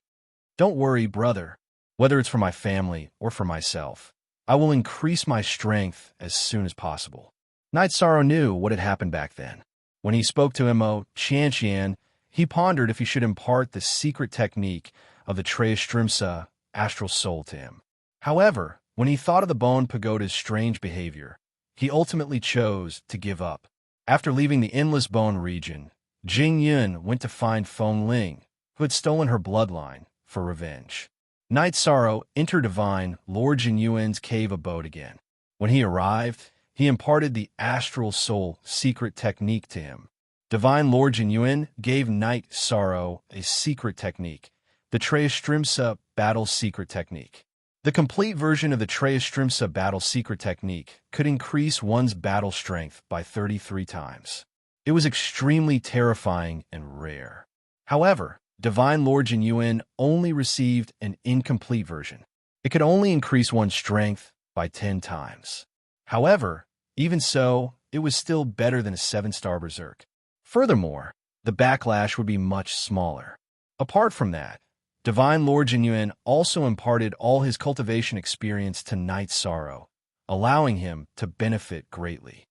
Don't worry, brother. Whether it's for my family or for myself, I will increase my strength as soon as possible. Night Sorrow knew what had happened back then. When he spoke to Mo Qianqian, he pondered if he should impart the secret technique of the Trayastrimsa astral soul to him. However, when he thought of the Bone Pagoda's strange behavior, he ultimately chose to give up. After leaving the Endless Bone region, Jing Yun went to find Feng Ling, who had stolen her bloodline, for revenge. Night Sorrow entered Divine Lord Jin Yuan's cave abode again. When he arrived, he imparted the astral soul secret technique to him. Divine Lord Jin Yuan gave Night Sorrow a secret technique, the Trayastrimsa battle secret technique. The complete version of the Trayastrimsa battle secret technique could increase one's battle strength by 33 times. It was extremely terrifying and rare. However, Divine Lord Jin Yuan only received an incomplete version. It could only increase one's strength by 10 times. However, even so, it was still better than a 7-star berserk. Furthermore, the backlash would be much smaller. Apart from that, Divine Lord Jin Yuan also imparted all his cultivation experience to Night Sorrow, allowing him to benefit greatly.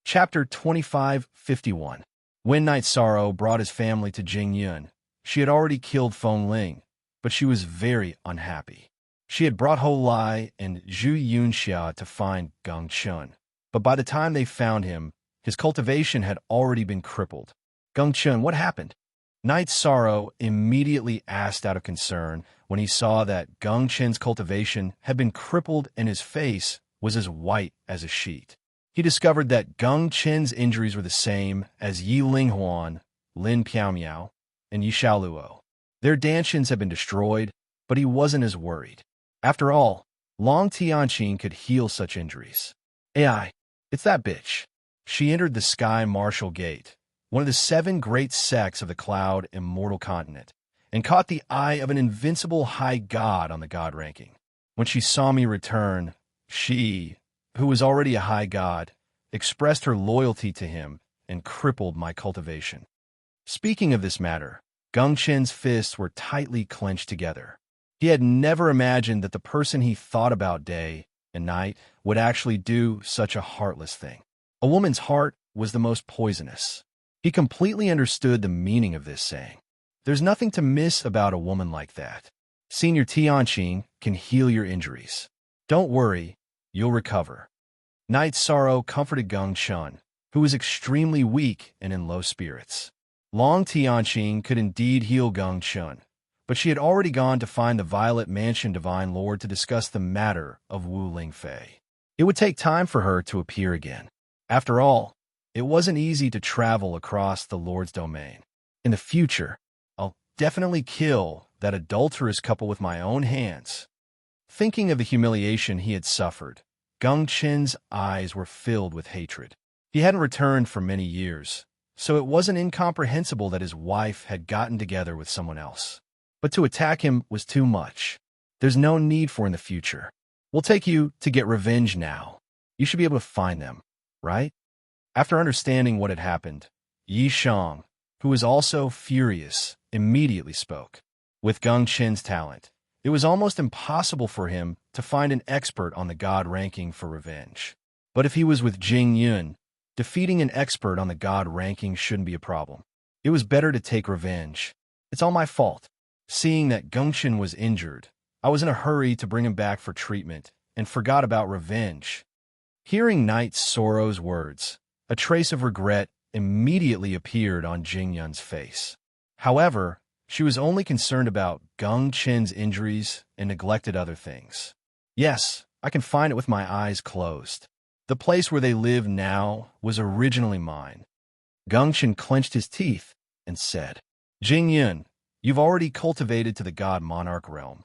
Chapter 2551. When Night Sorrow brought his family to Jing Yun, she had already killed Feng Ling, but she was very unhappy. She had brought Ho Lai and Zhu Yunxia to find Geng Chun, but by the time they found him, his cultivation had already been crippled. Geng Chun, what happened? Night Sorrow immediately asked out of concern when he saw that Geng Chun's cultivation had been crippled and his face was as white as a sheet. He discovered that Geng Chun's injuries were the same as Yi Linghuan, Lin Piaomiao, and Yi Xiaoluo. Their dantians had been destroyed, but he wasn't as worried. After all, Long Tianqing could heal such injuries. AI, it's that bitch. She entered the Sky Martial Gate, one of the 7 great sects of the Cloud Immortal Continent, and caught the eye of an invincible high god on the god ranking. When she saw me return, she, who was already a high god, expressed her loyalty to him and crippled my cultivation. Speaking of this matter, Geng Chun's fists were tightly clenched together. He had never imagined that the person he thought about day and night would actually do such a heartless thing. A woman's heart was the most poisonous. He completely understood the meaning of this saying. There's nothing to miss about a woman like that. Senior Tianqing can heal your injuries. Don't worry, you'll recover. Night Sorrow comforted Geng Chun, who was extremely weak and in low spirits. Long Tianqing could indeed heal Geng Chun, but she had already gone to find the Violet Mansion Divine Lord to discuss the matter of Wu Lingfei. It would take time for her to appear again. After all, it wasn't easy to travel across the Lord's domain. In the future, I'll definitely kill that adulterous couple with my own hands. Thinking of the humiliation he had suffered, Geng Chin's eyes were filled with hatred. He hadn't returned for many years, so it wasn't incomprehensible that his wife had gotten together with someone else. But to attack him was too much. There's no need for in the future. We'll take you to get revenge now. You should be able to find them, right? After understanding what had happened, Yi Shang, who was also furious, immediately spoke. With Geng Chin's talent, it was almost impossible for him to find an expert on the god ranking for revenge. But if he was with Jing Yun, defeating an expert on the god ranking shouldn't be a problem. It was better to take revenge. It's all my fault. Seeing that Geng Chin was injured, I was in a hurry to bring him back for treatment and forgot about revenge. Hearing Night Sorrow's words, a trace of regret immediately appeared on Jing Yun's face. However, she was only concerned about Geng Chin's injuries and neglected other things. Yes, I can find it with my eyes closed. The place where they live now was originally mine. Geng Chin clenched his teeth and said, Jing Yun, you've already cultivated to the God Monarch realm.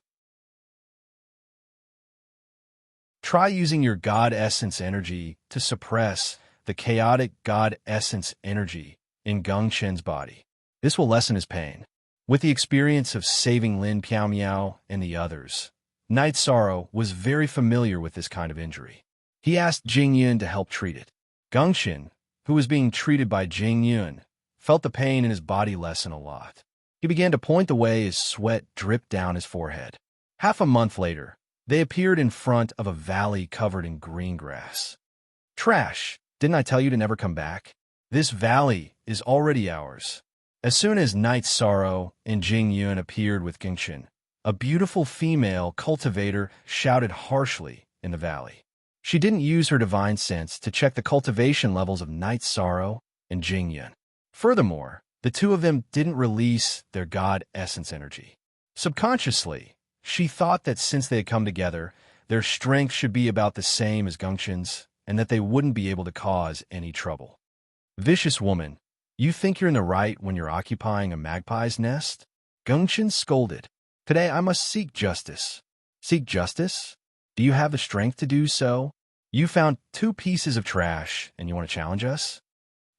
Try using your God Essence energy to suppress the chaotic God Essence energy in Geng Chin's body. This will lessen his pain. With the experience of saving Lin Piao and the others, Night Sorrow was very familiar with this kind of injury. He asked Jing Yun to help treat it. Geng Chin, who was being treated by Jing Yun, felt the pain in his body lessen a lot. He began to point the way as sweat dripped down his forehead. Half a month later, they appeared in front of a valley covered in green grass. Trash, didn't I tell you to never come back? This valley is already ours. As soon as Night Sorrow and Jing Yun appeared with Geng Chin, a beautiful female cultivator shouted harshly in the valley. She didn't use her divine sense to check the cultivation levels of Night Sorrow and Jing Yun. Furthermore, the two of them didn't release their God Essence energy. Subconsciously, she thought that since they had come together, their strength should be about the same as Geng Chin's, and that they wouldn't be able to cause any trouble. Vicious woman, you think you're in the right when you're occupying a magpie's nest? Geng Chin scolded. Today I must seek justice. Seek justice? Do you have the strength to do so? You found 2 pieces of trash and you want to challenge us?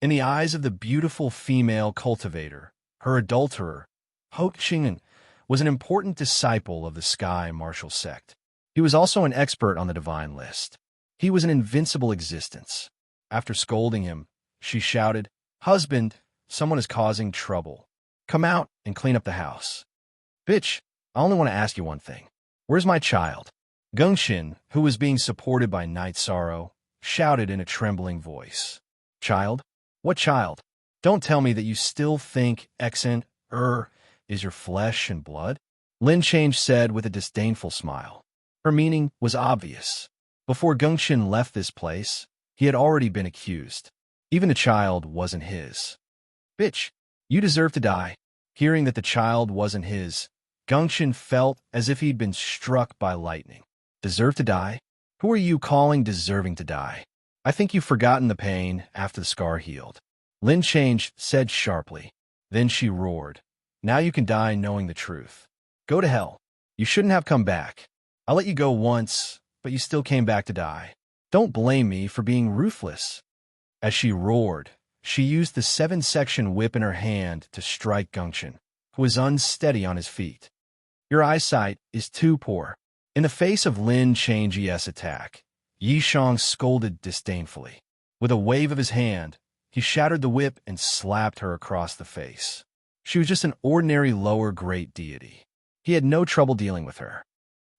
In the eyes of the beautiful female cultivator, her adulterer, Ho Qing'an, was an important disciple of the Sky Martial Sect. He was also an expert on the divine list. He was an invincible existence. After scolding him, she shouted, Husband, someone is causing trouble. Come out and clean up the house. Bitch, I only want to ask you one thing. Where's my child? Geng Chin, who was being supported by Night Sorrow, shouted in a trembling voice. Child? What child? Don't tell me that you still think Exen, is your flesh and blood? Lin Change said with a disdainful smile. Her meaning was obvious. Before Geng Chin left this place, he had already been accused. Even the child wasn't his. Bitch, you deserve to die. Hearing that the child wasn't his, Geng Chin felt as if he'd been struck by lightning. Deserve to die? Who are you calling deserving to die? I think you've forgotten the pain after the scar healed. Lin Change said sharply. Then she roared. Now you can die knowing the truth. Go to hell. You shouldn't have come back. I let you go once, but you still came back to die. Don't blame me for being ruthless. As she roared, she used the 7-section whip in her hand to strike Geng Chin, who was unsteady on his feet. Your eyesight is too poor. In the face of Lin Change's attack, Yi Shang scolded disdainfully. With a wave of his hand, he shattered the whip and slapped her across the face. She was just an ordinary lower great deity. He had no trouble dealing with her.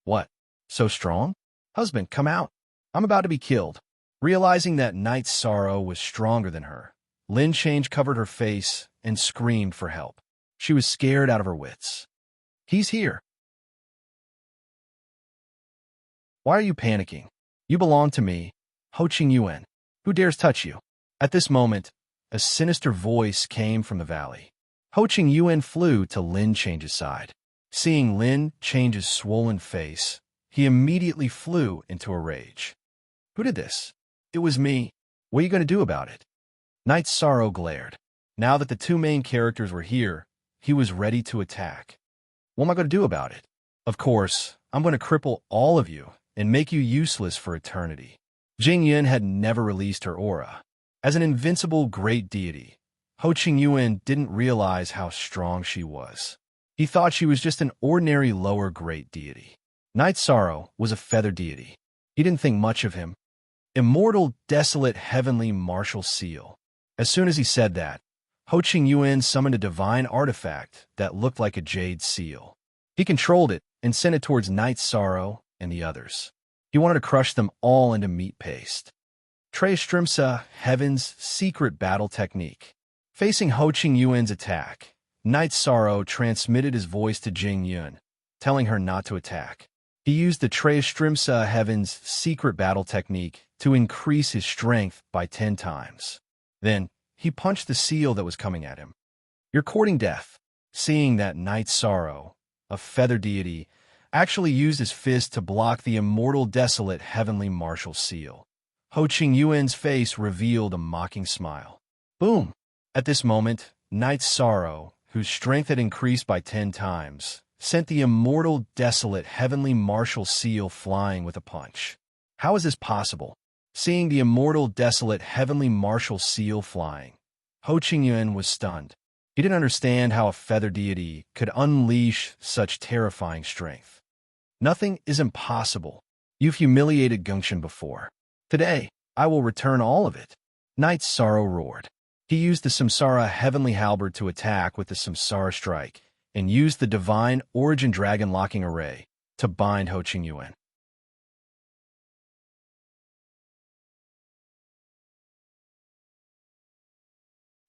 What? So strong? Husband, come out. I'm about to be killed. Realizing that Night Sorrow was stronger than her, Lin Change covered her face and screamed for help. She was scared out of her wits. He's here. Why are you panicking? You belong to me, Ho Ching Yuan. Who dares touch you? At this moment, a sinister voice came from the valley. Ho Ching Yuan flew to Lin Change's side. Seeing Lin Change's swollen face, he immediately flew into a rage. Who did this? It was me. What are you going to do about it? Night Sorrow glared. Now that the two main characters were here, he was ready to attack. What am I going to do about it? Of course, I'm going to cripple all of you and make you useless for eternity. Jing Yun had never released her aura. As an invincible great deity, Ho Ching Yuan didn't realize how strong she was. He thought she was just an ordinary lower great deity. Night Sorrow was a feather deity. He didn't think much of him. Immortal, desolate, heavenly martial seal. As soon as he said that, Ho Ching Yuan summoned a divine artifact that looked like a jade seal. He controlled it and sent it towards Night Sorrow and the others. He wanted to crush them all into meat paste. Treyastrimsa, Heaven's secret battle technique. Facing Ho Ching Yuan's attack, Night Sorrow transmitted his voice to Jing Yun, telling her not to attack. He used the Treyastrimsa, Heaven's secret battle technique to increase his strength by 10 times. Then, he punched the seal that was coming at him. You're courting death. Seeing that Night Sorrow, a feather deity, actually used his fist to block the immortal, desolate, heavenly martial seal, Ho Ching Yuan's face revealed a mocking smile. Boom! At this moment, Night Sorrow, whose strength had increased by 10 times, sent the immortal, desolate, heavenly martial seal flying with a punch. How is this possible? Seeing the immortal, desolate, heavenly martial seal flying, Ho Ching Yuan was stunned. He didn't understand how a feather deity could unleash such terrifying strength. Nothing is impossible. You've humiliated Gongchen before. Today, I will return all of it. Night Sorrow roared. He used the Samsara Heavenly Halberd to attack with the Samsara Strike and used the Divine Origin Dragon Locking Array to bind Ho Ching Yuan.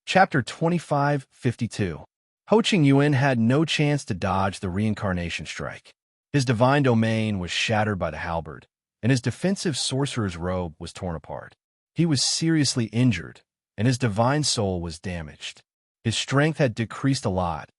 Chapter 2552. Ho Ching Yuan had no chance to dodge the reincarnation strike. His divine domain was shattered by the halberd, and his defensive sorcerer's robe was torn apart. He was seriously injured, and his divine soul was damaged. His strength had decreased a lot,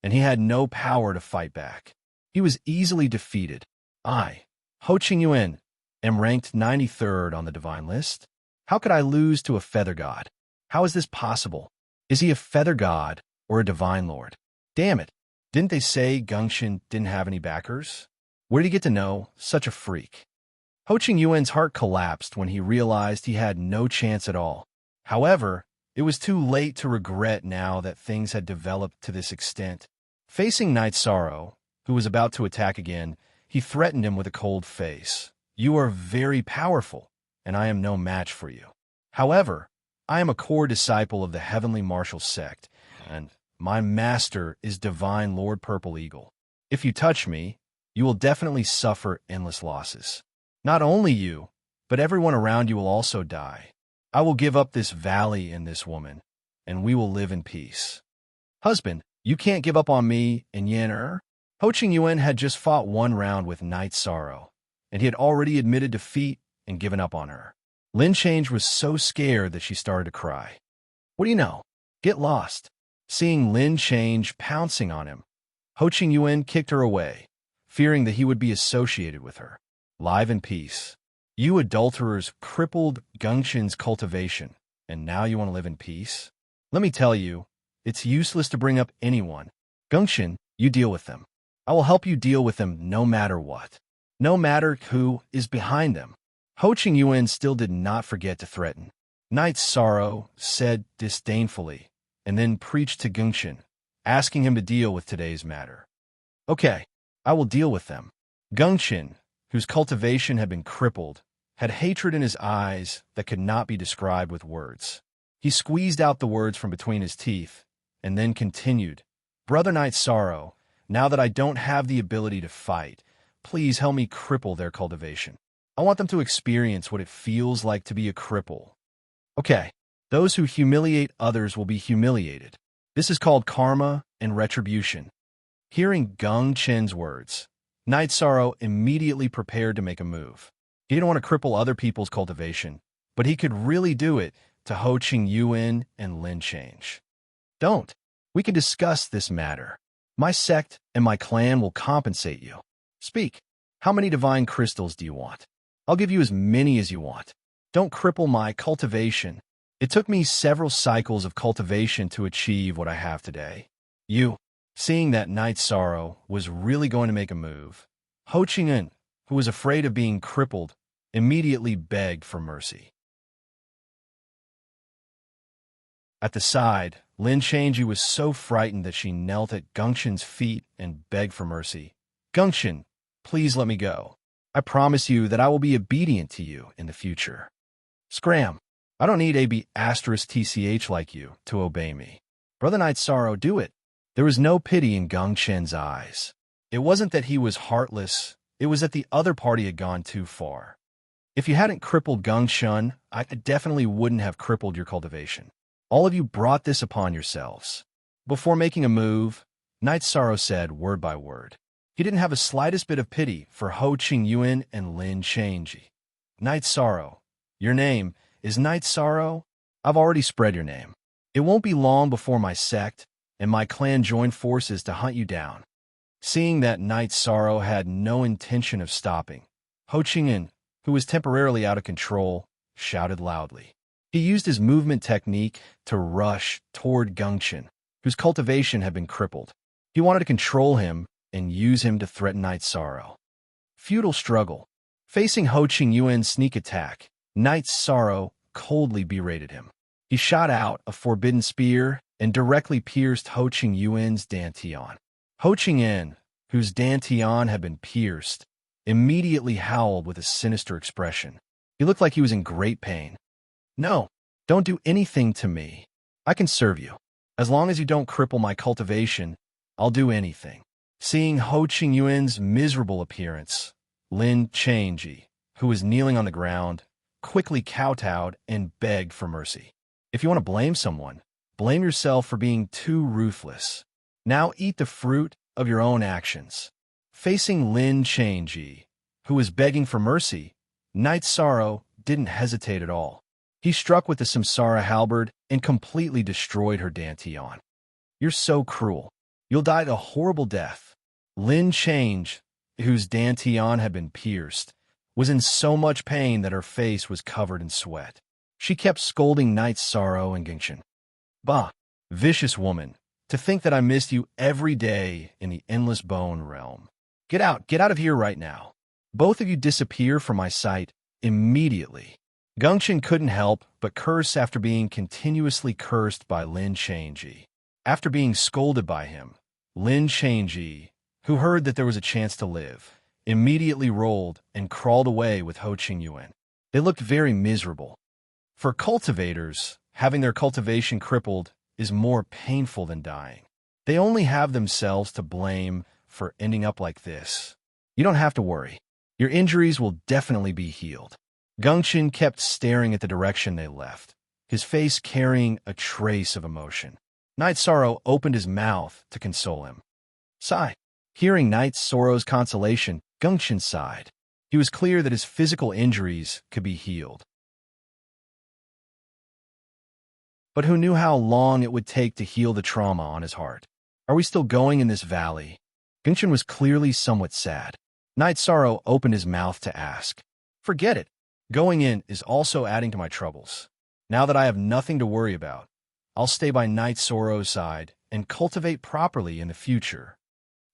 and he had no power to fight back. He was easily defeated. I, Ho Ching Yuan, am ranked 93rd on the divine list. How could I lose to a feather god? How is this possible? Is he a feather god or a divine lord? Damn it, didn't they say Gongchen didn't have any backers? Where did he get to know such a freak? Ho Ching Yuan's heart collapsed when he realized he had no chance at all. However, it was too late to regret now that things had developed to this extent. Facing Night Sorrow, who was about to attack again, he threatened him with a cold face. You are very powerful, and I am no match for you. However, I am a core disciple of the Heavenly Martial Sect, and my master is Divine Lord Purple Eagle. If you touch me, you will definitely suffer endless losses. Not only you, but everyone around you will also die. I will give up this valley and this woman, and we will live in peace. Husband, you can't give up on me and Yan. Ho Ching Yuan had just fought one round with Night Sorrow, and he had already admitted defeat and given up on her. Lin Change was so scared that she started to cry. What do you know? Get lost. Seeing Lin Change pouncing on him, Ho Ching Yuan kicked her away, fearing that he would be associated with her. Live in peace. You adulterers crippled Gongchen's cultivation, and now you want to live in peace? Let me tell you, it's useless to bring up anyone. Gongchen, you deal with them. I will help you deal with them no matter what. No matter who is behind them. Ho Ching Yuan still did not forget to threaten. Night Sorrow said disdainfully, and then preached to Gongchen, asking him to deal with today's matter. Okay, I will deal with them. Gongchen, whose cultivation had been crippled, had hatred in his eyes that could not be described with words. He squeezed out the words from between his teeth, and then continued, Brother Night Sorrow, now that I don't have the ability to fight, please help me cripple their cultivation. I want them to experience what it feels like to be a cripple. Okay, those who humiliate others will be humiliated. This is called karma and retribution. Hearing Gongchen's words, Night Sorrow immediately prepared to make a move. He didn't want to cripple other people's cultivation, but he could really do it to Ho Ching Yuan and Lin Change. Don't. We can discuss this matter. My sect and my clan will compensate you. Speak. How many divine crystals do you want? I'll give you as many as you want. Don't cripple my cultivation. It took me several cycles of cultivation to achieve what I have today. You. Seeing that Night Sorrow was really going to make a move, Ho Ching-en, who was afraid of being crippled, immediately begged for mercy. At the side, Lin Changji was so frightened that she knelt at Gongchen's feet and begged for mercy. Gongchen, please let me go. I promise you that I will be obedient to you in the future. Scram, I don't need AB*TCH like you to obey me. Brother Night Sorrow, do it. There was no pity in Gongchen's eyes. It wasn't that he was heartless, it was that the other party had gone too far. If you hadn't crippled Gongchen, I definitely wouldn't have crippled your cultivation. All of you brought this upon yourselves. Before making a move, Night Sorrow said word by word. He didn't have the slightest bit of pity for Ho Ching Yuan and Lin Changji. Night Sorrow, your name is Night Sorrow? I've already spread your name. It won't be long before my sect and my clan join forces to hunt you down. Seeing that Night Sorrow had no intention of stopping, Ho Ching-en, who was temporarily out of control, shouted loudly. He used his movement technique to rush toward Gongchen, whose cultivation had been crippled. He wanted to control him and use him to threaten Night Sorrow. Futile struggle. Facing Ho Ching Yuan's sneak attack, Night Sorrow coldly berated him. He shot out a forbidden spear and directly pierced Ho Ching Yuan's dantian. Ho Ching-en, whose dantian had been pierced, immediately howled with a sinister expression. He looked like he was in great pain. No, don't do anything to me. I can serve you. As long as you don't cripple my cultivation, I'll do anything. Seeing Ho Ching Yuan's miserable appearance, Lin Changji, who was kneeling on the ground, quickly kowtowed and begged for mercy. If you want to blame someone, blame yourself for being too ruthless. Now eat the fruit of your own actions. Facing Lin Changji, who was begging for mercy, Night Sorrow didn't hesitate at all. He struck with the Samsara halberd and completely destroyed her dantian. You're so cruel. You'll die a horrible death. Lin Change, whose dantian had been pierced, was in so much pain that her face was covered in sweat. She kept scolding Night Sorrow and Gongchen. Bah, vicious woman, to think that I missed you every day in the Endless Bone realm. Get out of here right now. Both of you disappear from my sight immediately. Gongchen couldn't help but curse after being continuously cursed by Lin Changji. After being scolded by him, Lin Changji, who heard that there was a chance to live, immediately rolled and crawled away with Ho Ching Yuan. They looked very miserable. For cultivators, having their cultivation crippled is more painful than dying. They only have themselves to blame for ending up like this. You don't have to worry. Your injuries will definitely be healed. Gongchen kept staring at the direction they left, his face carrying a trace of emotion. Night Sorrow opened his mouth to console him. Sigh. Hearing Night Sorrow's consolation, Gongchen sighed. He was clear that his physical injuries could be healed. But who knew how long it would take to heal the trauma on his heart? Are we still going in this valley? Gongchen was clearly somewhat sad. Night Sorrow opened his mouth to ask. Forget it. Going in is also adding to my troubles. Now that I have nothing to worry about, I'll stay by Night Sorrow's side and cultivate properly in the future.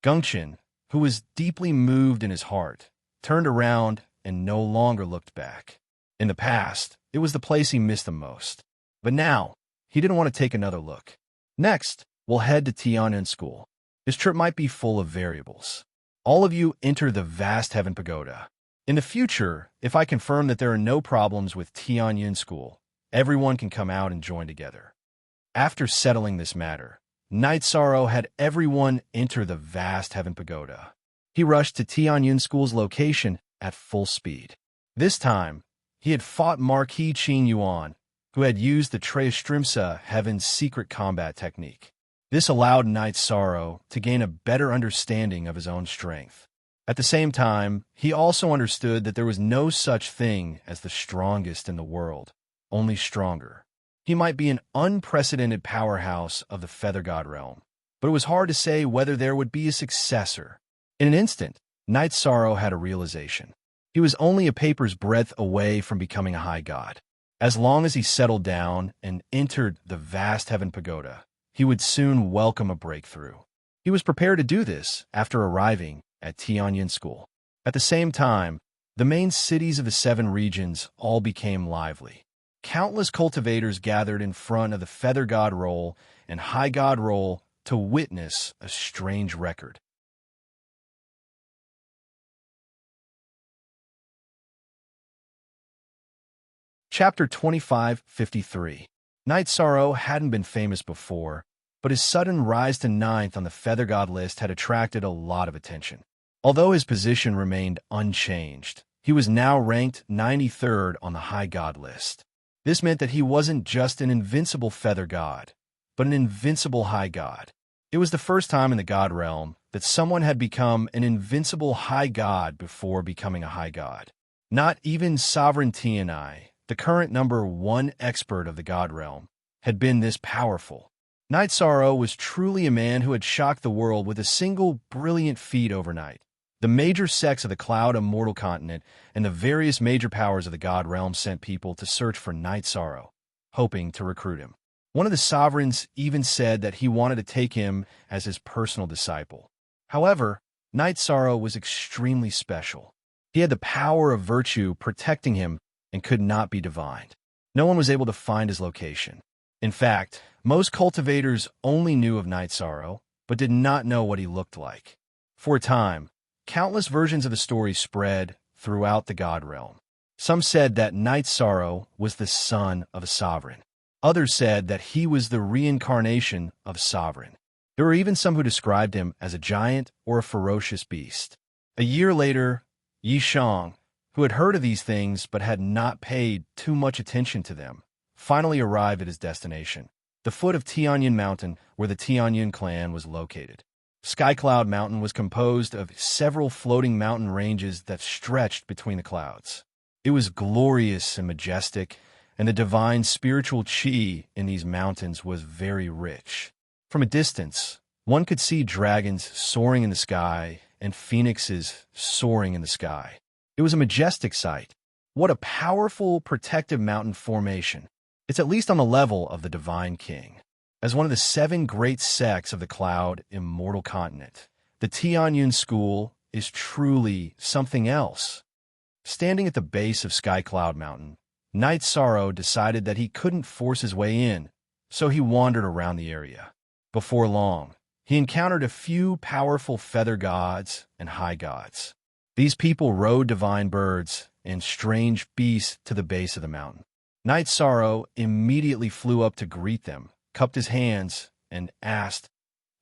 Gongchen, who was deeply moved in his heart, turned around and no longer looked back. In the past, it was the place he missed the most. But now, he didn't want to take another look. Next, we'll head to Tianyuan School. This trip might be full of variables. All of you enter the vast Heaven Pagoda. In the future, if I confirm that there are no problems with Tianyuan School, everyone can come out and join together. After settling this matter, Night Sorrow had everyone enter the vast Heaven Pagoda. He rushed to Tianyuan School's location at full speed. This time, he had fought Marquis Qing Yuan, who had used the Treistrimsa Heaven's secret combat technique. This allowed Night Sorrow to gain a better understanding of his own strength. At the same time, he also understood that there was no such thing as the strongest in the world, only stronger. He might be an unprecedented powerhouse of the Feather God realm, but it was hard to say whether there would be a successor. In an instant, Night Sorrow had a realization. He was only a paper's breadth away from becoming a high god. As long as he settled down and entered the vast heaven pagoda, he would soon welcome a breakthrough. He was prepared to do this after arriving at Tianyin School. At the same time, the main cities of the 7 regions all became lively. Countless cultivators gathered in front of the Feather God Roll and High God Roll to witness a strange record. Chapter 2553. Night Sorrow hadn't been famous before, but his sudden rise to 9th on the Feather God list had attracted a lot of attention. Although his position remained unchanged, he was now ranked 93rd on the High God list. This meant that he wasn't just an invincible Feather God, but an invincible High God. It was the first time in the God realm that someone had become an invincible High God before becoming a High God. Not even Sovereign Tianai, the current number 1 expert of the God realm, had been this powerful. Night Sorrow was truly a man who had shocked the world with a single brilliant feat overnight. The major sects of the Cloud Immortal Continent and the various major powers of the God realm sent people to search for Night Sorrow, hoping to recruit him. One of the sovereigns even said that he wanted to take him as his personal disciple. However, Night Sorrow was extremely special. He had the power of virtue protecting him and could not be divined. No one was able to find his location. In fact, most cultivators only knew of Night Sorrow, but did not know what he looked like. For a time, countless versions of the story spread throughout the God realm. Some said that Night Sorrow was the son of a sovereign. Others said that he was the reincarnation of a sovereign. There were even some who described him as a giant or a ferocious beast. A year later, Yi Shang, who had heard of these things but had not paid too much attention to them, finally arrived at his destination, the foot of Tianyin Mountain, where the Tianyin clan was located. Skycloud Mountain was composed of several floating mountain ranges that stretched between the clouds. It was glorious and majestic, and the divine spiritual qi in these mountains was very rich. From a distance, one could see dragons soaring in the sky and phoenixes soaring in the sky. It was a majestic sight. What a powerful protective mountain formation. It's at least on the level of the Divine King. As one of the 7 great sects of the Cloud Immortal Continent, the Tianyin School is truly something else. Standing at the base of Skycloud Mountain, Night Sorrow decided that he couldn't force his way in, so he wandered around the area. Before long, he encountered a few powerful feather gods and high gods. These people rode divine birds and strange beasts to the base of the mountain. Night Sorrow immediately flew up to greet them, cupped his hands, and asked,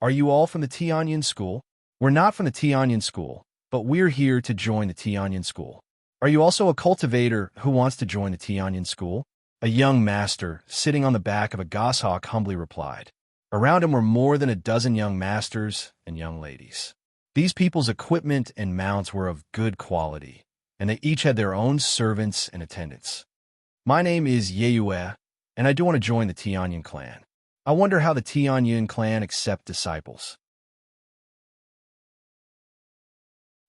"Are you all from the Tianyin School?" "We're not from the Tianyin School, but we're here to join the Tianyin School." "Are you also a cultivator who wants to join the Tianyin School?" A young master, sitting on the back of a goshawk, humbly replied. Around him were more than a dozen young masters and young ladies. These people's equipment and mounts were of good quality, and they each had their own servants and attendants. "My name is Yeyue, and I do want to join the Tianyin clan. I wonder how the Tianyin clan accept disciples."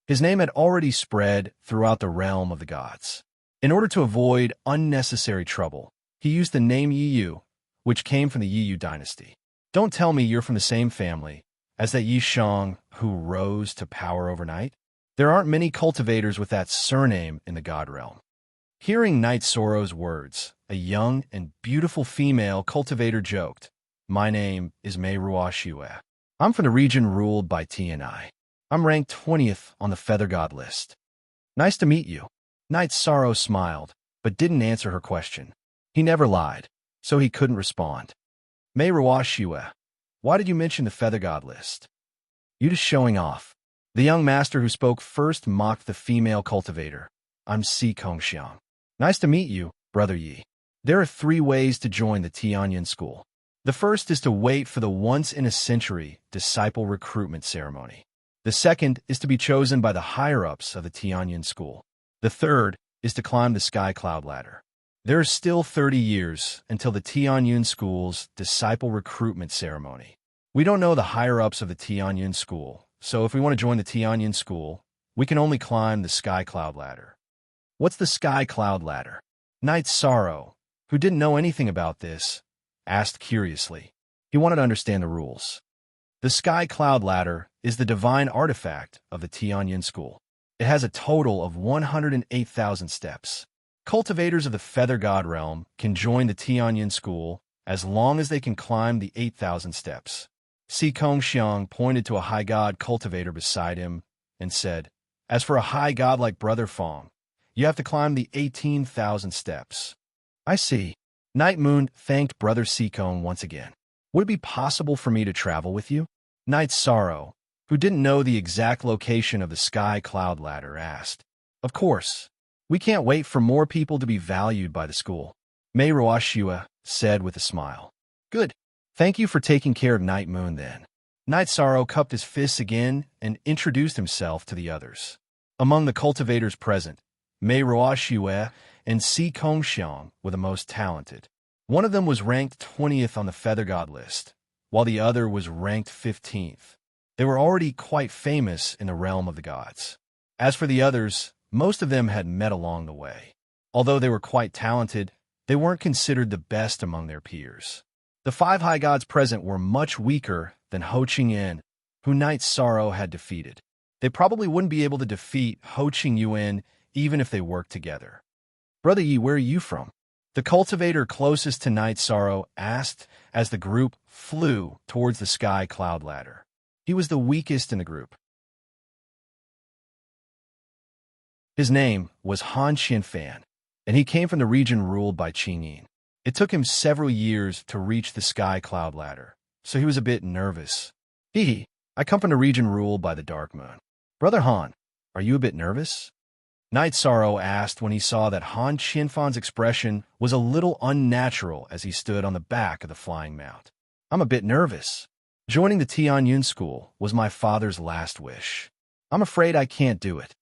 His name had already spread throughout the realm of the gods. In order to avoid unnecessary trouble, he used the name Yiyu, which came from the Yiyu dynasty. Don't tell me you're from the same family as that Yi Shang who rose to power overnight. There aren't many cultivators with that surname in the God realm. Hearing Night Sorrow's words, a young and beautiful female cultivator joked, "My name is Myriad. I'm from the region ruled by Tianai. I'm ranked 20th on the Feather God list." "Nice to meet you." Night Sorrow smiled, but didn't answer her question. He never lied, so he couldn't respond. "Myriad, why did you mention the Feather God list?" "You just showing off." The young master who spoke first mocked the female cultivator. "I'm Si Kongxiang. Nice to meet you, Brother Yi. There are 3 ways to join the Tianyin School. The first is to wait for the once-in-a-century disciple recruitment ceremony. The second is to be chosen by the higher-ups of the Tianyun school. The third is to climb the sky cloud ladder. There are still 30 years until the Tianyun school's disciple recruitment ceremony. We don't know the higher-ups of the Tianyun school, so if we want to join the Tianyun school, we can only climb the sky cloud ladder. What's the sky cloud ladder? Knight Sorrow, who didn't know anything about this, asked curiously. He wanted to understand the rules. The sky cloud ladder is the divine artifact of the Tianyun school. It has a total of 108,000 steps. Cultivators of the Feather God realm can join the Tianyun school as long as they can climb the 8,000 steps. Si Kongxiang pointed to a high god cultivator beside him and said, "As for a high god like Brother Fong, you have to climb the 18,000 steps." I see. Night Moon thanked Brother Sikong once again. Would it be possible for me to travel with you? Night Sorrow, who didn't know the exact location of the sky cloud ladder, asked. Of course. We can't wait for more people to be valued by the school. Mei Ruoshua said with a smile. Good. Thank you for taking care of Night Moon then. Night Sorrow cupped his fists again and introduced himself to the others. Among the cultivators present, Mei Ruoshua and Si Kongxiang were the most talented. One of them was ranked 20th on the Feather God list, while the other was ranked 15th. They were already quite famous in the realm of the gods. As for the others, most of them had met along the way. Although they were quite talented, they weren't considered the best among their peers. The 5 high gods present were much weaker than Ho Qingyan, who Night Sorrow had defeated. They probably wouldn't be able to defeat Ho Qingyuan even if they worked together. Brother Yi, where are you from? The cultivator closest to Night Sorrow asked as the group flew towards the sky cloud ladder. He was the weakest in the group. His name was Han Qianfan, and he came from the region ruled by Qingyin. It took him several years to reach the sky cloud ladder, so he was a bit nervous. I come from the region ruled by the Dark Moon. Brother Han, are you a bit nervous? Night Sorrow asked when he saw that Han Qianfan's expression was a little unnatural as he stood on the back of the flying mount. I'm a bit nervous. Joining the Tianyun school was my father's last wish. I'm afraid I can't do it.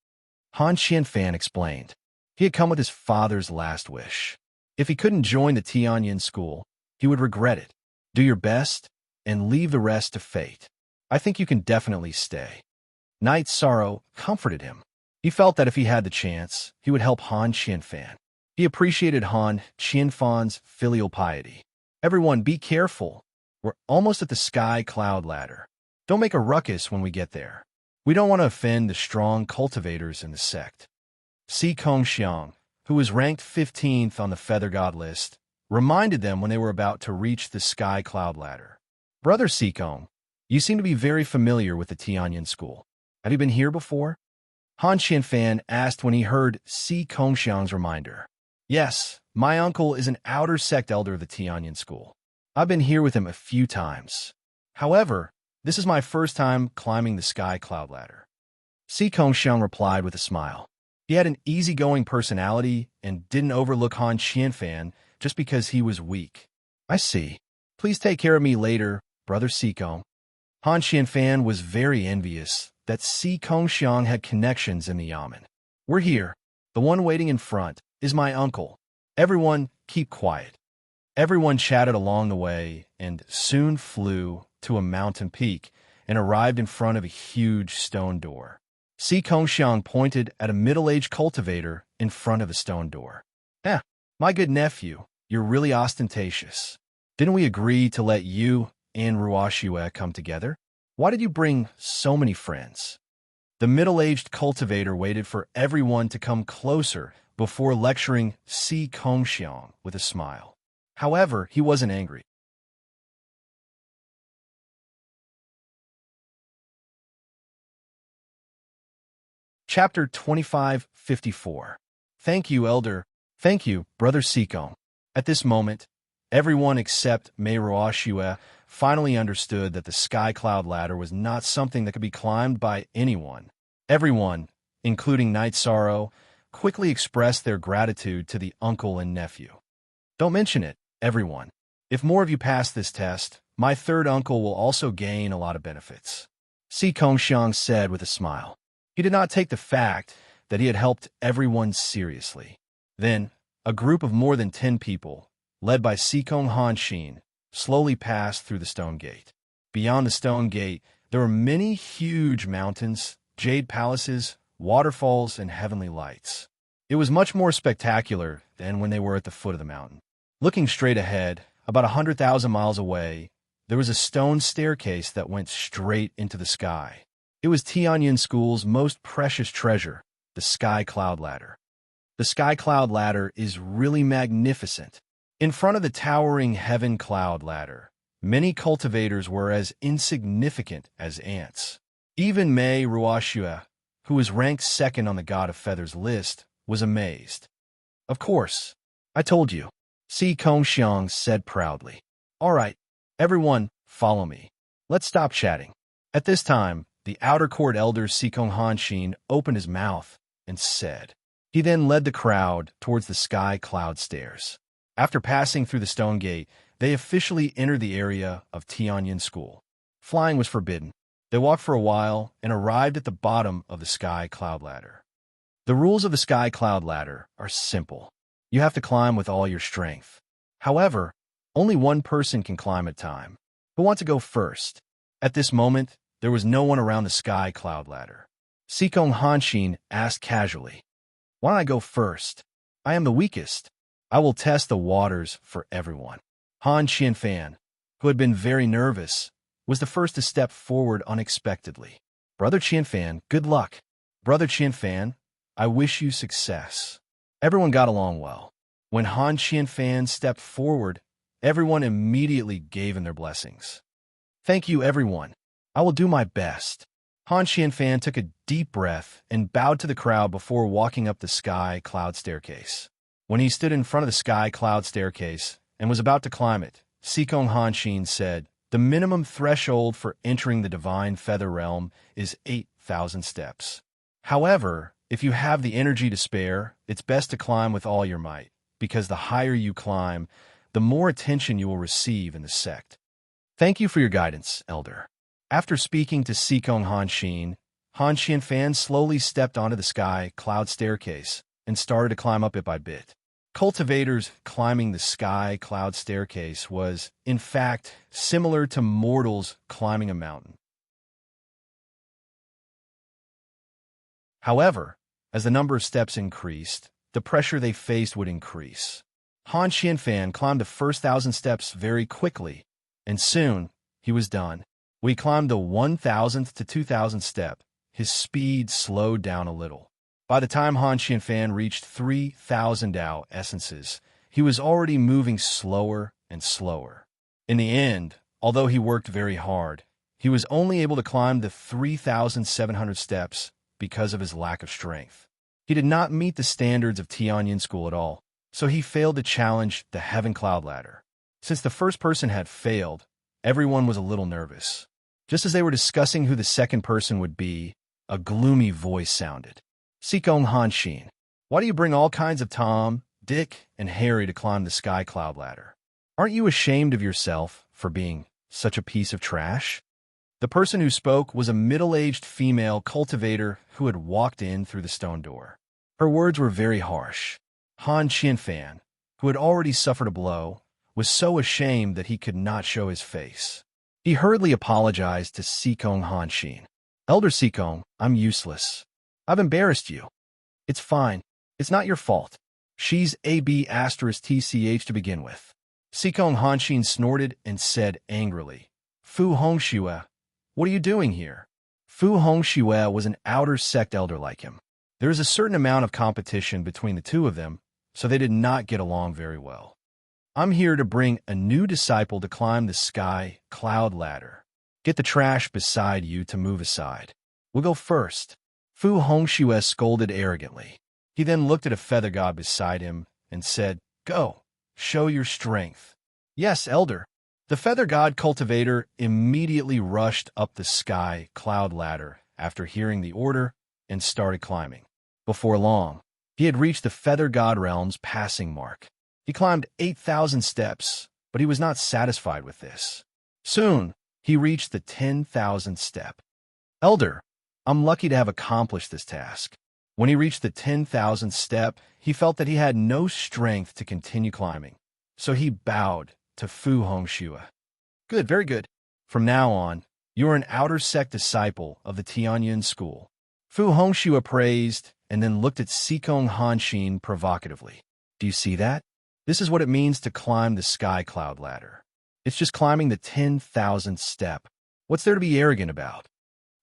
Han Qianfan explained. He had come with his father's last wish. If he couldn't join the Tianyun school, he would regret it. Do your best and leave the rest to fate. I think you can definitely stay. Night Sorrow comforted him. He felt that if he had the chance, he would help Han Qianfan. He appreciated Han Qianfan's filial piety. Everyone, be careful. We're almost at the sky cloud ladder. Don't make a ruckus when we get there. We don't want to offend the strong cultivators in the sect. Si Kongxiang, who was ranked 15th on the Feather God list, reminded them when they were about to reach the sky cloud ladder. Brother Sikong, you seem to be very familiar with the Tianyun school. Have you been here before? Han Qianfan asked when he heard Si Kongxiang's reminder. Yes, my uncle is an outer sect elder of the Tianyun school. I've been here with him a few times. However, this is my first time climbing the sky cloud ladder. Si Kongxiang replied with a smile. He had an easygoing personality and didn't overlook Han Qianfan just because he was weak. I see. Please take care of me later, Brother Sikong. Han Qianfan was very envious that Si Kongxiang had connections in the Yamen. We're here. The one waiting in front is my uncle. Everyone, keep quiet. Everyone chatted along the way and soon flew to a mountain peak and arrived in front of a huge stone door. Si Kongxiang pointed at a middle-aged cultivator in front of the stone door. My good nephew, you're really ostentatious. Didn't we agree to let you and Ruoshua come together? Why did you bring so many friends? The middle-aged cultivator waited for everyone to come closer before lecturing Si Kongxiang with a smile. However, he wasn't angry. Chapter 2554. Thank you, Elder. Thank you, Brother Sikong. At this moment, everyone except Mei Ruoshua finally understood that the sky cloud ladder was not something that could be climbed by anyone. Everyone, including Night Sorrow, quickly expressed their gratitude to the uncle and nephew. Don't mention it, everyone. If more of you pass this test, my third uncle will also gain a lot of benefits. Si Kongxiang said with a smile. He did not take the fact that he had helped everyone seriously. Then, a group of more than 10 people, led by Sikong Hanshin, slowly passed through the stone gate. Beyond the stone gate, there were many huge mountains, jade palaces, waterfalls, and heavenly lights. It was much more spectacular than when they were at the foot of the mountain. Looking straight ahead, about 100,000 miles away, there was a stone staircase that went straight into the sky. It was Tianyin School's most precious treasure, the Sky Cloud Ladder. The Sky Cloud Ladder is really magnificent. In front of the towering Heaven Cloud Ladder, many cultivators were as insignificant as ants. Even Mei Ruoxue, who was ranked second on the God of Feathers list, was amazed. Of course, I told you, Si Kongxiang said proudly. All right, everyone, follow me. Let's stop chatting. At this time, the outer court elder Sikong Hanshin opened his mouth and said. He then led the crowd towards the Sky Cloud Stairs. After passing through the stone gate, they officially entered the area of Tianyin School. Flying was forbidden. They walked for a while and arrived at the bottom of the Sky Cloud Ladder. The rules of the Sky Cloud Ladder are simple. You have to climb with all your strength. However, only one person can climb at a time. Who wants to go first? At this moment, there was no one around the Sky Cloud Ladder. Sikong Hanshin asked casually, Why don't I go first? I am the weakest. I will test the waters for everyone. Han Qianfan, who had been very nervous, was the first to step forward unexpectedly. Brother Qianfan, good luck. Brother Qianfan, I wish you success. Everyone got along well. When Han Qianfan stepped forward, everyone immediately gave him their blessings. Thank you, everyone. I will do my best. Han Qianfan took a deep breath and bowed to the crowd before walking up the Sky Cloud Staircase. When he stood in front of the Sky Cloud Staircase and was about to climb it, Sikong Hanshin said, The minimum threshold for entering the Divine Feather Realm is 8,000 steps. However, if you have the energy to spare, it's best to climb with all your might, because the higher you climb, the more attention you will receive in the sect. Thank you for your guidance, Elder. After speaking to Sikong Hanshin, Han Qianfan slowly stepped onto the Sky Cloud Staircase and started to climb up it by bit. Cultivators climbing the Sky Cloud Staircase was, in fact, similar to mortals climbing a mountain. However, as the number of steps increased, the pressure they faced would increase. Han Qianfan climbed the first 1,000 steps very quickly, and soon he was done. When he climbed the 1,000th to 2,000th step, his speed slowed down a little. By the time Han Qianfan reached 3,000 Dao essences, he was already moving slower and slower. In the end, although he worked very hard, he was only able to climb the 3,700 steps because of his lack of strength. He did not meet the standards of Tianyin School at all, so he failed to challenge the Heaven Cloud Ladder. Since the first person had failed, everyone was a little nervous. Just as they were discussing who the second person would be, a gloomy voice sounded. Sikong Hanshin, why do you bring all kinds of Tom, Dick, and Harry to climb the Sky Cloud Ladder? Aren't you ashamed of yourself for being such a piece of trash? The person who spoke was a middle-aged female cultivator who had walked in through the stone door. Her words were very harsh. Han Qianfan, who had already suffered a blow, was so ashamed that he could not show his face. He hurriedly apologized to Sikong Hanshin. Elder Sikong, I'm useless. I've embarrassed you. It's fine. It's not your fault. She's AB*TCH to begin with. Sikong Hanshin snorted and said angrily, Fu Hongxue, what are you doing here? Fu Hongxue was an outer sect elder like him. There is a certain amount of competition between the two of them, so they did not get along very well. I'm here to bring a new disciple to climb the Sky Cloud Ladder. Get the trash beside you to move aside. We'll go first. Fu Hongxue scolded arrogantly. He then looked at a feather god beside him and said, Go, show your strength. Yes, Elder. The feather god cultivator immediately rushed up the Sky Cloud Ladder after hearing the order and started climbing. Before long, he had reached the feather god realm's passing mark. He climbed 8,000 steps, but he was not satisfied with this. Soon, he reached the 10,000th step. Elder, I'm lucky to have accomplished this task. When he reached the 10,000th step, he felt that he had no strength to continue climbing. So he bowed to Fu Hongxue. Good, very good. From now on, you are an outer sect disciple of the Tianyun school. Fu Hongxue praised and then looked at Sikong Hanshin provocatively. Do you see that? This is what it means to climb the sky cloud ladder. It's just climbing the 10,000th step. What's there to be arrogant about?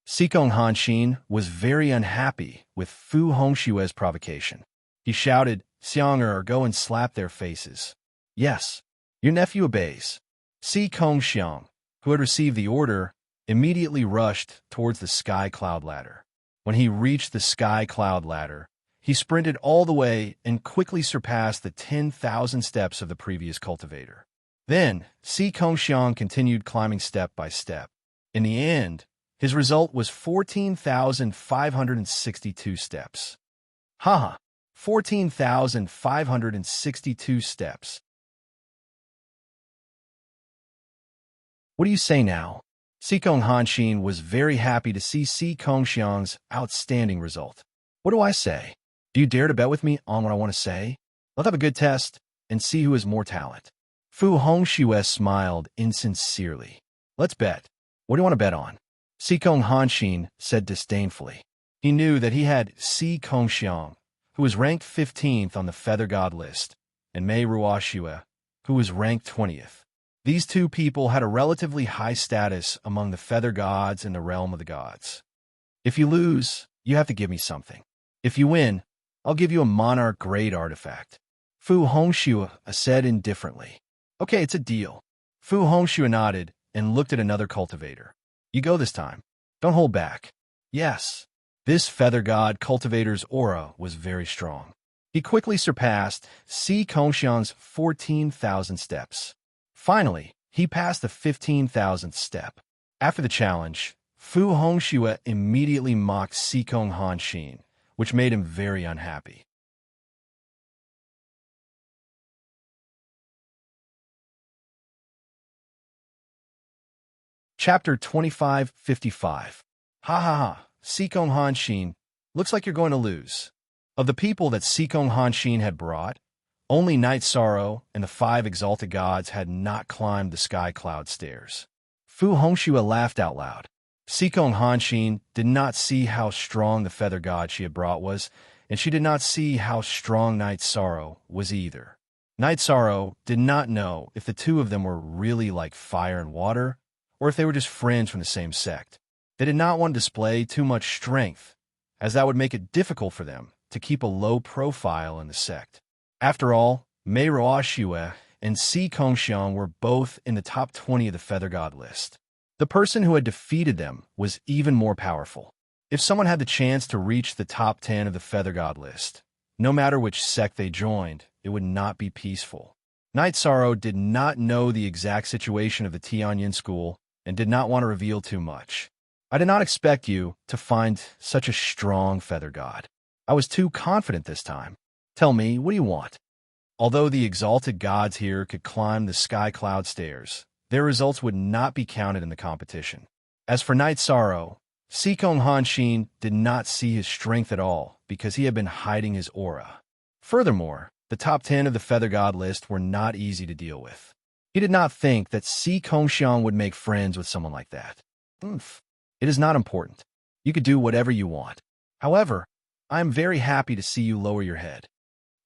Sikong Hanshin was very unhappy with Fu Hongxue's provocation. He shouted, Xiang'er, go and slap their faces. Yes, your nephew obeys. Si Kongxiang, who had received the order, immediately rushed towards the sky cloud ladder. When he reached the sky cloud ladder, he sprinted all the way and quickly surpassed the 10,000 steps of the previous cultivator. Then, Si Kongxiang continued climbing step by step. In the end, his result was 14,562 steps. Haha, 14,562 steps. What do you say now? Sikong Hanshin was very happy to see Si Kongxiang's outstanding result. What do I say? Do you dare to bet with me on what I want to say? Let's have a good test and see who has more talent. Fu Hongxue smiled insincerely. Let's bet. What do you want to bet on? Sikong Hanshin said disdainfully. He knew that he had Si Kongxiang, who was ranked 15th on the Feather God list, and Mei Ruoxue, who was ranked 20th. These two people had a relatively high status among the Feather Gods in the realm of the gods. If you lose, you have to give me something. If you win, I'll give you a monarch-grade artifact. Fu Hongxue said indifferently. Okay, it's a deal. Fu Hongxue nodded and looked at another cultivator. You go this time. Don't hold back. Yes. This Feather God cultivator's aura was very strong. He quickly surpassed Si Kongxiang's 14,000 steps. Finally, he passed the 15,000th step. After the challenge, Fu Hongxue immediately mocked Sikong Hanshin, which made him very unhappy. Chapter 2555. Ha ha ha, Sikong Hanshin, looks like you're going to lose. Of the people that Sikong Hanshin had brought, only Night Sorrow and the 5 exalted gods had not climbed the sky cloud stairs. Fu Hongxue laughed out loud. Sikong Hanshin did not see how strong the feather god she had brought was, and she did not see how strong Night Sorrow was either. Night Sorrow did not know if the two of them were really like fire and water, or if they were just friends from the same sect. They did not want to display too much strength, as that would make it difficult for them to keep a low profile in the sect. After all, Mei Ruoxue and Si Kongxiang were both in the top 20 of the Feather God list. The person who had defeated them was even more powerful. If someone had the chance to reach the top 10 of the Feather God list, no matter which sect they joined, it would not be peaceful. Night Sorrow did not know the exact situation of the Tianyun school and did not want to reveal too much. I did not expect you to find such a strong feather god. I was too confident this time. Tell me, what do you want? Although the exalted gods here could climb the sky cloud stairs, their results would not be counted in the competition. As for Night Sorrow, Sikong Hanshin did not see his strength at all because he had been hiding his aura. Furthermore, the top 10 of the Feather God list were not easy to deal with. He did not think that Si Kongxiang would make friends with someone like that. It is not important. You could do whatever you want. However, I am very happy to see you lower your head.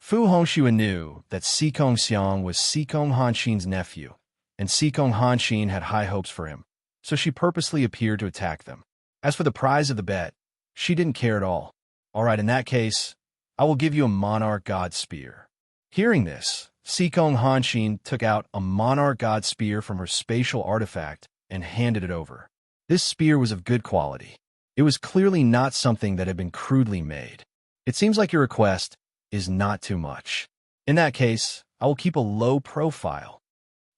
Fu Hongxue knew that Si Kongxiang was Sikong Hanshin's nephew, and Sikong Hanshin had high hopes for him, so she purposely appeared to attack them. As for the prize of the bet, she didn't care at all. All right, in that case, I will give you a monarch god spear. Hearing this, Sikong Hanshin took out a monarch god spear from her spatial artifact and handed it over. This spear was of good quality. It was clearly not something that had been crudely made. It seems like your request is not too much. In that case, I will keep a low profile.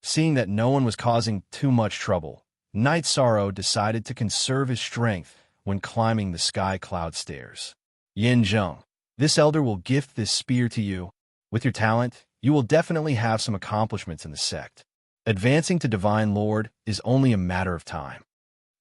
Seeing that no one was causing too much trouble, Night Sorrow decided to conserve his strength when climbing the sky cloud stairs. Yin Zheng, this elder will gift this spear to you. With your talent, you will definitely have some accomplishments in the sect. Advancing to Divine Lord is only a matter of time.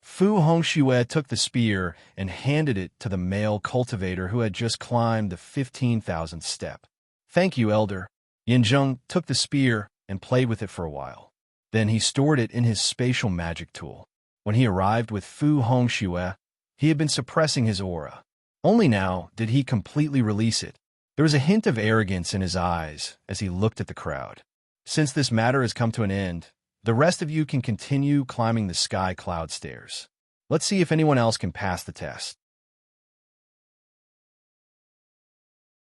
Fu Hongxue took the spear and handed it to the male cultivator who had just climbed the 15,000th step. "Thank you, Elder." Yinzheng took the spear and played with it for a while. Then he stored it in his spatial magic tool. When he arrived with Fu Hongxue, he had been suppressing his aura. Only now did he completely release it. There was a hint of arrogance in his eyes as he looked at the crowd. "Since this matter has come to an end, the rest of you can continue climbing the sky cloud stairs. Let's see if anyone else can pass the test."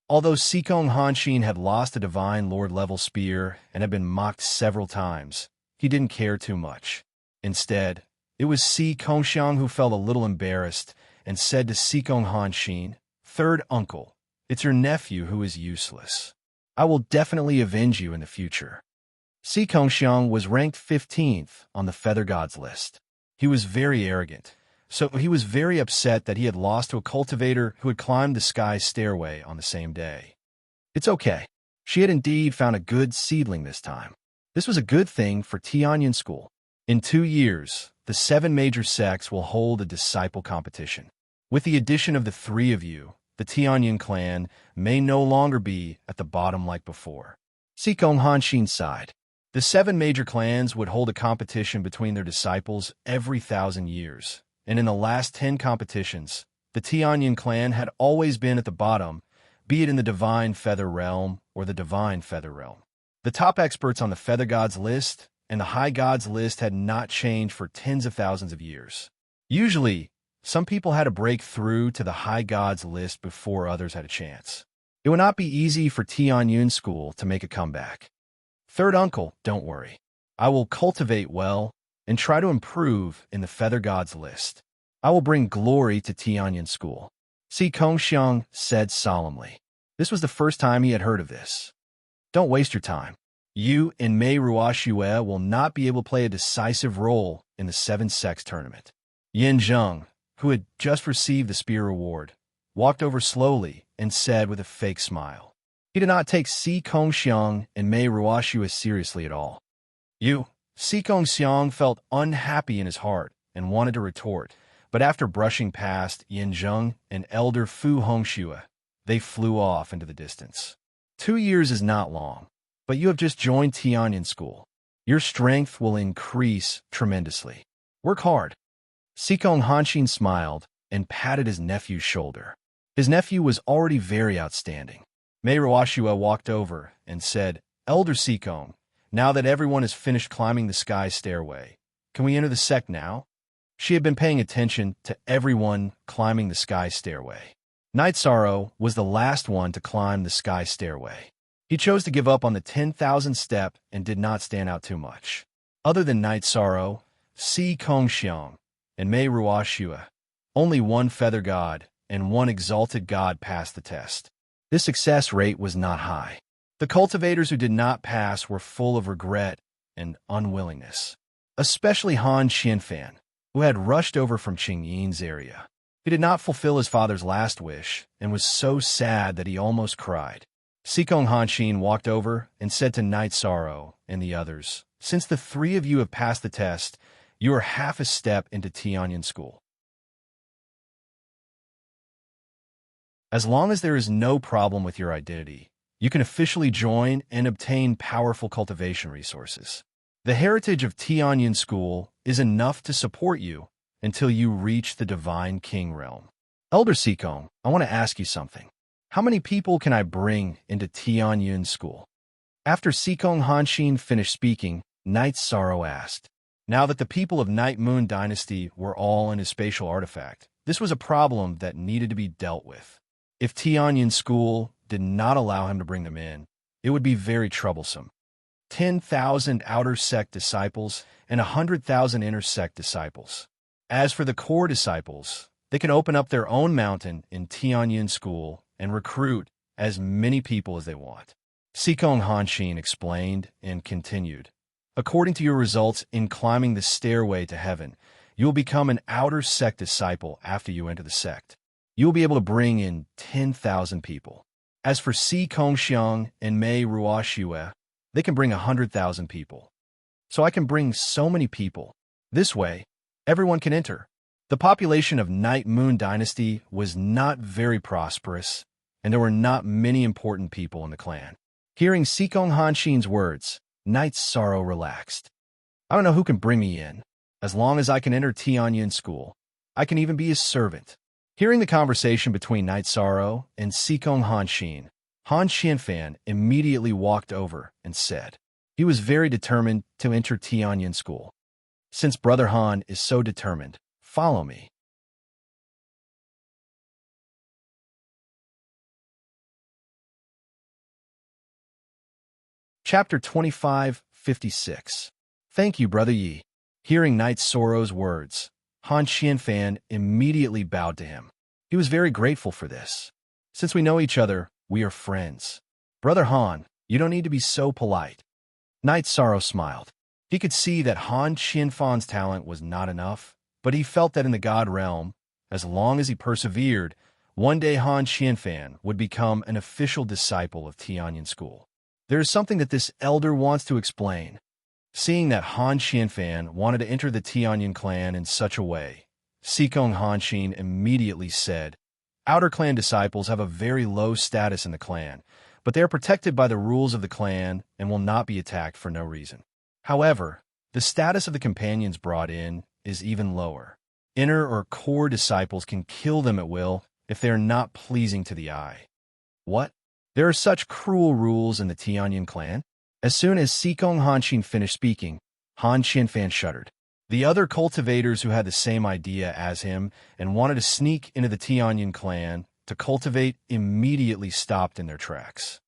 Although Sikong Hanshin had lost a Divine Lord-level spear and had been mocked several times, he didn't care too much. Instead, it was Si Kongxiang who felt a little embarrassed and said to Sikong Hanshin, "Third uncle, it's your nephew who is useless. I will definitely avenge you in the future." Si Kongxiang was ranked 15th on the Feather Gods list. He was very arrogant, so he was very upset that he had lost to a cultivator who had climbed the sky stairway on the same day. It's okay. She had indeed found a good seedling this time. This was a good thing for Tianyin School. In 2 years, the 7 major sects will hold a disciple competition. With the addition of the 3 of you, the Tianyin clan may no longer be at the bottom like before. Sikong Hanshin sighed. The 7 major clans would hold a competition between their disciples every 1,000 years, and in the last 10 competitions, the Tianyin clan had always been at the bottom, be it in the Divine Feather Realm or the Divine Feather Realm. The top experts on the Feather Gods list and the High Gods list had not changed for tens of thousands of years. Usually, some people had to break through to the High Gods list before others had a chance. It would not be easy for Tianyin School to make a comeback. "Third uncle, don't worry. I will cultivate well and try to improve in the Feather Gods list. I will bring glory to Tianyin School," Si Kongxiang said solemnly. This was the first time he had heard of this. "Don't waste your time. You and Mei Ruoxue will not be able to play a decisive role in the 7 Sects tournament." Yin Zheng, who had just received the spear reward, walked over slowly and said with a fake smile. He did not take Si Kongxiang and Mei Ruoxue seriously at all. Si Kongxiang felt unhappy in his heart and wanted to retort, but after brushing past Yin Zheng and Elder Fu Hongxue, they flew off into the distance. 2 years is not long, but you have just joined Tianyin School. Your strength will increase tremendously. Work hard. Sikong Hanshin smiled and patted his nephew's shoulder. His nephew was already very outstanding. Mei Ruoxue walked over and said, "Elder Sikong, now that everyone has finished climbing the sky stairway, can we enter the sect now?" She had been paying attention to everyone climbing the sky stairway. Night Sorrow was the last one to climb the sky stairway. He chose to give up on the 10,000th step and did not stand out too much. Other than Night Sorrow, Si Kongxiang, and Mei Ruoxue, only 1 feather god and 1 exalted god passed the test. This success rate was not high. The cultivators who did not pass were full of regret and unwillingness, especially Han Qianfan, who had rushed over from Qingyin's area. He did not fulfill his father's last wish and was so sad that he almost cried. Sikong Hanshin walked over and said to Night Sorrow and the others, "Since the 3 of you have passed the test, you are half a step into Tianyin School. As long as there is no problem with your identity, you can officially join and obtain powerful cultivation resources. The heritage of Tianyin School is enough to support you until you reach the Divine King realm." Elder Sikong, I want to ask you something. How many people can I bring into Tianyin School? After Sikong Hanshin finished speaking, Night Sorrow asked. Now that the people of Night Moon Dynasty were all in his spatial artifact, this was a problem that needed to be dealt with. If Tianyin School did not allow him to bring them in, it would be very troublesome. 10,000 outer sect disciples and 100,000 inner sect disciples. As for the core disciples, they can open up their own mountain in Tianyin School and recruit as many people as they want. Sikong Hanshin explained and continued. According to your results in climbing the stairway to heaven, you will become an outer sect disciple after you enter the sect. You will be able to bring in 10,000 people. As for Si Kongxiang and Mei Ruoxue, they can bring 100,000 people. So I can bring so many people. This way, everyone can enter. The population of Night Moon Dynasty was not very prosperous, and there were not many important people in the clan. Hearing Sikong Hanshin's words, Knight's sorrow relaxed. I don't know who can bring me in. As long as I can enter Tianyun school, I can even be his servant. Hearing the conversation between Night Sorrow and Sikong Hanshin, Han Xianfan immediately walked over and said he was very determined to enter Tianyun school. Since Brother Han is so determined, follow me. Chapter 25:56. Thank you, Brother Yi. Hearing Night Sorrow's words, Han Xianfan immediately bowed to him. He was very grateful for this. Since we know each other, we are friends. Brother Han, you don't need to be so polite. Night Sorrow smiled. He could see that Han Xianfan's talent was not enough, but he felt that in the God realm, as long as he persevered, one day Han Xianfan would become an official disciple of Tianyun School. There is something that this elder wants to explain. Seeing that Han Xianfan wanted to enter the Tianyun clan in such a way, Sikong Hanshin immediately said, Outer clan disciples have a very low status in the clan, but they are protected by the rules of the clan and will not be attacked for no reason. However, the status of the companions brought in is even lower. Inner or core disciples can kill them at will if they are not pleasing to the eye. What? There are such cruel rules in the Tianyun clan? As soon as Sikong Hanshin finished speaking, Han Xianfan shuddered. The other cultivators who had the same idea as him and wanted to sneak into the Tianyun clan to cultivate immediately stopped in their tracks.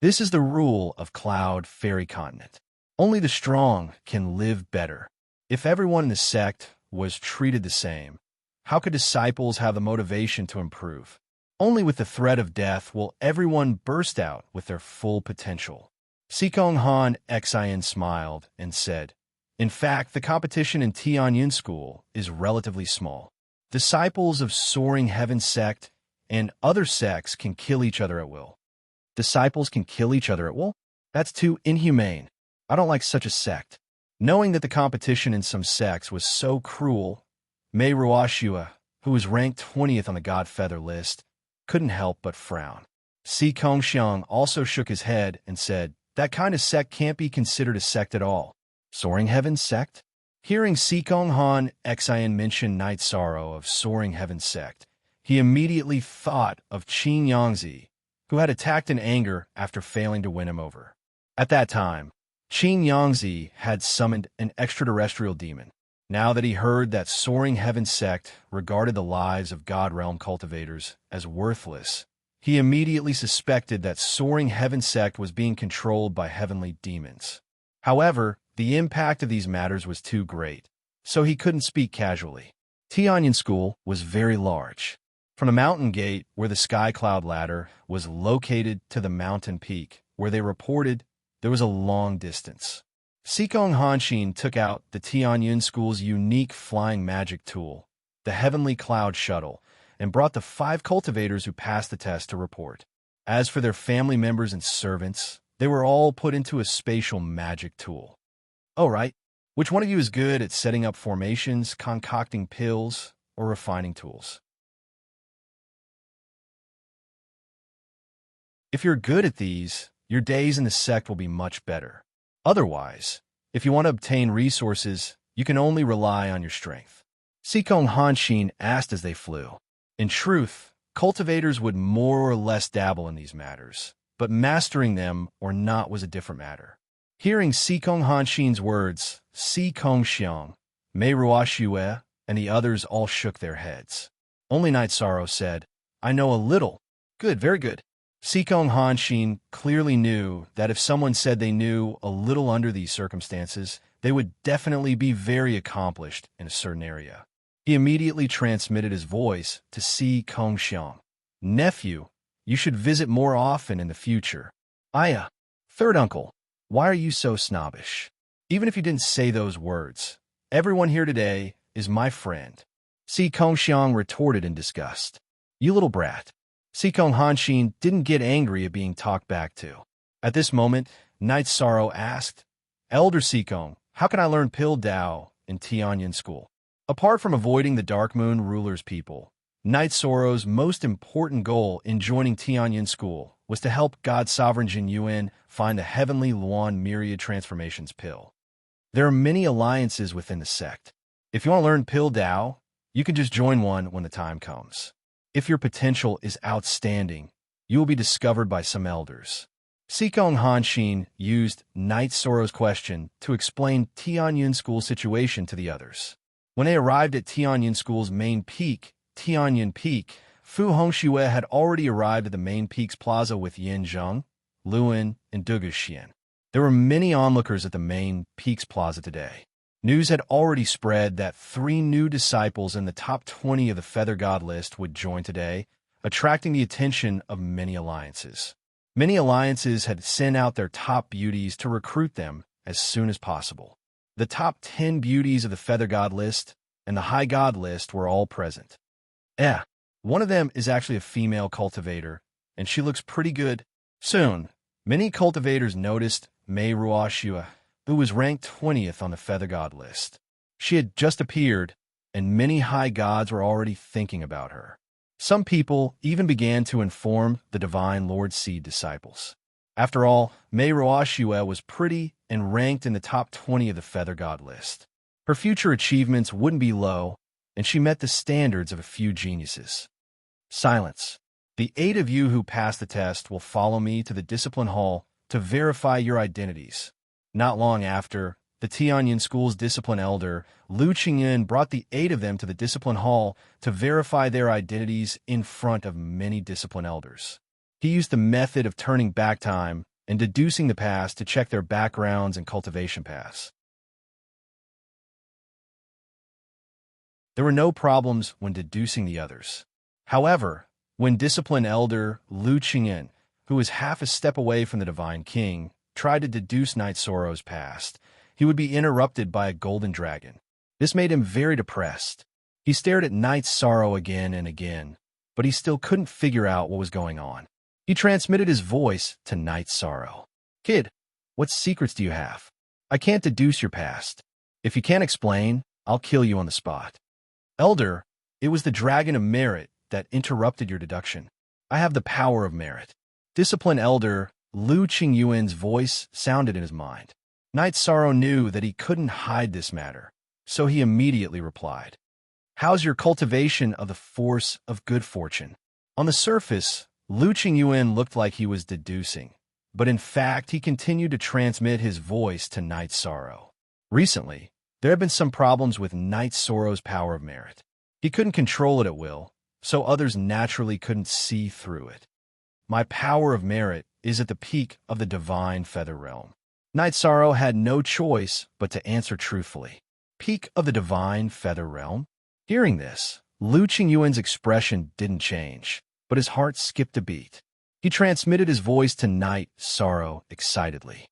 This is the rule of Cloud Fairy Continent. Only the strong can live better. If everyone in the sect was treated the same, how could disciples have the motivation to improve? Only with the threat of death will everyone burst out with their full potential. Sikong Han Xian smiled and said, In fact, the competition in Tianyun School is relatively small. Disciples of Soaring Heaven sect and other sects can kill each other at will. Disciples can kill each other at will? That's too inhumane. I don't like such a sect. Knowing that the competition in some sects was so cruel, Mei Ruoxua, who was ranked 20th on the God Feather list, couldn't help but frown. Si Kongxiang also shook his head and said, That kind of sect can't be considered a sect at all. Soaring Heaven sect? Hearing Sikong Han Xian mention Night Sorrow of Soaring Heaven sect, he immediately thought of Qin Yangzi, who had attacked in anger after failing to win him over. At that time, Qin Yangzi had summoned an extraterrestrial demon. Now that he heard that Soaring Heaven sect regarded the lives of God Realm cultivators as worthless, he immediately suspected that Soaring Heaven sect was being controlled by heavenly demons. However, the impact of these matters was too great, so he couldn't speak casually. Tianyun School was very large. From the mountain gate where the Sky Cloud Ladder was located to the mountain peak where they reported, there was a long distance. Sikong Hanshin took out the Tianyun School's unique flying magic tool, the Heavenly Cloud Shuttle, and brought the 5 cultivators who passed the test to report. As for their family members and servants, they were all put into a spatial magic tool. Oh, right. Which one of you is good at setting up formations, concocting pills, or refining tools? If you're good at these, your days in the sect will be much better. Otherwise, if you want to obtain resources, you can only rely on your strength. Sikong Hanshin asked as they flew. In truth, cultivators would more or less dabble in these matters, but mastering them or not was a different matter. Hearing Sikong Hanshin's words, Si Kongxiang, Mei Ruoxua, and the others all shook their heads. Only Night Sorrow said, I know a little. Good, very good. Sikong Hanshin clearly knew that if someone said they knew a little under these circumstances, they would definitely be very accomplished in a certain area. He immediately transmitted his voice to Si Kongxiang. Nephew, you should visit more often in the future. Aya, third uncle, why are you so snobbish? Even if you didn't say those words, everyone here today is my friend. Si Kongxiang retorted in disgust. You little brat. Sikong Hanshin didn't get angry at being talked back to. At this moment, Night Sorrow asked, Elder Sikong, how can I learn Pill Dao in Tianyun School? Apart from avoiding the Dark Moon ruler's people, Knight Soro's most important goal in joining Tianyin School was to help God Sovereign Jin Yuan find the heavenly Luan Myriad transformations pill. There are many alliances within the sect. If you want to learn Pill Dao, you can just join one when the time comes. If your potential is outstanding, you will be discovered by some elders. Sikong Hanshin used Knight Soro's question to explain Tianyin School's situation to the others. When they arrived at Tianyin School's main peak, Tianyin Peak, Fu Hongxue had already arrived at the main peak's plaza with Yin Zheng, Luan, and Duguxian. There were many onlookers at the main peak's plaza today. News had already spread that 3 new disciples in the top 20 of the Feather God list would join today, attracting the attention of many alliances. Many alliances had sent out their top beauties to recruit them as soon as possible. The top 10 beauties of the Feather God list and the High God list were all present. One of them is actually a female cultivator, and she looks pretty good. Soon, many cultivators noticed Mei Ruoxue, who was ranked 20th on the Feather God list. She had just appeared, and many high gods were already thinking about her. Some people even began to inform the Divine Lord Seed disciples. After all, Mei Ruoxue was pretty and ranked in the top 20 of the Feather God list. Her future achievements wouldn't be low, and she met the standards of a few geniuses. Silence. The 8 of you who pass the test will follow me to the Discipline Hall to verify your identities. Not long after, the Tianyin School's discipline elder, Lu Qingyan, brought the 8 of them to the Discipline Hall to verify their identities in front of many discipline elders. He used the method of turning back time and deducing the past to check their backgrounds and cultivation paths. There were no problems when deducing the others. However, when discipline elder Lu Qingyan, who was half a step away from the Divine King, tried to deduce Knight Soro's past, he would be interrupted by a golden dragon. This made him very depressed. He stared at Knight Soro again and again, but he still couldn't figure out what was going on. He transmitted his voice to Knight Soro. "Kid, what secrets do you have? I can't deduce your past. If you can't explain, I'll kill you on the spot." "Elder, it was the Dragon of Merit that interrupted your deduction. I have the power of merit." Discipline elder Lu Qingyuan's voice sounded in his mind. Knight Soro knew that he couldn't hide this matter, so he immediately replied, "How's your cultivation of the force of good fortune?" On the surface, Lu Qingyuan looked like he was deducing, but in fact he continued to transmit his voice to Knight Soro. Recently, there had been some problems with Knight Soro's power of merit. He couldn't control it at will, so others naturally couldn't see through it. "My power of merit is at the peak of the divine feather realm." Knight Soro had no choice but to answer truthfully. Peak of the divine feather realm? Hearing this, Lu Qingyuan's expression didn't change, but his heart skipped a beat. He transmitted his voice to Knight Soro excitedly.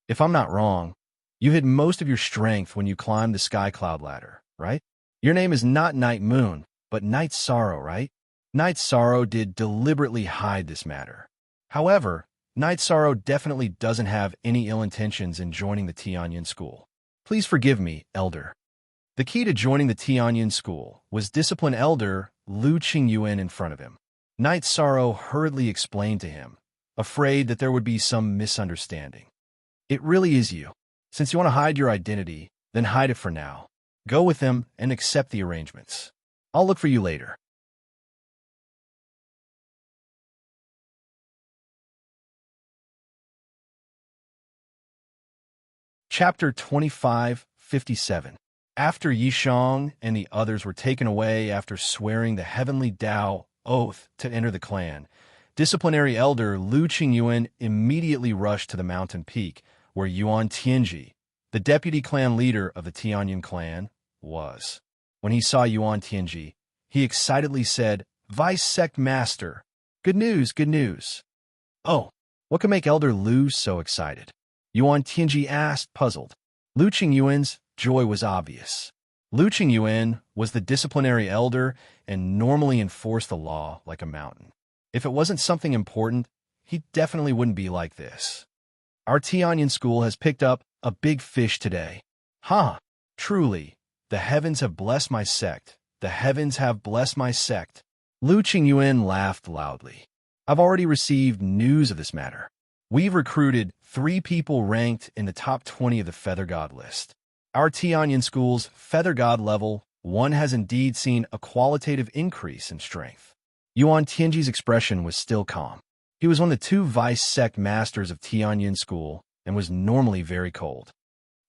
"If I'm not wrong, you hid most of your strength when you climbed the sky cloud ladder, right? Your name is not Night Moon, but Knight Soro, right?" Knight Soro did deliberately hide this matter. However, Knight Soro definitely doesn't have any ill intentions in joining the Tianyin School. "Please forgive me, Elder." The key to joining the Tianyin School was discipline elder Lu Qingyuan in front of him. Knight Soro hurriedly explained to him, afraid that there would be some misunderstanding. "It really is you. Since you want to hide your identity, then hide it for now. Go with them and accept the arrangements. I'll look for you later." Chapter 2557. After Yishang and the others were taken away after swearing the heavenly Tao oath to enter the clan, disciplinary elder Lu Qingyuan immediately rushed to the mountain peak where Yuan Tianji, the deputy clan leader of the Tianyin clan, was. When he saw Yuan Tianji, he excitedly said, "Vice Sect Master, good news, good news." "Oh, what could make Elder Lu so excited?" Yuan Tianji asked, puzzled. Lu Qingyuan's joy was obvious. Lu Qingyuan was the disciplinary elder and normally enforced the law like a mountain. If it wasn't something important, he definitely wouldn't be like this. "Our Tianyin school has picked up a big fish today." "Huh, truly, The heavens have blessed my sect. The heavens have blessed my sect. Lu Qingyuan laughed loudly. I've already received news of this matter. We've recruited 3 people ranked in the top 20 of the Feather God list. Our Tianyan School's Feather God level 1 has indeed seen a qualitative increase in strength. Yuan Tianji's expression was still calm. He was one of the 2 vice sect masters of Tianyan School and was normally very cold.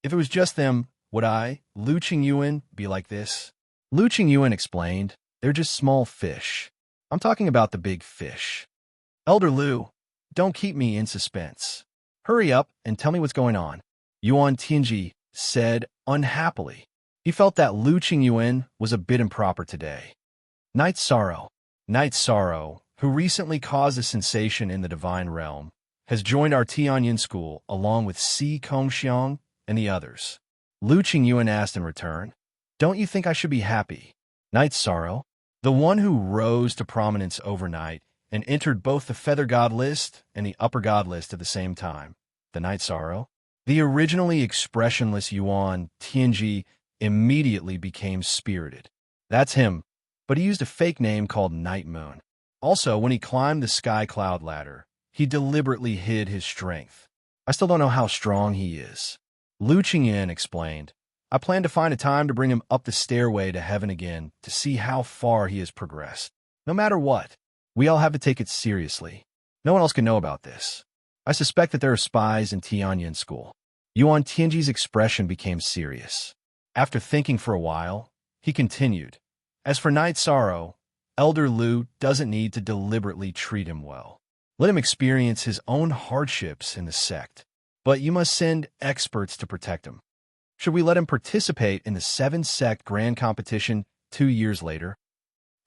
If it was just them, would I, Lu Qingyuan, be like this? Lu Qingyuan explained, they're just small fish. I'm talking about the big fish. Elder Lu, don't keep me in suspense. Hurry up and tell me what's going on. Yuan Tianji said unhappily. He felt that Lu Qingyuan was a bit improper today. Night Sorrow, who recently caused a sensation in the divine realm, has joined our Tianyan School along with Si Kongxiang and the others. Lu Qingyuan asked in return, don't you think I should be happy? Night Sorrow, the one who rose to prominence overnight and entered both the Feather God list and the Upper God list at the same time, the Night Sorrow, the originally expressionless Yuan Tianji immediately became spirited. That's him, but he used a fake name called Night Moon. Also, when he climbed the sky cloud ladder, he deliberately hid his strength. I still don't know how strong he is. Lu Qingyan explained, I plan to find a time to bring him up the stairway to heaven again to see how far he has progressed. No matter what, we all have to take it seriously. No one else can know about this. I suspect that there are spies in Tianyan School. Yuan Tianji's expression became serious. After thinking for a while, he continued, as for Night Sorrow, Elder Lu doesn't need to deliberately treat him well. Let him experience his own hardships in the sect. But you must send experts to protect him. Should we let him participate in the 7-sect grand competition 2 years later?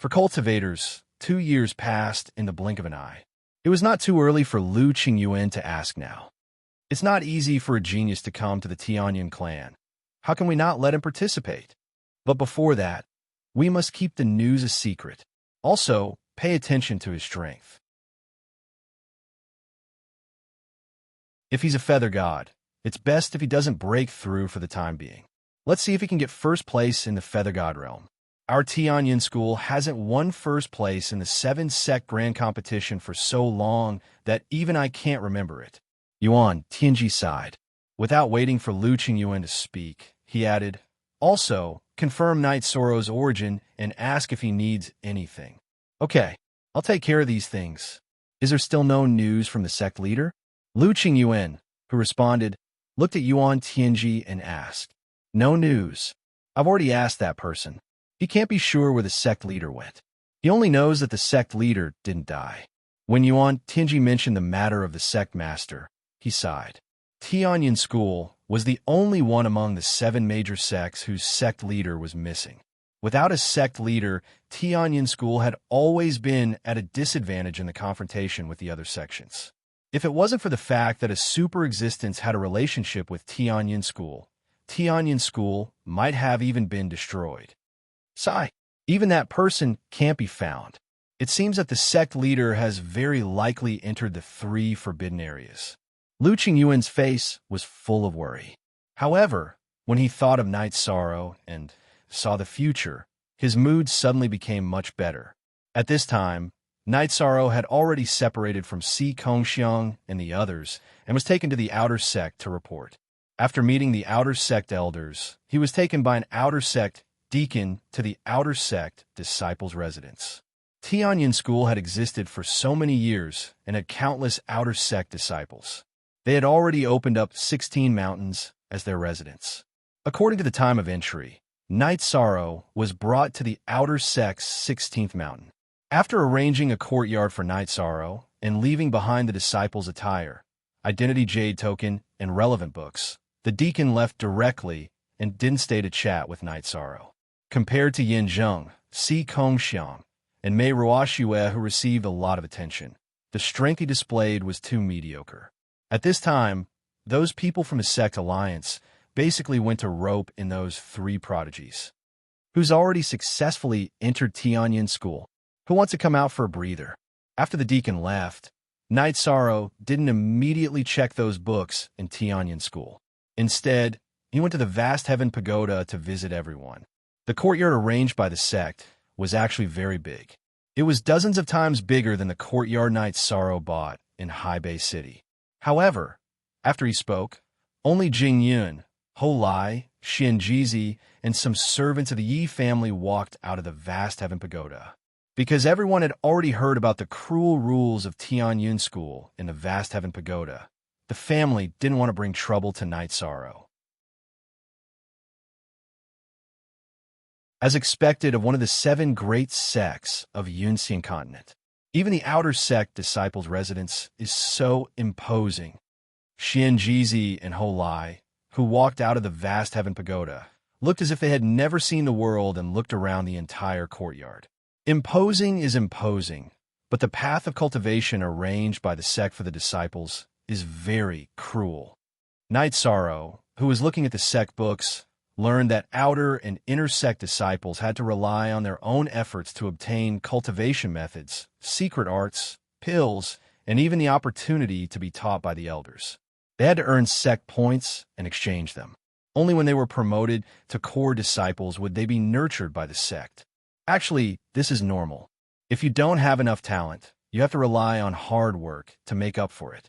For cultivators, 2 years passed in the blink of an eye. It was not too early for Lu Qingyuan to ask now. It's not easy for a genius to come to the Tianyan clan. How can we not let him participate? But before that, we must keep the news a secret. Also, pay attention to his strength. If he's a Feather God, it's best if he doesn't break through for the time being. Let's see if he can get first place in the Feather God realm. Our Tianyan School hasn't won first place in the 7-sect grand competition for so long that even I can't remember it. Yuan Tianji sighed. Without waiting for Lu Qingyuan to speak, he added, also, confirm Night Sorrow's origin and ask if he needs anything. Okay, I'll take care of these things. Is there still no news from the sect leader? Lu Qingyuan, who responded, looked at Yuan Tianji and asked, no news. I've already asked that person. He can't be sure where the sect leader went. He only knows that the sect leader didn't die. When Yuan Tianji mentioned the matter of the sect master, he sighed. Tianyan School was the only one among the 7 major sects whose sect leader was missing. Without a sect leader, Tianyan School had always been at a disadvantage in the confrontation with the other sections. If it wasn't for the fact that a super existence had a relationship with Tianyan School might have even been destroyed. Sigh, even that person can't be found. It seems that the sect leader has very likely entered the 3 forbidden areas. Lu Qingyuan's face was full of worry. However, when he thought of Night Sorrow and saw the future, his mood suddenly became much better. At this time, Night Sorrow had already separated from Si Kongxiang and the others and was taken to the outer sect to report. After meeting the outer sect elders, he was taken by an outer sect deacon to the outer sect disciples' residence. Tianyan School had existed for so many years and had countless outer sect disciples. They had already opened up 16 mountains as their residence. According to the time of entry, Night Sorrow was brought to the outer sect's 16th mountain. After arranging a courtyard for Night Sorrow and leaving behind the disciples' attire, identity jade token, and relevant books, the deacon left directly and didn't stay to chat with Night Sorrow. Compared to Yin Zheng, Si Kongxiang, and Mei Ruoxue, who received a lot of attention, the strength he displayed was too mediocre. At this time, those people from his sect alliance basically went to rope in those 3 prodigies. Who's already successfully entered Tianyan School? Who wants to come out for a breather? After the deacon left, Night Sorrow didn't immediately check those books in Tianyan School. Instead, he went to the vast heaven pagoda to visit everyone. The courtyard arranged by the sect was actually very big. It was dozens of times bigger than the courtyard Knight Sorrow bought in High Bay City. However, after he spoke, only Jing Yun, Ho Lai, Xianjizi, and some servants of the Yi family walked out of the vast heaven pagoda. Because everyone had already heard about the cruel rules of Tianyun School in the vast heaven pagoda, the family didn't want to bring trouble to Knight Sorrow. As expected of one of the 7 great sects of Yunxian continent, even the outer sect disciples' residence is so imposing. Xianjizi and Ho Lai, who walked out of the vast heaven pagoda, looked as if they had never seen the world and looked around the entire courtyard. Imposing is imposing, but the path of cultivation arranged by the sect for the disciples is very cruel. Knight Sorrow, who was looking at the sect books, learned that outer and inner sect disciples had to rely on their own efforts to obtain cultivation methods, secret arts, pills, and even the opportunity to be taught by the elders. They had to earn sect points and exchange them. Only when they were promoted to core disciples would they be nurtured by the sect. Actually, this is normal. If you don't have enough talent, you have to rely on hard work to make up for it.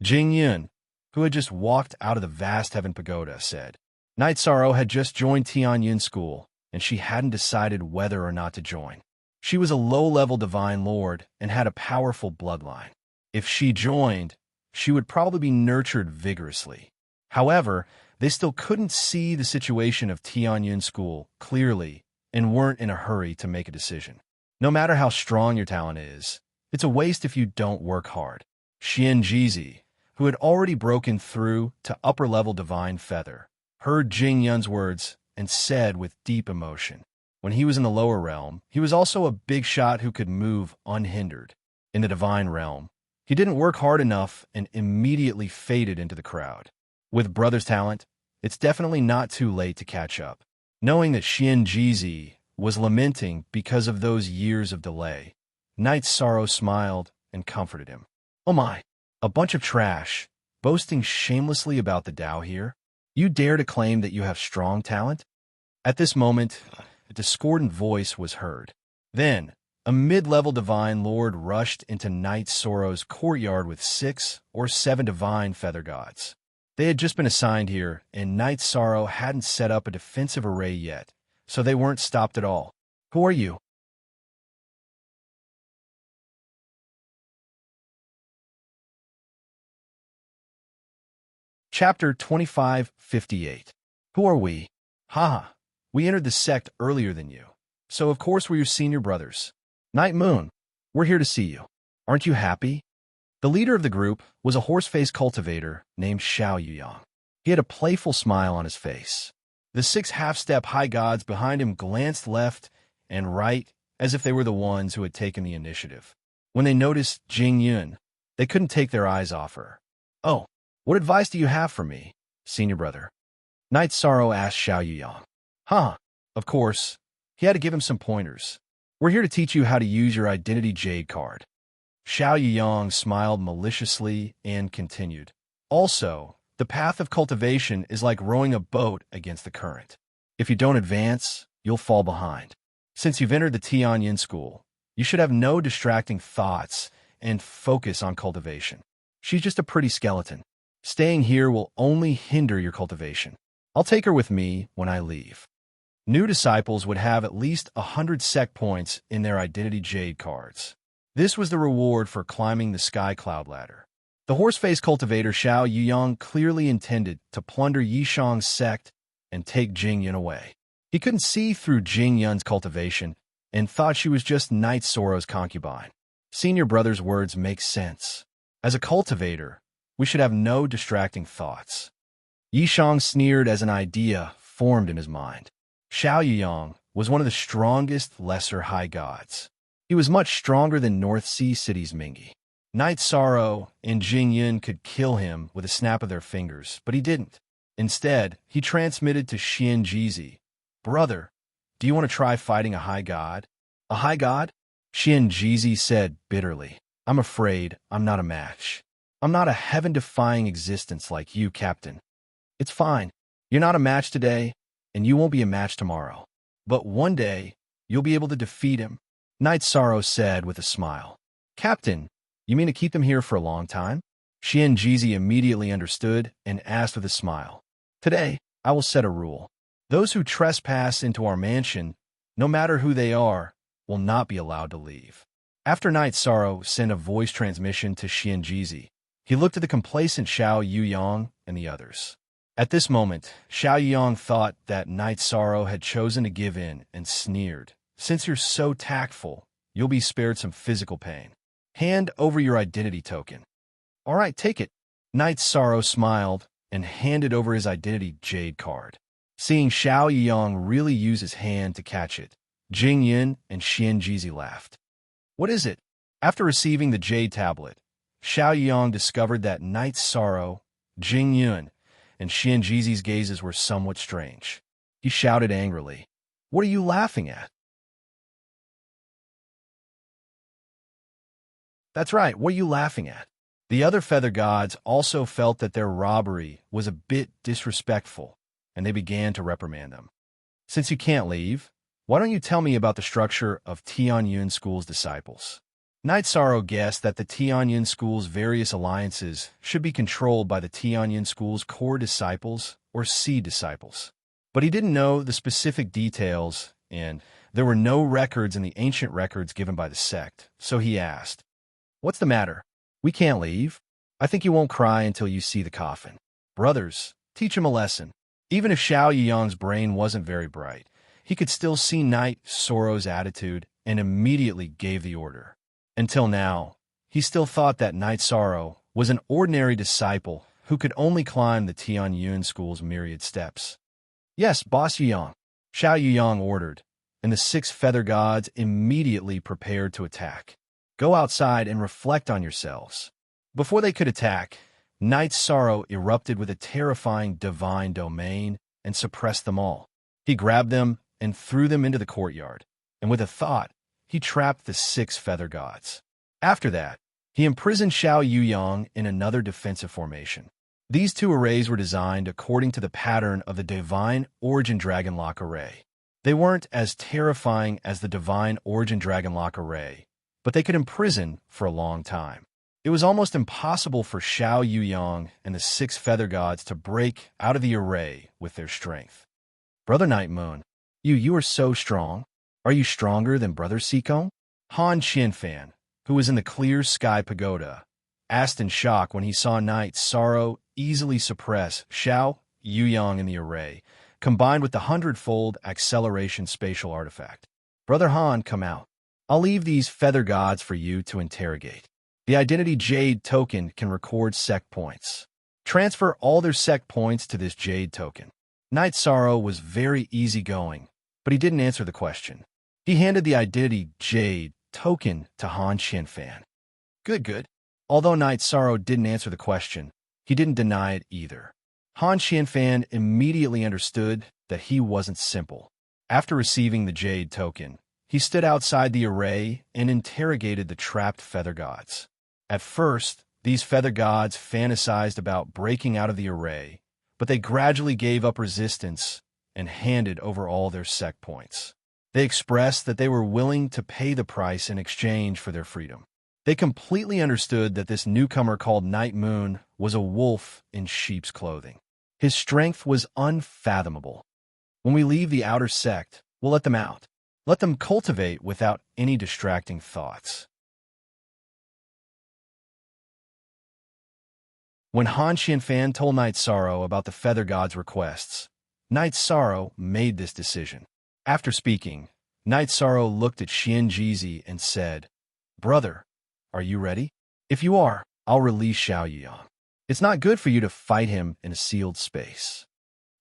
Jing Yun, who had just walked out of the vast heaven pagoda, said, Knight Sorrow had just joined Tianyun School, and she hadn't decided whether or not to join. She was a low-level divine lord and had a powerful bloodline. If she joined, she would probably be nurtured vigorously. However, they still couldn't see the situation of Tianyun School clearly and weren't in a hurry to make a decision. No matter how strong your talent is, it's a waste if you don't work hard. Xianjizi, who had already broken through to upper-level divine feather, heard Jing Yun's words and said with deep emotion, when he was in the lower realm, he was also a big shot who could move unhindered. In the divine realm, he didn't work hard enough and immediately faded into the crowd. With brother's talent, it's definitely not too late to catch up. Knowing that Xianjizi was lamenting because of those years of delay, Knight Sorrow smiled and comforted him. Oh my, a bunch of trash, boasting shamelessly about the Tao here? You dare to claim that you have strong talent? At this moment, a discordant voice was heard. Then, a mid-level divine lord rushed into Knight Sorrow's courtyard with 6 or 7 divine feather gods. They had just been assigned here, and Knight Sorrow hadn't set up a defensive array yet, so they weren't stopped at all. Who are you? Chapter 2558. Who are we? Haha, we entered the sect earlier than you, so of course we're your senior brothers. Night Moon, we're here to see you. Aren't you happy? The leader of the group was a horse-faced cultivator named Xiao Yuyang. He had a playful smile on his face. The 6 half-step high gods behind him glanced left and right as if they were the ones who had taken the initiative. When they noticed Jing Yun, they couldn't take their eyes off her. Oh, what advice do you have for me, senior brother? Knight Sorrow asked Xiao Yuyang. Huh, of course. He had to give him some pointers. We're here to teach you how to use your identity jade card. Xiao Yuyang smiled maliciously and continued. Also, the path of cultivation is like rowing a boat against the current. If you don't advance, you'll fall behind. Since you've entered the Tianyun School, you should have no distracting thoughts and focus on cultivation. She's just a pretty skeleton. Staying here will only hinder your cultivation. I'll take her with me when I leave. New disciples would have at least 100 sect points in their identity jade cards. This was the reward for climbing the sky cloud ladder. The horse-faced cultivator Xiao Yuyang clearly intended to plunder Yishang's sect and take Jing Yun away. He couldn't see through Jing Yun's cultivation and thought she was just Knight Sorrow's concubine. Senior brother's words make sense. As a cultivator, we should have no distracting thoughts. Yishang sneered as an idea formed in his mind. Xiao Yuyang was one of the strongest lesser high gods. He was much stronger than North Sea City's Mingi. Knight Sorrow and Jing Yun could kill him with a snap of their fingers, but he didn't. Instead, he transmitted to Xianjizi, Brother, do you want to try fighting a high god? A high god? Xianjizi said bitterly. I'm afraid I'm not a match. I'm not a heaven-defying existence like you, Captain. It's fine. You're not a match today, and you won't be a match tomorrow. But one day, you'll be able to defeat him, Knight Sorrow said with a smile. Captain, you mean to keep them here for a long time? Xianjizi immediately understood and asked with a smile. Today, I will set a rule. Those who trespass into our mansion, no matter who they are, will not be allowed to leave. After Knight Sorrow sent a voice transmission to Xianjizi, he looked at the complacent Xiao Yuyang and the others. At this moment, Xiao Yuyang thought that Knight Sorrow had chosen to give in and sneered. Since you're so tactful, you'll be spared some physical pain. Hand over your identity token. All right, take it. Knight Sorrow smiled and handed over his identity jade card. Seeing Xiao Yuyang really use his hand to catch it, Jing Yin and Xianjizi laughed. What is it? After receiving the jade tablet, Xiao Yuyang discovered that Knight Sorrow, Jing Yin, and Xianjizi's gazes were somewhat strange. He shouted angrily, "What are you laughing at?" That's right, what are you laughing at? The other feather gods also felt that their robbery was a bit disrespectful, and they began to reprimand them. Since you can't leave, why don't you tell me about the structure of Tianyun School's disciples? Knight Sorrow guessed that the Tianyun School's various alliances should be controlled by the Tianyun School's core disciples or seed disciples. But he didn't know the specific details, and there were no records in the ancient records given by the sect, so he asked, "What's the matter? We can't leave? I think you won't cry until you see the coffin. Brothers, teach him a lesson." Even if Xiao Yuyang's brain wasn't very bright, he could still see Knight Sorrow's attitude and immediately gave the order. Until now, he still thought that Knight Sorrow was an ordinary disciple who could only climb the Tianyun School's myriad steps. "Yes, Boss Yuyang," Xiao Yuyang ordered, and the 6 feather gods immediately prepared to attack. "Go outside and reflect on yourselves." Before they could attack, Knight Sorrow erupted with a terrifying divine domain and suppressed them all. He grabbed them and threw them into the courtyard, and with a thought, he trapped the 6 feather gods. After that, he imprisoned Xiao Yuyang in another defensive formation. These 2 arrays were designed according to the pattern of the Divine Origin Dragonlock Array. They weren't as terrifying as the Divine Origin Dragonlock Array, but they could imprison for a long time. It was almost impossible for Xiao Yuyang and the 6 feather gods to break out of the array with their strength. "Brother Night Moon, you are so strong. Are you stronger than Brother Sikong?" Han Qianfan, who was in the clear sky pagoda, asked in shock when he saw Knight Sorrow easily suppress Xiao Yuyang in the array, combined with the 100-fold acceleration spatial artifact. "Brother Han, come out. I'll leave these feather gods for you to interrogate. The Identity Jade token can record sect points. Transfer all their sect points to this Jade token." Knight Sorrow was very easygoing, but he didn't answer the question. He handed the Identity Jade token to Han Qianfan. Good. Although Knight Sorrow didn't answer the question, he didn't deny it either. Han Qianfan immediately understood that he wasn't simple. After receiving the Jade token, he stood outside the array and interrogated the trapped feather gods. At first, these feather gods fantasized about breaking out of the array, but they gradually gave up resistance and handed over all their sect points. They expressed that they were willing to pay the price in exchange for their freedom. They completely understood that this newcomer called Night Moon was a wolf in sheep's clothing. His strength was unfathomable. When we leave the outer sect, we'll let them out. Let them cultivate without any distracting thoughts. When Han Qianfan told Knight Sorrow about the Feather God's requests, Knight Sorrow made this decision. After speaking, Knight Sorrow looked at Xianjizi and said, "Brother, are you ready? If you are, I'll release Xiao Yuyang. It's not good for you to fight him in a sealed space."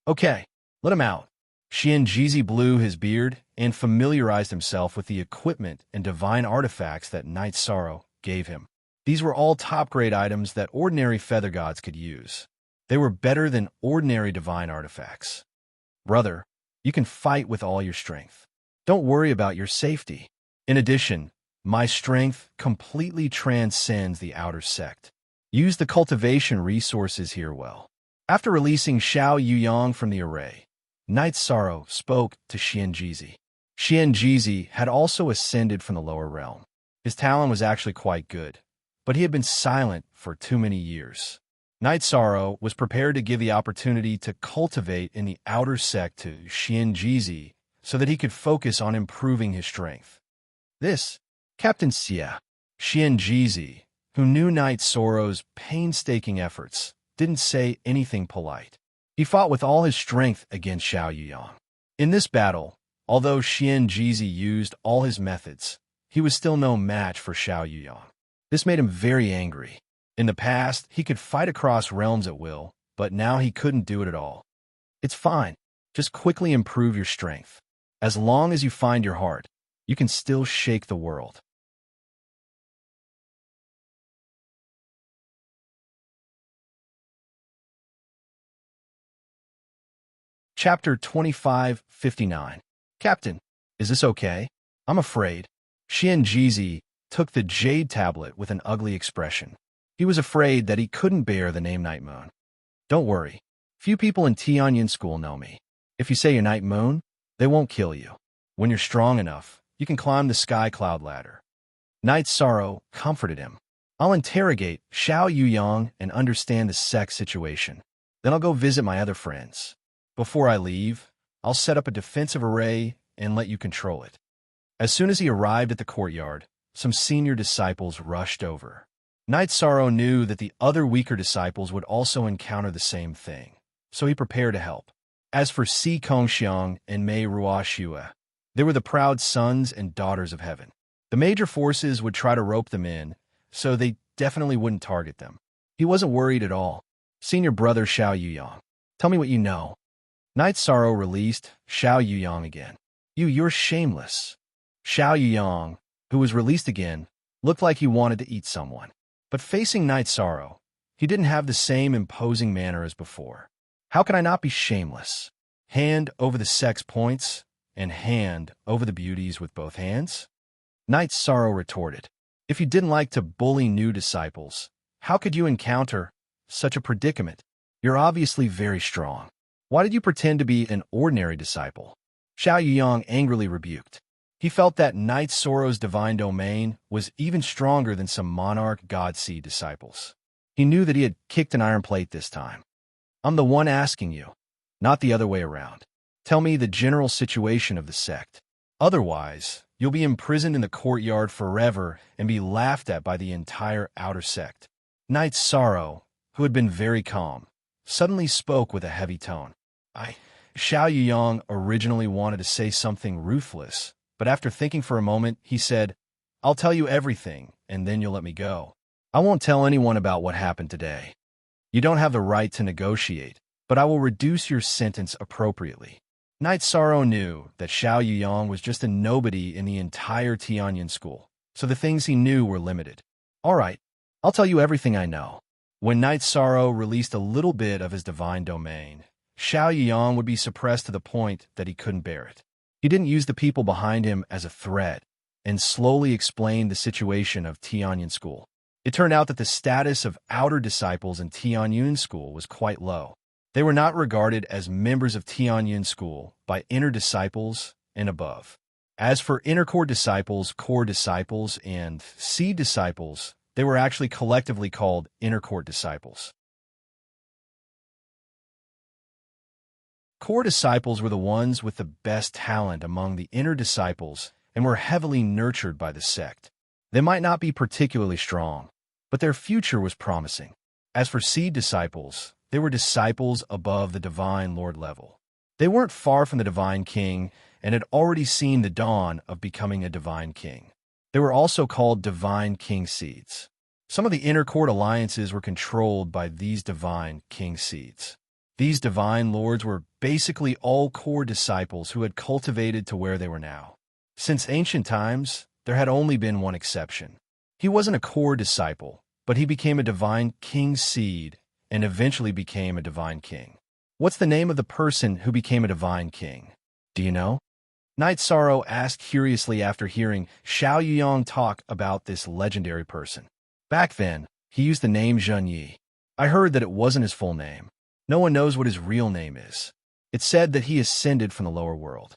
"Okay, let him out." Xianjizi blew his beard and familiarized himself with the equipment and divine artifacts that Knight Sorrow gave him. These were all top-grade items that ordinary feather gods could use. They were better than ordinary divine artifacts. "Brother, you can fight with all your strength. Don't worry about your safety. In addition, my strength completely transcends the outer sect. Use the cultivation resources here well. After releasing Xiao Yuyang from the array, Knight Sorrow spoke to Xianjizi. Xianjizi had also ascended from the lower realm. His talent was actually quite good, but he had been silent for too many years. Knight Sorrow was prepared to give the opportunity to cultivate in the outer sect to Xianjizi so that he could focus on improving his strength. This, Captain Xia, Xianjizi, who knew Knight Sorrow's painstaking efforts, didn't say anything polite. He fought with all his strength against Xiao Yuyang. In this battle, although Xianjizi used all his methods, he was still no match for Xiao Yuyang. This made him very angry. In the past, he could fight across realms at will, but now he couldn't do it at all. It's fine. Just quickly improve your strength. As long as you find your heart, you can still shake the world. Chapter 2559. Captain, is this okay? I'm afraid. Xianjizi took the jade tablet with an ugly expression. He was afraid that he couldn't bear the name Night Moon. Don't worry. Few people in Tianyin School know me. If you say you're Night Moon, they won't kill you. When you're strong enough, you can climb the sky cloud ladder. Night Sorrow comforted him. I'll interrogate Xiao Yuyang and understand the sect situation. Then I'll go visit my other friends. Before I leave, I'll set up a defensive array and let you control it. As soon as he arrived at the courtyard, some senior disciples rushed over. Night Sorrow knew that the other weaker disciples would also encounter the same thing, so he prepared to help. As for Si Kongxiang and Mei Ruoxue, they were the proud sons and daughters of heaven. The major forces would try to rope them in, so they definitely wouldn't target them. He wasn't worried at all. Senior brother Xiao Yuyang, tell me what you know. Night Sorrow released Xiao Yuyang again. You're shameless. Xiao Yuyang, who was released again, looked like he wanted to eat someone. But facing Night Sorrow, he didn't have the same imposing manner as before. How can I not be shameless? Hand over the sex points, and hand over the beauties with both hands? Night Sorrow retorted. If you didn't like to bully new disciples, how could you encounter such a predicament? You're obviously very strong. Why did you pretend to be an ordinary disciple? Xiao Yuyang angrily rebuked. He felt that Night Sorrow's divine domain was even stronger than some monarch godseed disciples. He knew that he had kicked an iron plate this time. I'm the one asking you, not the other way around. Tell me the general situation of the sect. Otherwise, you'll be imprisoned in the courtyard forever and be laughed at by the entire outer sect. Night Sorrow, who had been very calm, suddenly spoke with a heavy tone. Xiao Yuyang originally wanted to say something ruthless, but after thinking for a moment, he said, I'll tell you everything, and then you'll let me go. I won't tell anyone about what happened today. You don't have the right to negotiate, but I will reduce your sentence appropriately. Night Sorrow knew that Xiao Yuyang was just a nobody in the entire Tianyin school, so the things he knew were limited. All right, I'll tell you everything I know. When Night Sorrow released a little bit of his divine domain, Xiao Yuyang would be suppressed to the point that he couldn't bear it. He didn't use the people behind him as a threat and slowly explained the situation of Tianyin School. It turned out that the status of outer disciples in Tianyin School was quite low. They were not regarded as members of Tianyin School by inner disciples and above. As for inner core disciples, and seed disciples, they were actually collectively called inner court disciples. Core disciples were the ones with the best talent among the inner disciples and were heavily nurtured by the sect. They might not be particularly strong, but their future was promising. As for seed disciples, they were disciples above the Divine Lord level. They weren't far from the Divine King and had already seen the dawn of becoming a Divine King. They were also called Divine King Seeds. Some of the inner court alliances were controlled by these Divine King Seeds. These Divine Lords were basically all core disciples who had cultivated to where they were now. Since ancient times, there had only been one exception. He wasn't a core disciple, but he became a Divine King Seed and eventually became a Divine King. What's the name of the person who became a Divine King? Do you know? Night Sorrow asked curiously after hearing Xiao Yuyang talk about this legendary person. Back then, he used the name Zhen Yi. I heard that it wasn't his full name. No one knows what his real name is. It's said that he ascended from the lower world.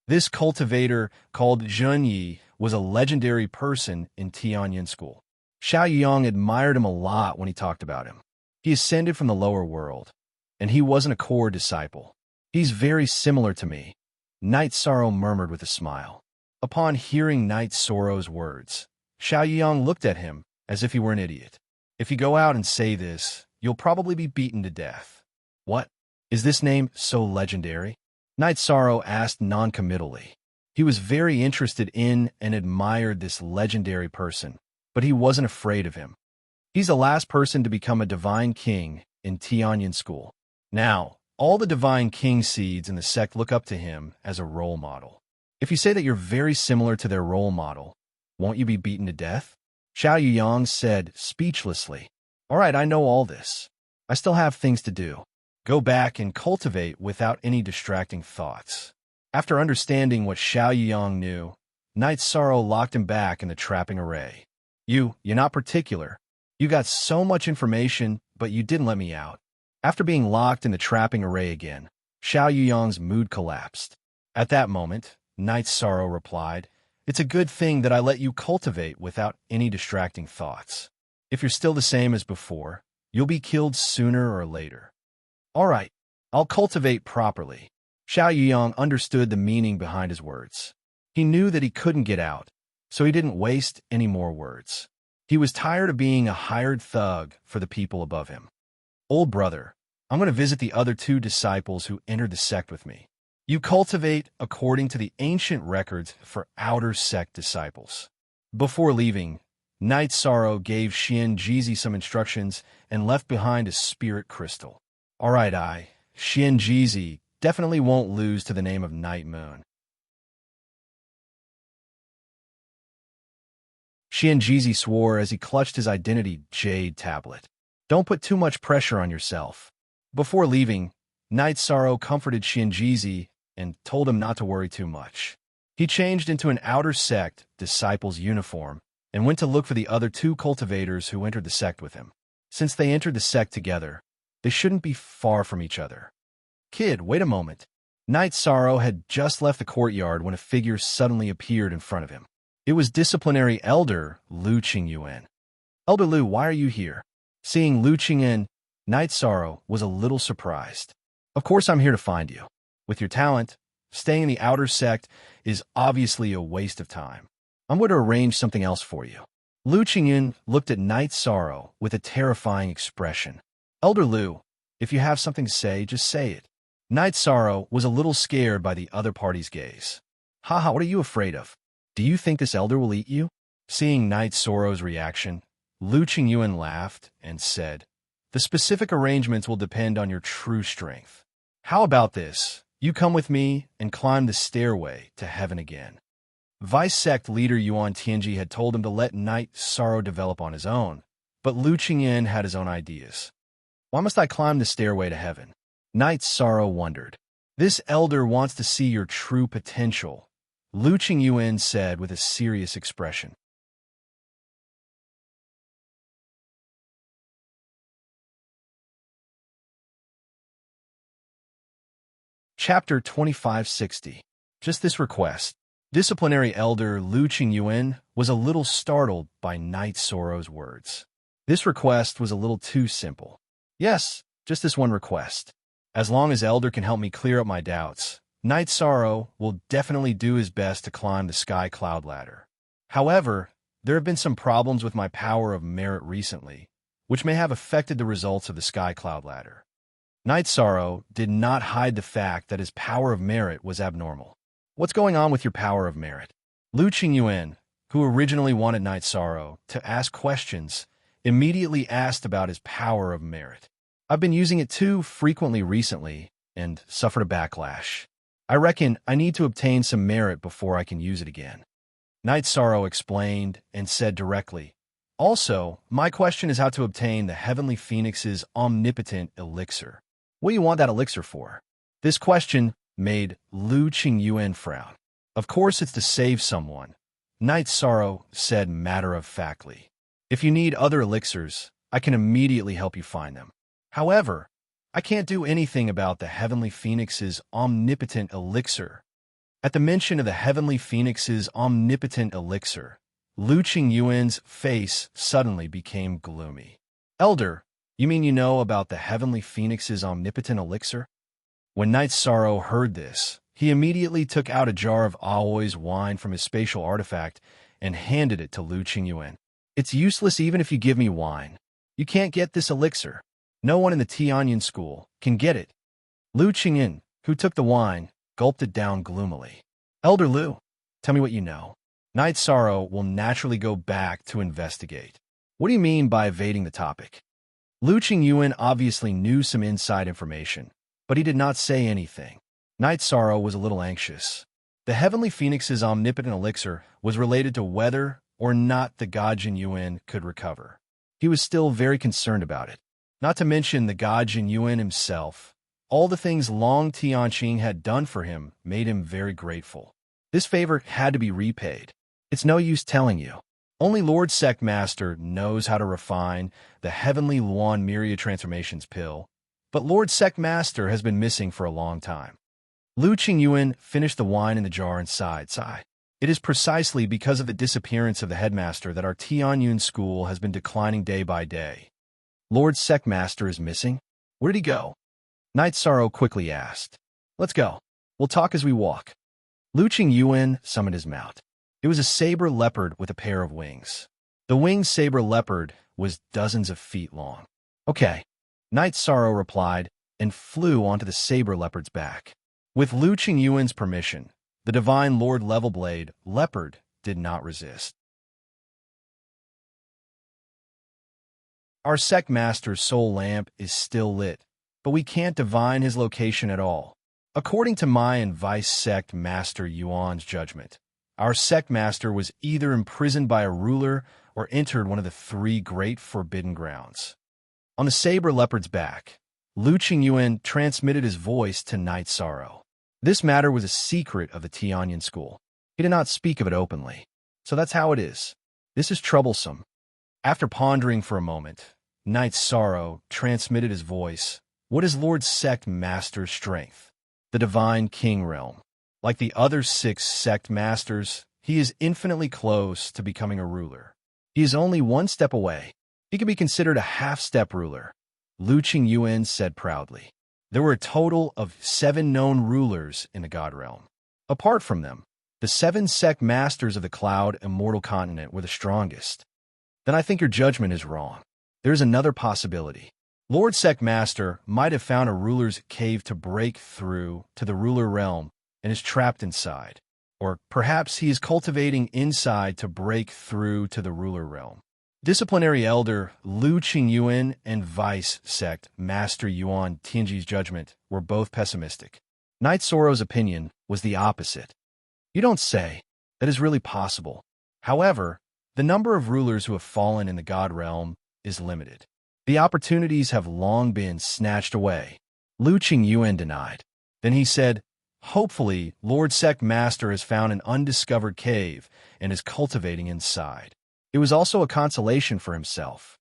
This cultivator, called Zheng was a legendary person in Tianyin school. Xiao Yang admired him a lot when he talked about him. He ascended from the lower world, and he wasn't a core disciple. He's very similar to me, Knight Sorrow murmured with a smile. Upon hearing Knight Sorrow's words, Xiao Yang looked at him as if he were an idiot. If you go out and say this, you'll probably be beaten to death. What? Is this name so legendary? Knight Sorrow asked noncommittally. He was very interested in and admired this legendary person, but he wasn't afraid of him. He's the last person to become a divine king in Tianyin school. Now, all the divine king seeds in the sect look up to him as a role model. If you say that you're very similar to their role model, won't you be beaten to death? Xiao Yang said speechlessly. All right, I know all this. I still have things to do. Go back and cultivate without any distracting thoughts. After understanding what Xiao Yang knew, Knight Sorrow locked him back in the trapping array. You're not particular. You got so much information, but you didn't let me out. After being locked in the trapping array again, Xiao Yang's mood collapsed. At that moment, Knight Sorrow replied, "It's a good thing that I let you cultivate without any distracting thoughts. If you're still the same as before, you'll be killed sooner or later." All right, I'll cultivate properly. Xiao Yang understood the meaning behind his words. He knew that he couldn't get out, so he didn't waste any more words. He was tired of being a hired thug for the people above him. Old brother, I'm going to visit the other 2 disciples who entered the sect with me. You cultivate according to the ancient records for outer sect disciples. Before leaving, Knight Sorrow gave Xianjizi some instructions and left behind a spirit crystal. All right, Xianjizi definitely won't lose to the name of Night Moon. Xianjizi swore as he clutched his identity jade tablet. Don't put too much pressure on yourself. Before leaving, Knight Sorrow comforted Xianjizi and told him not to worry too much. He changed into an outer sect disciple's uniform and went to look for the other 2 cultivators who entered the sect with him. Since they entered the sect together, they shouldn't be far from each other. Kid, wait a moment. Knight Sorrow had just left the courtyard when a figure suddenly appeared in front of him. It was disciplinary elder Lu Qingyuan. Elder Lu, why are you here? Seeing Lu Qingyuan, Knight Sorrow was a little surprised. Of course I'm here to find you. With your talent, staying in the outer sect is obviously a waste of time. I'm going to arrange something else for you. Lu Qingyuan looked at Knight Sorrow with a terrifying expression. Elder Lu, if you have something to say, just say it. Knight Sorrow was a little scared by the other party's gaze. Haha, what are you afraid of? Do you think this elder will eat you? Seeing Knight Sorrow's reaction, Lu Qingyuan laughed and said, The specific arrangements will depend on your true strength. How about this? You come with me and climb the stairway to heaven again. Vice sect leader Yuan Tianji had told him to let Knight Sorrow develop on his own, but Lu Qingyuan had his own ideas. Why must I climb the stairway to heaven? Knight Sorrow wondered. This elder wants to see your true potential, Lu Qingyuan said with a serious expression. Chapter 2560. Just this request. Disciplinary elder Lu Qingyuan was a little startled by Knight Sorrow's words. This request was a little too simple. Yes, just this one request. As long as elder can help me clear up my doubts, Knight Sorrow will definitely do his best to climb the sky cloud ladder. However, there have been some problems with my power of merit recently, which may have affected the results of the sky cloud ladder. Knight Sorrow did not hide the fact that his power of merit was abnormal. What's going on with your power of merit? Lu Qingyuan, who originally wanted Knight Sorrow to ask questions, immediately asked about his power of merit. I've been using it too frequently recently and suffered a backlash. I reckon I need to obtain some merit before I can use it again. Knight Sorrow explained and said directly, Also, my question is how to obtain the Heavenly Phoenix's omnipotent elixir. What do you want that elixir for? This question made Lu Qingyuan frown. Of course it's to save someone, Knight Sorrow said matter-of-factly. If you need other elixirs, I can immediately help you find them. However, I can't do anything about the Heavenly Phoenix's omnipotent elixir. At the mention of the Heavenly Phoenix's omnipotent elixir, Lu Qingyuan's face suddenly became gloomy. Elder, you mean you know about the Heavenly Phoenix's omnipotent elixir? When Knight Sorrow heard this, he immediately took out a jar of Aoi's wine from his spatial artifact and handed it to Lu Qingyuan. It's useless even if you give me wine. You can't get this elixir. No one in the Tianyan school can get it. Lu Qingyuan, who took the wine, gulped it down gloomily. Elder Lu, tell me what you know. Knight Sorrow will naturally go back to investigate. What do you mean by evading the topic? Lu Qingyuan obviously knew some inside information, but he did not say anything. Knight Sorrow was a little anxious. The Heavenly Phoenix's omnipotent elixir was related to whether or not the God Yuan could recover. He was still very concerned about it. Not to mention the God Yuan himself. All the things Long Tianqing had done for him made him very grateful. This favor had to be repaid. It's no use telling you. Only Lord Sect Master knows how to refine the Heavenly Luan Myriad Transformations pill, but Lord Sect Master has been missing for a long time. Lu Qingyuan finished the wine in the jar and sighed. It is precisely because of the disappearance of the headmaster that our Tianyun school has been declining day by day. Lord Sect Master is missing? Where did he go? Knight Sorrow quickly asked. Let's go. We'll talk as we walk. Lu Qingyuan summoned his mount. It was a saber leopard with a pair of wings. The winged saber leopard was dozens of feet long. Okay, Knight Sorrow replied and flew onto the saber leopard's back. With Lu Qingyuan's permission, the Divine Lord Levelblade Leopard did not resist. Our Sect Master's soul lamp is still lit, but we can't divine his location at all. According to my and Vice Sect Master Yuan's judgment, our Sect Master was either imprisoned by a ruler or entered one of the three great forbidden grounds. On the saber leopard's back, Lu Qingyuan transmitted his voice to Knight Sorrow. This matter was a secret of the Tianyan school. He did not speak of it openly. So that's how it is. This is troublesome. After pondering for a moment, Knight Sorrow transmitted his voice. What is Lord Sect Master's strength? The Divine King Realm. Like the other 6 Sect Masters, he is infinitely close to becoming a ruler. He is only one step away. He can be considered a half-step ruler, Lu Qingyuan said proudly. There were a total of 7 known rulers in the God Realm. Apart from them, the 7 Sect Masters of the Cloud Immortal Continent were the strongest. Then I think your judgment is wrong. There is another possibility. Lord Sect Master might have found a ruler's cave to break through to the ruler realm and is trapped inside. Or perhaps he is cultivating inside to break through to the ruler realm. Disciplinary Elder Lu Qingyuan and Vice Sect Master Yuan Tianji's judgment were both pessimistic. Knight Sorrow's opinion was the opposite. You don't say. That is really possible. However, the number of rulers who have fallen in the God realm is limited. The opportunities have long been snatched away. Lu Qingyuan denied. Then he said, hopefully, Lord Sect Master has found an undiscovered cave and is cultivating inside. It was also a consolation for himself.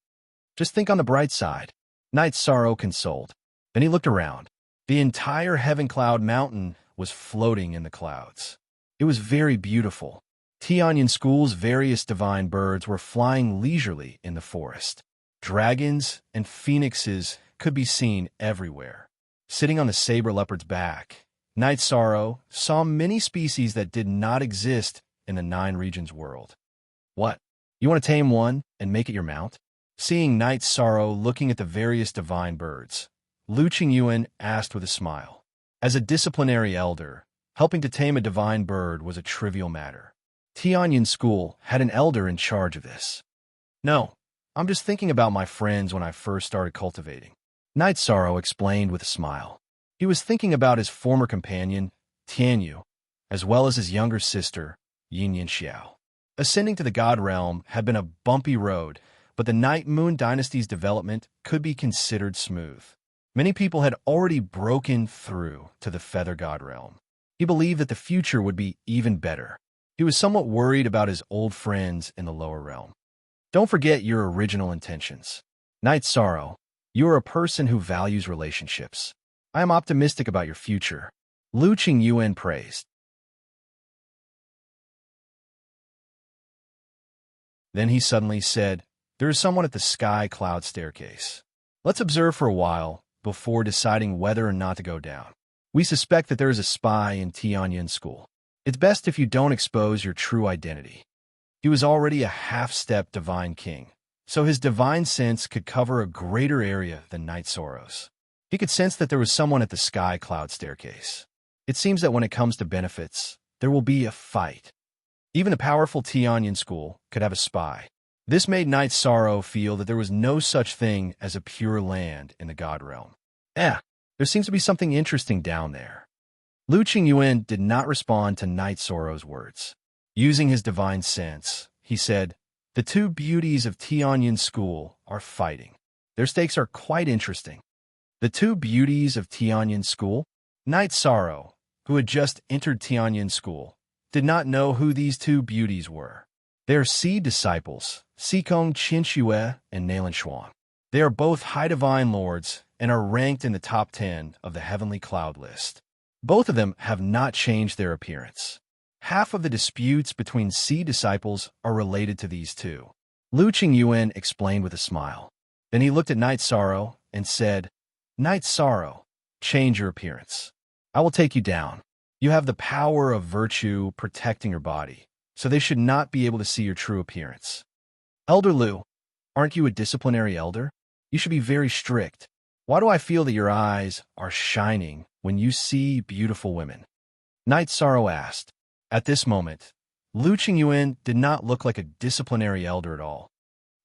Just think on the bright side. Knight Sorrow consoled. Then he looked around. The entire Heaven Cloud Mountain was floating in the clouds. It was very beautiful. Tianyan School's various divine birds were flying leisurely in the forest. Dragons and phoenixes could be seen everywhere. Sitting on the saber leopard's back, Knight Sorrow saw many species that did not exist in the 9 regions world. What? You want to tame one and make it your mount? Seeing Knight Sorrow looking at the various divine birds, Lu Qingyuan asked with a smile. As a disciplinary elder, helping to tame a divine bird was a trivial matter. Tianyan School had an elder in charge of this. No, I'm just thinking about my friends when I first started cultivating. Knight Sorrow explained with a smile. He was thinking about his former companion, Tianyu, as well as his younger sister, Yin Xiao. Ascending to the God Realm had been a bumpy road, but the Night Moon Dynasty's development could be considered smooth. Many people had already broken through to the Feather God Realm. He believed that the future would be even better. He was somewhat worried about his old friends in the lower realm. Don't forget your original intentions. Knight Sorrow, You are a person who values relationships. I am optimistic about your future. Lu Qingyuan praised. Then he suddenly said, "There is someone at the sky cloud staircase. Let's observe for a while before deciding whether or not to go down. We suspect that there is a spy in Tianyin school. It's best if you don't expose your true identity." He was already a half-step divine king, so his divine sense could cover a greater area than Night Sorrow's. He could sense that there was someone at the sky cloud staircase. It seems that when it comes to benefits, there will be a fight. Even a powerful Tianyin school could have a spy. This made Night Sorrow feel that there was no such thing as a pure land in the God realm. There seems to be something interesting down there. Lu Qingyuan did not respond to Night Sorrow's words. Using his divine sense, he said, "The two beauties of Tianyin school are fighting. Their stakes are quite interesting." The two beauties of Tianyin school? Night Sorrow, who had just entered Tianyin school, did not know who these two beauties were. They are seed disciples, Xikong Qinxue and Nalan Shuang. They are both high divine lords and are ranked in the top 10 of the heavenly cloud list. Both of them have not changed their appearance. Half of the disputes between seed disciples are related to these two. Lu Qingyuan explained with a smile. Then he looked at Night Sorrow and said, "Night Sorrow, change your appearance. I will take you down. You have the power of virtue protecting your body, so they should not be able to see your true appearance." "Elder Lu, aren't you a disciplinary elder? You should be very strict. Why do I feel that your eyes are shining when you see beautiful women?" Night Sorrow asked. At this moment, Lu Qingyuan did not look like a disciplinary elder at all.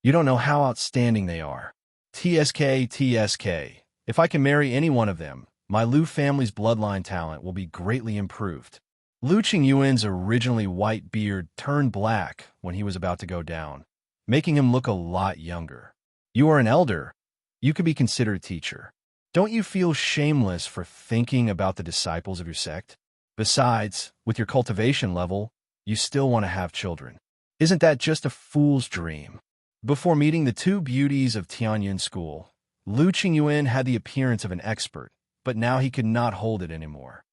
"You don't know how outstanding they are. TSK. If I can marry any one of them, my Lu family's bloodline talent will be greatly improved." Lu Qingyuan's originally white beard turned black when he was about to go down, making him look a lot younger. "You are an elder. You could be considered a teacher. Don't you feel shameless for thinking about the disciples of your sect? Besides, with your cultivation level, you still want to have children. Isn't that just a fool's dream?" Before meeting the two beauties of Tianyin school, Lu Qingyuan had the appearance of an expert, but now he could not hold it anymore.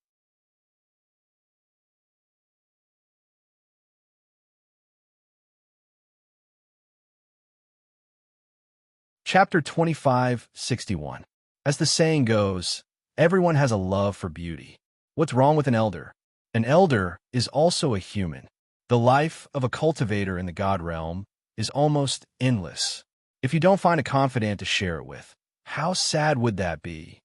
Chapter 2561. As the saying goes, everyone has a love for beauty. What's wrong with an elder? An elder is also a human. The life of a cultivator in the God realm is almost endless. If you don't find a confidant to share it with, how sad would that be?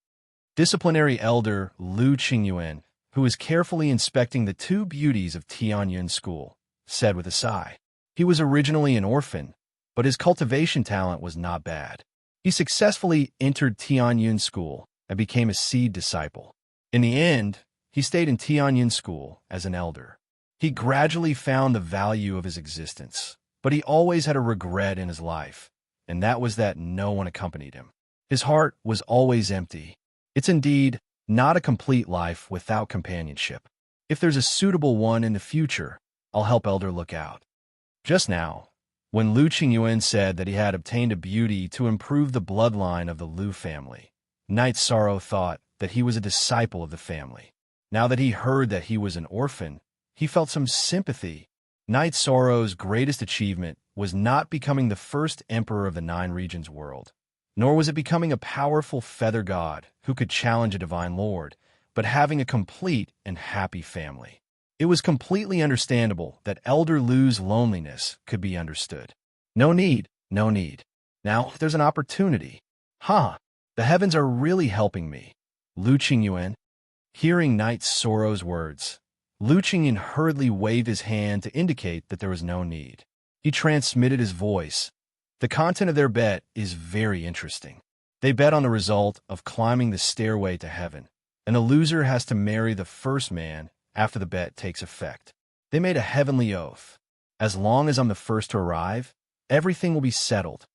Disciplinary elder Lu Qingyuan, who was carefully inspecting the two beauties of Tianyin school, said with a sigh. He was originally an orphan, but his cultivation talent was not bad. He successfully entered Tianyin school and became a seed disciple. In the end, he stayed in Tianyin school as an elder. He gradually found the value of his existence, but he always had a regret in his life, and that was that no one accompanied him. His heart was always empty. It's indeed not a complete life without companionship. If there's a suitable one in the future, I'll help Elder look out. Just now, when Lu Qingyuan said that he had obtained a beauty to improve the bloodline of the Lu family, Night Sorrow thought that he was a disciple of the family. Now that he heard that he was an orphan, he felt some sympathy. Night Sorrow's greatest achievement was not becoming the first emperor of the Nine Regions world, nor was it becoming a powerful feather god who could challenge a divine lord, but having a complete and happy family. It was completely understandable that Elder Lu's loneliness could be understood. No need. Now there's an opportunity. The heavens are really helping me. Lu Qingyuan. Hearing Night Sorrow's words, Lu Qingyuan hurriedly waved his hand to indicate that there was no need. He transmitted his voice. The content of their bet is very interesting. They bet on the result of climbing the stairway to heaven, and the loser has to marry the first man after the bet takes effect. They made a heavenly oath. As long as I'm the first to arrive, everything will be settled.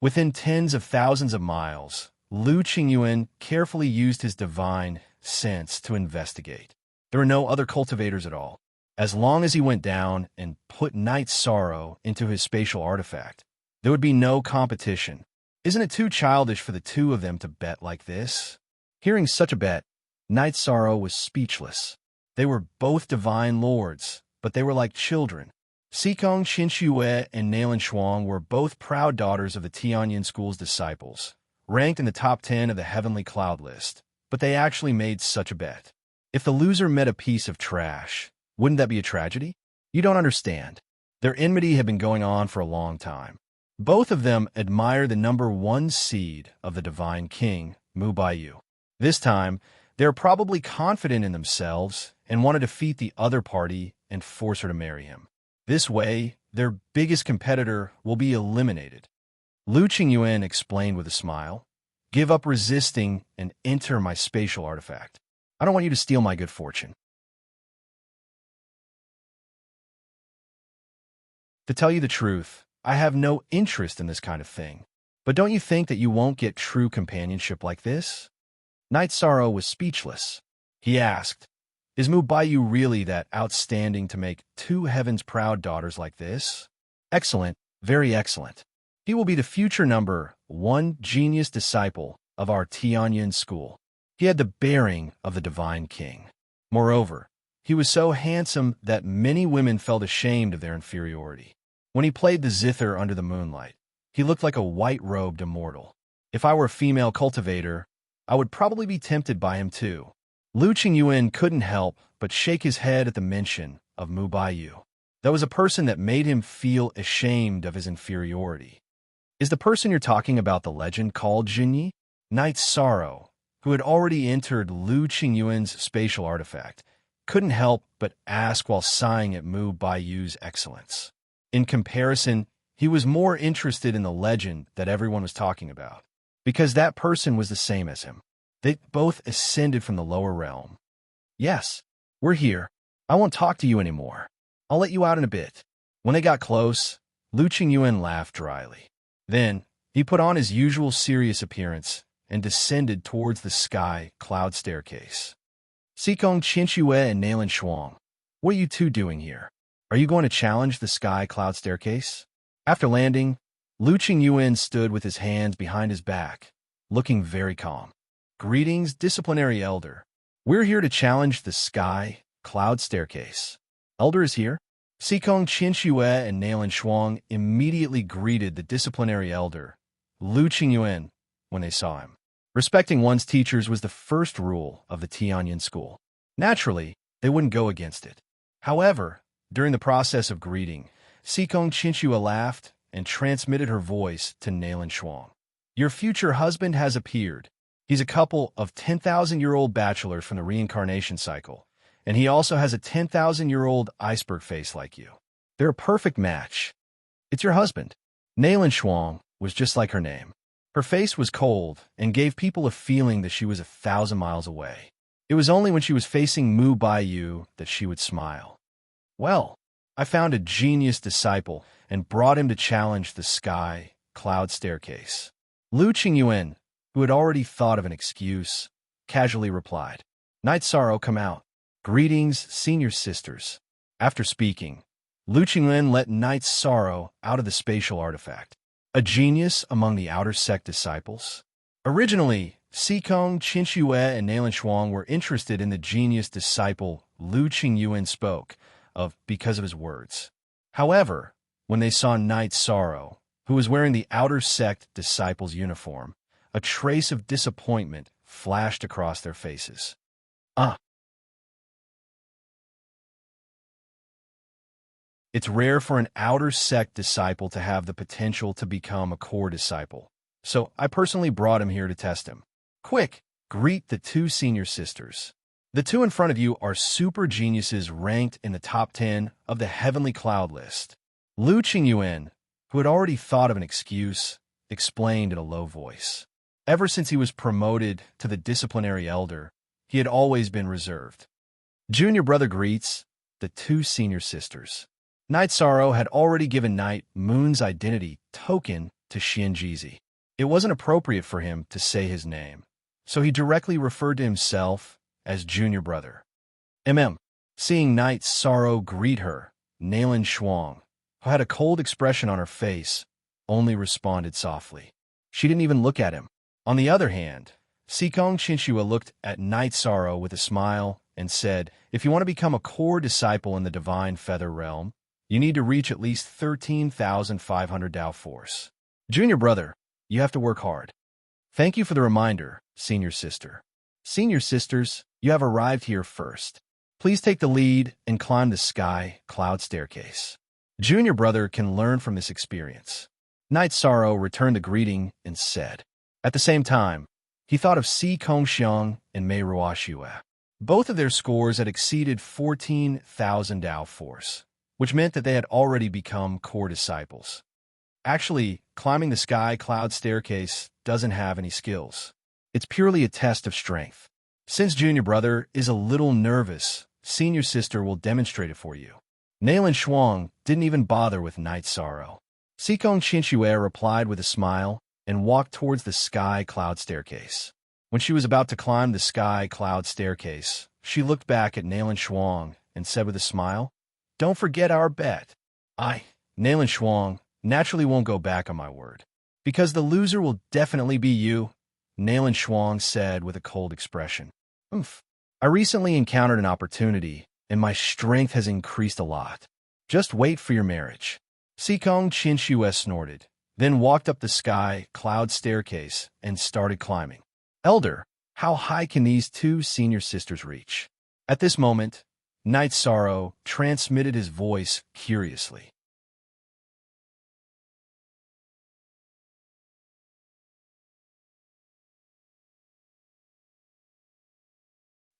Within tens of thousands of miles, Lu Qingyuan carefully used his divine sense to investigate. There were no other cultivators at all. As long as he went down and put Night Sorrow into his spatial artifact, there would be no competition. Isn't it too childish for the two of them to bet like this? Hearing such a bet, Night Sorrow was speechless. They were both divine lords, but they were like children. Sikong Qinxue and Nalan Shuang were both proud daughters of the Tianyin School's disciples, ranked in the top 10 of the Heavenly Cloud list, but they actually made such a bet. If the loser met a piece of trash, wouldn't that be a tragedy? You don't understand. Their enmity had been going on for a long time. Both of them admired the number 1 seed of the Divine King, Mu Baiyu. This time, they're probably confident in themselves and want to defeat the other party and force her to marry him. This way, their biggest competitor will be eliminated. Lu Qingyuan explained with a smile, "Give up resisting and enter my spatial artifact. I don't want you to steal my good fortune." To tell you the truth, I have no interest in this kind of thing. But don't you think that you won't get true companionship like this? Night Sorrow was speechless. He asked, "Is Mu Baiyu really that outstanding to make 2 heaven's proud daughters like this?" "Excellent, very excellent. He will be the future number 1 genius disciple of our Tianyin school." He had the bearing of the Divine King. Moreover, he was so handsome that many women felt ashamed of their inferiority. When he played the zither under the moonlight, he looked like a white-robed immortal. If I were a female cultivator, I would probably be tempted by him too. Lu Qingyuan couldn't help but shake his head at the mention of Mu Baiyu. That was a person that made him feel ashamed of his inferiority. Is the person you're talking about the legend called Jinyi? Night Sorrow, who had already entered Lu Qingyuan's spatial artifact, couldn't help but ask while sighing at Mu Baiyu's excellence. In comparison, he was more interested in the legend that everyone was talking about, because that person was the same as him. They both ascended from the lower realm. "Yes, we're here. I won't talk to you anymore. I'll let you out in a bit." When they got close, Lu Qingyuan laughed dryly. Then, he put on his usual serious appearance and descended towards the sky cloud staircase. "Sikong Qinxue and Nalan Shuang, what are you two doing here? Are you going to challenge the sky cloud staircase?" After landing, Lu Qingyuan stood with his hands behind his back, looking very calm. "Greetings, disciplinary elder. We're here to challenge the sky cloud staircase. Elder is here." Sikong Qinxue and Nalan Shuang immediately greeted the disciplinary elder, Lu Qingyuan, when they saw him. Respecting one's teachers was the first rule of the Tianyin school. Naturally, they wouldn't go against it. However, during the process of greeting, Sikong Qinxue laughed and transmitted her voice to Nalan Shuang. "Your future husband has appeared. He's a couple of 10,000-year-old bachelors from the reincarnation cycle, and he also has a 10,000-year-old iceberg face like you. They're a perfect match. It's your husband." Nalan Shuang was just like her name. Her face was cold and gave people a feeling that she was 1,000 miles away. It was only when she was facing Mu Baiyu that she would smile. "Well, I found a genius disciple and brought him to challenge the sky cloud staircase." Lu Qingyuan, who had already thought of an excuse, casually replied, "Night Sorrow, come out. Greetings, senior sisters." After speaking, Lu Qingyuan let Night Sorrow out of the spatial artifact. A genius among the outer sect disciples? Originally, Sikong Qinxue and Nalan Shuang were interested in the genius disciple Lu Qingyuan spoke of because of his words. However, when they saw Night Sorrow, who was wearing the outer sect disciple's uniform, a trace of disappointment flashed across their faces. It's rare for an outer sect disciple to have the potential to become a core disciple, so I personally brought him here to test him. Quick, greet the 2 senior sisters. The 2 in front of you are super geniuses ranked in the top 10 of the Heavenly Cloud list. Lu Qingyuan, who had already thought of an excuse, explained in a low voice. Ever since he was promoted to the disciplinary elder, he had always been reserved. Junior brother greets the 2 senior sisters. Night Sorrow had already given Night Moon's identity token to Xianjizi. It wasn't appropriate for him to say his name, so he directly referred to himself as Junior Brother. Seeing Night Sorrow greet her, Nalan Shuang, who had a cold expression on her face, only responded softly. She didn't even look at him. On the other hand, Sikong Chinchua looked at Night Sorrow with a smile and said, if you want to become a core disciple in the Divine Feather Realm, you need to reach at least 13,500 Dao Force. Junior brother, you have to work hard. Thank you for the reminder, senior sister. Senior sisters, you have arrived here first. Please take the lead and climb the sky cloud staircase. Junior brother can learn from this experience. Night Sorrow returned the greeting and said. At the same time, he thought of Si Kongxiang and Mei Ruoxue. Both of their scores had exceeded 14,000 Dao Force, which meant that they had already become core disciples. Actually, climbing the sky cloud staircase doesn't have any skills. It's purely a test of strength. Since junior brother is a little nervous, senior sister will demonstrate it for you. Nailin Shuang didn't even bother with Night Sorrow. Sikong Chinchue replied with a smile and walked towards the sky cloud staircase. When she was about to climb the sky cloud staircase, she looked back at Nailin Shuang and said with a smile, don't forget our bet. Nailin Shuang, naturally won't go back on my word. Because the loser will definitely be you, Nailin Shuang said with a cold expression. I recently encountered an opportunity, and my strength has increased a lot. Just wait for your marriage. Sikong Chinchue snorted, then walked up the sky cloud staircase and started climbing. Elder, how high can these two senior sisters reach? At this moment, Night Sorrow transmitted his voice curiously.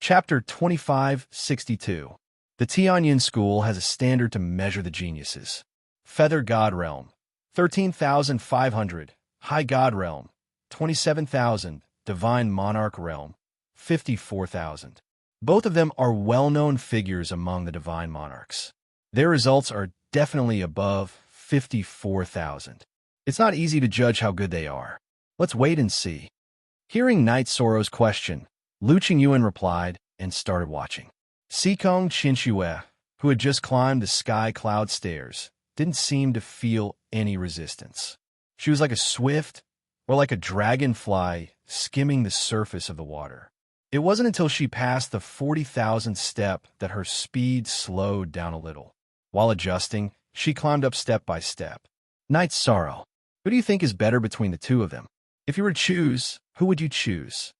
Chapter 2562. The Tianyin School has a standard to measure the geniuses. Feather God Realm, 13,500. High God Realm, 27,000. Divine Monarch Realm, 54,000. Both of them are well-known figures among the Divine Monarchs. Their results are definitely above 54,000. It's not easy to judge how good they are. Let's wait and see. Hearing Night Sorrow's question, Lu Qingyuan replied and started watching. Sikong Chinchue, who had just climbed the sky cloud stairs, didn't seem to feel any resistance. She was like a swift, or like a dragonfly skimming the surface of the water. It wasn't until she passed the 40,000th step that her speed slowed down a little. While adjusting, she climbed up step by step. Night Sorrow, who do you think is better between the two of them? If you were to choose, who would you choose?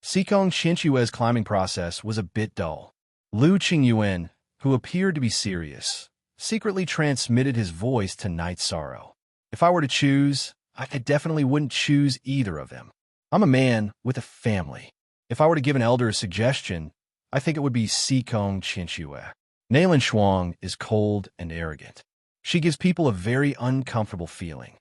Sikong Chinchue's climbing process was a bit dull. Lu Qingyuan, who appeared to be serious, secretly transmitted his voice to Night Sorrow. If I were to choose, I definitely wouldn't choose either of them. I'm a man with a family. If I were to give an elder a suggestion, I think it would be Sikong Chinchue. Nailin Shuang is cold and arrogant. She gives people a very uncomfortable feeling.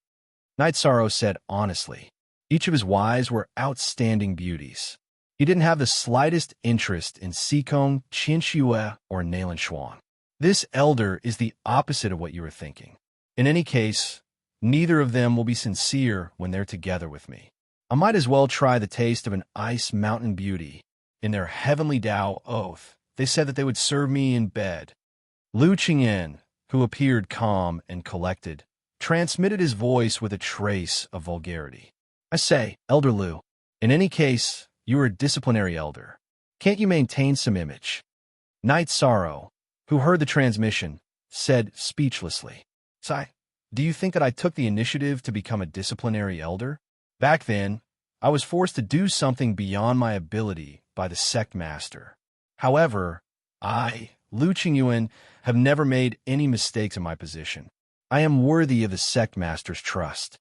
Night Sorrow said honestly. Each of his wives were outstanding beauties. He didn't have the slightest interest in Sikong Chinchue or Nailin Shuang. This elder is the opposite of what you were thinking. In any case, neither of them will be sincere when they're together with me. I might as well try the taste of an ice mountain beauty. In their heavenly Tao oath, they said that they would serve me in bed. Lu Qingyan, who appeared calm and collected, transmitted his voice with a trace of vulgarity. I say, Elder Lu, in any case, you are a disciplinary elder. Can't you maintain some image? Night Sorrow, who heard the transmission, said speechlessly, Sai, do you think that I took the initiative to become a disciplinary elder? Back then, I was forced to do something beyond my ability by the sect master. However, I, Lu Qingyuan, have never made any mistakes in my position. I am worthy of the sect master's trust.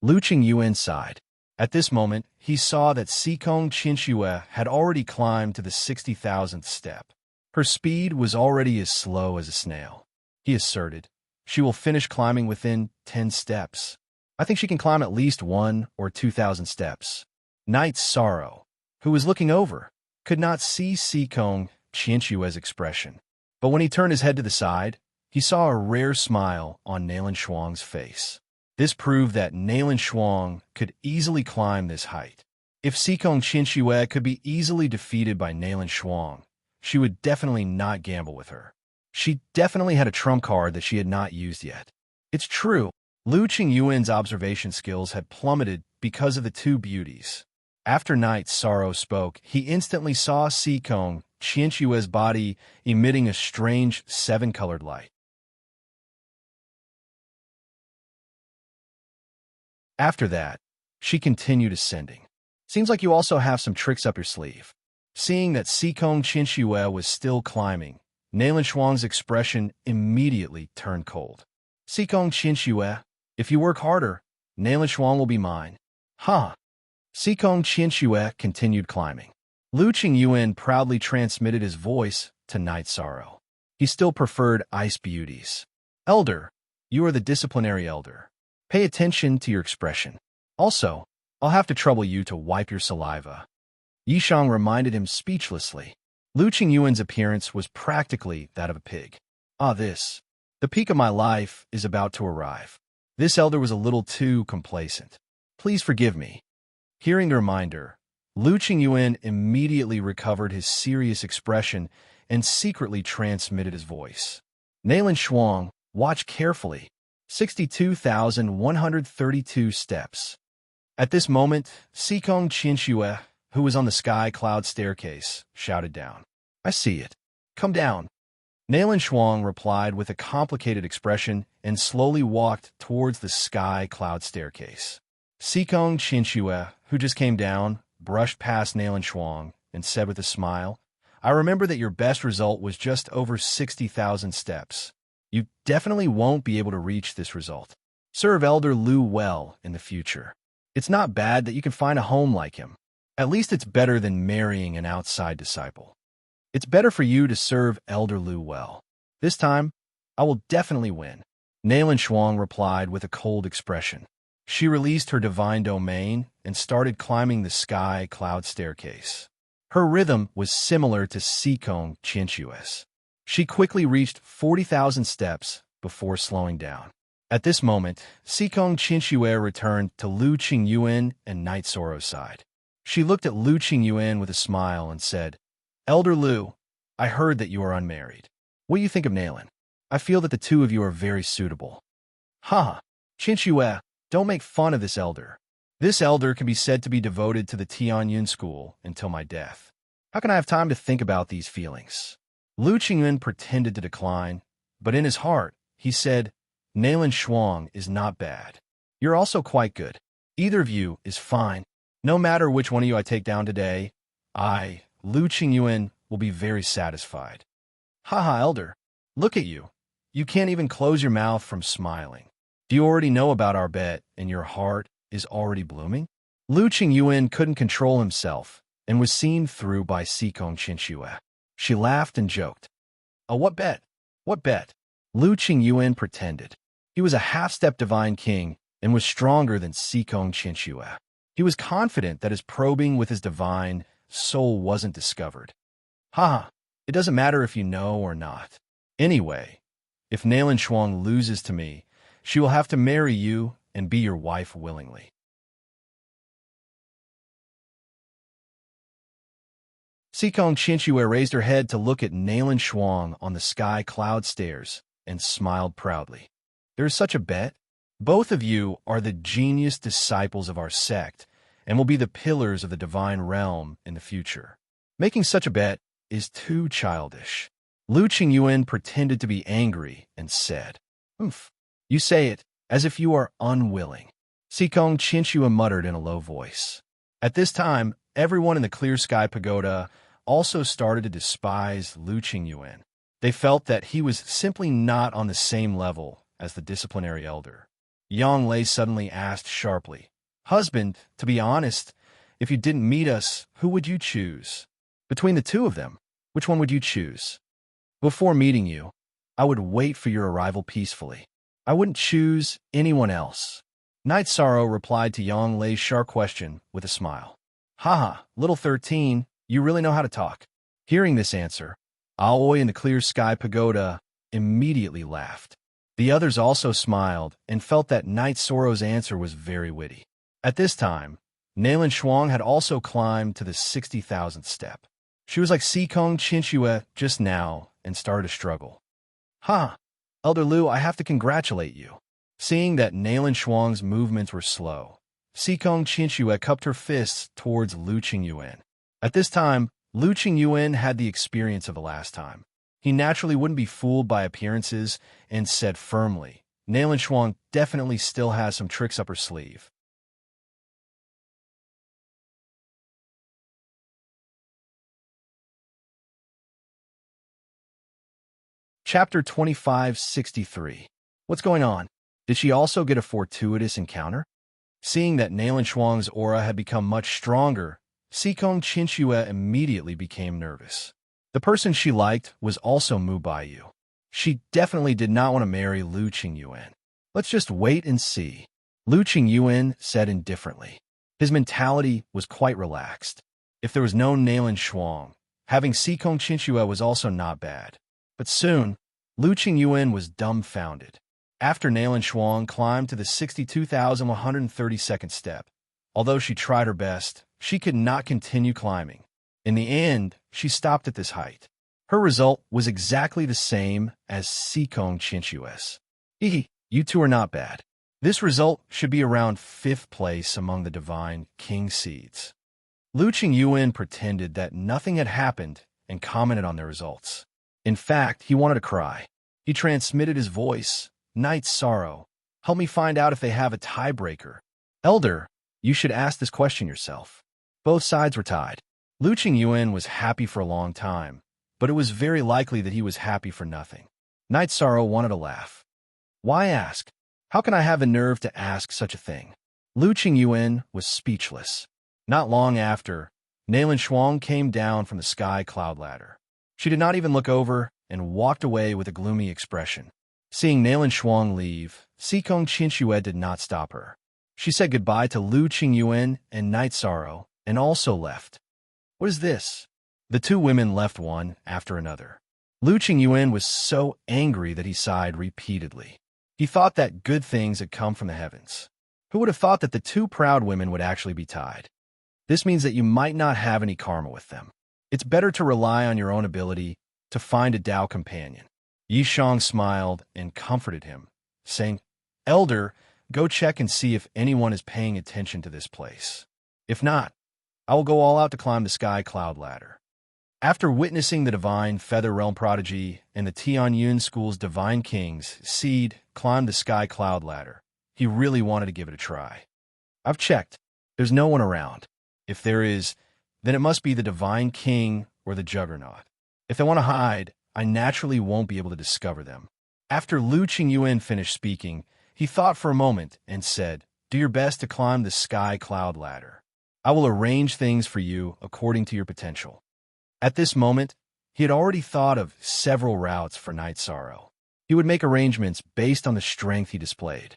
Lu Qingyuan sighed. At this moment, he saw that Sikong Chinchue had already climbed to the 60,000th step. Her speed was already as slow as a snail. He asserted, she will finish climbing within 10 steps. I think she can climb at least 1,000 or 2,000 steps. Night Sorrow, who was looking over, could not see Sikong Chinchue's expression. But when he turned his head to the side, he saw a rare smile on Nailin Shuang's face. This proved that Nailin Shuang could easily climb this height. If Sikong Chinchue could be easily defeated by Nailin Shuang, she would definitely not gamble with her. She definitely had a trump card that she had not used yet. It's true, Lu Qingyuan's observation skills had plummeted because of the two beauties. After Night Sorrow spoke, he instantly saw Sikong Qianxue's body emitting a strange seven-colored light. After that, she continued ascending. Seems like you also have some tricks up your sleeve. Seeing that Sikong Qianxue was still climbing, Nailan Shuang's expression immediately turned cold. Sikong Qianxue, if you work harder, Nailan Shuang will be mine. Huh. Sikong Qianxue continued climbing. Lu Qingyuan proudly transmitted his voice to Night Sorrow. He still preferred ice beauties. Elder, you are the disciplinary elder. Pay attention to your expression. Also, I'll have to trouble you to wipe your saliva. Yishang reminded him speechlessly. Lu Qingyuan's appearance was practically that of a pig. The peak of my life is about to arrive. This elder was a little too complacent. Please forgive me. Hearing the reminder, Lu Qingyuan immediately recovered his serious expression and secretly transmitted his voice. Nailan Shuang, watch carefully. 62,132 steps. At this moment, Sikong Qianxue, who was on the sky cloud staircase, shouted down. I see it. Come down. Nailan Shuang replied with a complicated expression and slowly walked towards the sky cloud staircase. Sikong Qianxue, who just came down, brushed past Nailan Shuang and said with a smile, I remember that your best result was just over 60,000 steps. You definitely won't be able to reach this result. Serve Elder Lu well in the future. It's not bad that you can find a home like him. At least it's better than marrying an outside disciple. It's better for you to serve Elder Lu well. This time, I will definitely win. Nailan Shuang replied with a cold expression. She released her divine domain and started climbing the sky cloud staircase. Her rhythm was similar to Sikong Qianxue's. She quickly reached 40,000 steps before slowing down. At this moment, Sikong Qianxue returned to Lu Qingyuan and Night Sorrow's side. She looked at Lu Qingyuan with a smile and said, Elder Lu, I heard that you are unmarried. What do you think of Nailan? I feel that the two of you are very suitable. Ha! Qianxue, don't make fun of this elder. This elder can be said to be devoted to the Tianyun school until my death. How can I have time to think about these feelings? Lu Qingyuan pretended to decline, but in his heart, he said, Nailan Shuang is not bad. You're also quite good. Either of you is fine. No matter which one of you I take down today, I, Lu Qingyuan, will be very satisfied. Haha, elder. Look at you. You can't even close your mouth from smiling. Do you already know about our bet and your heart is already blooming? Lu Qingyuan couldn't control himself and was seen through by Sikong Qianxue. She laughed and joked. Oh, what bet? What bet? Lu Qingyuan pretended. He was a half-step divine king and was stronger than Sikong Qianxue. He was confident that his probing with his divine soul wasn't discovered. It doesn't matter if you know or not. Anyway, if Nailan Shuang loses to me, she will have to marry you and be your wife willingly. Sikong Qianxue raised her head to look at Nailan Shuang on the sky cloud stairs and smiled proudly. There is such a bet. Both of you are the genius disciples of our sect and will be the pillars of the divine realm in the future. Making such a bet is too childish. Lu Qingyuan pretended to be angry and said, You say it as if you are unwilling. Sikong Qianxue muttered in a low voice. At this time, everyone in the Clear Sky Pagoda also started to despise Lu Qingyuan. They felt that he was simply not on the same level as the disciplinary elder. Yang Lei suddenly asked sharply, Husband, to be honest, if you didn't meet us, who would you choose? Between the two of them, which one would you choose? Before meeting you, I would wait for your arrival peacefully. I wouldn't choose anyone else. Night Sorrow replied to Yang Lei's sharp question with a smile. Little 13, you really know how to talk. Hearing this answer, Aoi in the Clear Sky Pagoda immediately laughed. The others also smiled and felt that Night Sorrow's answer was very witty. At this time, Nailan Shuang had also climbed to the 60,000th step. She was like Sikong Qianxue just now and started to struggle. Elder Lu, I have to congratulate you. Seeing that Nalan Shuang's movements were slow, Sikong Qinxue cupped her fists towards Lu Qingyuan. At this time, Lu Qingyuan had the experience of the last time. He naturally wouldn't be fooled by appearances and said firmly, Nalan Shuang definitely still has some tricks up her sleeve. Chapter 2563. What's going on? Did she also get a fortuitous encounter? Seeing that Nalan Shuang's aura had become much stronger, Sikong Qinxue immediately became nervous. The person she liked was also Mu Baiyu. She definitely did not want to marry Lu Qingyuan. Let's just wait and see, Lu Qingyuan said indifferently. His mentality was quite relaxed. If there was no Nalan Shuang, having Sikong Qinxue was also not bad. But soon, Lu Qingyuan was dumbfounded. After Nalan Shuang climbed to the 62,132nd step, although she tried her best, she could not continue climbing. In the end, she stopped at this height. Her result was exactly the same as Sikong Qinxue's. You two are not bad. This result should be around 5th place among the divine king seeds. Lu Qingyuan pretended that nothing had happened and commented on their results. In fact, he wanted to cry. He transmitted his voice, Knight's sorrow. Help me find out if they have a tiebreaker. Elder, you should ask this question yourself. Both sides were tied. Lu Qingyuan was happy for a long time, but it was very likely that he was happy for nothing. Knight's sorrow wanted to laugh. Why ask? How can I have the nerve to ask such a thing? Lu Qingyuan was speechless. Not long after, Nalan Shuang came down from the sky cloud ladder. She did not even look over and walked away with a gloomy expression. Seeing Nalan Shuang leave, Sikong Qinxue did not stop her. She said goodbye to Lu Qingyuan and Night Sorrow and also left. What is this? The two women left one after another. Lu Qingyuan was so angry that he sighed repeatedly. He thought that good things had come from the heavens. Who would have thought that the two proud women would actually be tied? This means that you might not have any karma with them. It's better to rely on your own ability to find a Tao companion. Yi Shang smiled and comforted him, saying, Elder, go check and see if anyone is paying attention to this place. If not, I will go all out to climb the sky cloud ladder. After witnessing the divine Feather Realm Prodigy and the Tianyun School's divine kings, Seed, climb the sky cloud ladder, he really wanted to give it a try. I've checked. There's no one around. If there is, then it must be the divine king or the juggernaut. If they want to hide, I naturally won't be able to discover them. After Lu Qingyuan finished speaking, he thought for a moment and said, Do your best to climb the sky cloud ladder. I will arrange things for you according to your potential. At this moment, he had already thought of several routes for Night Sorrow. He would make arrangements based on the strength he displayed.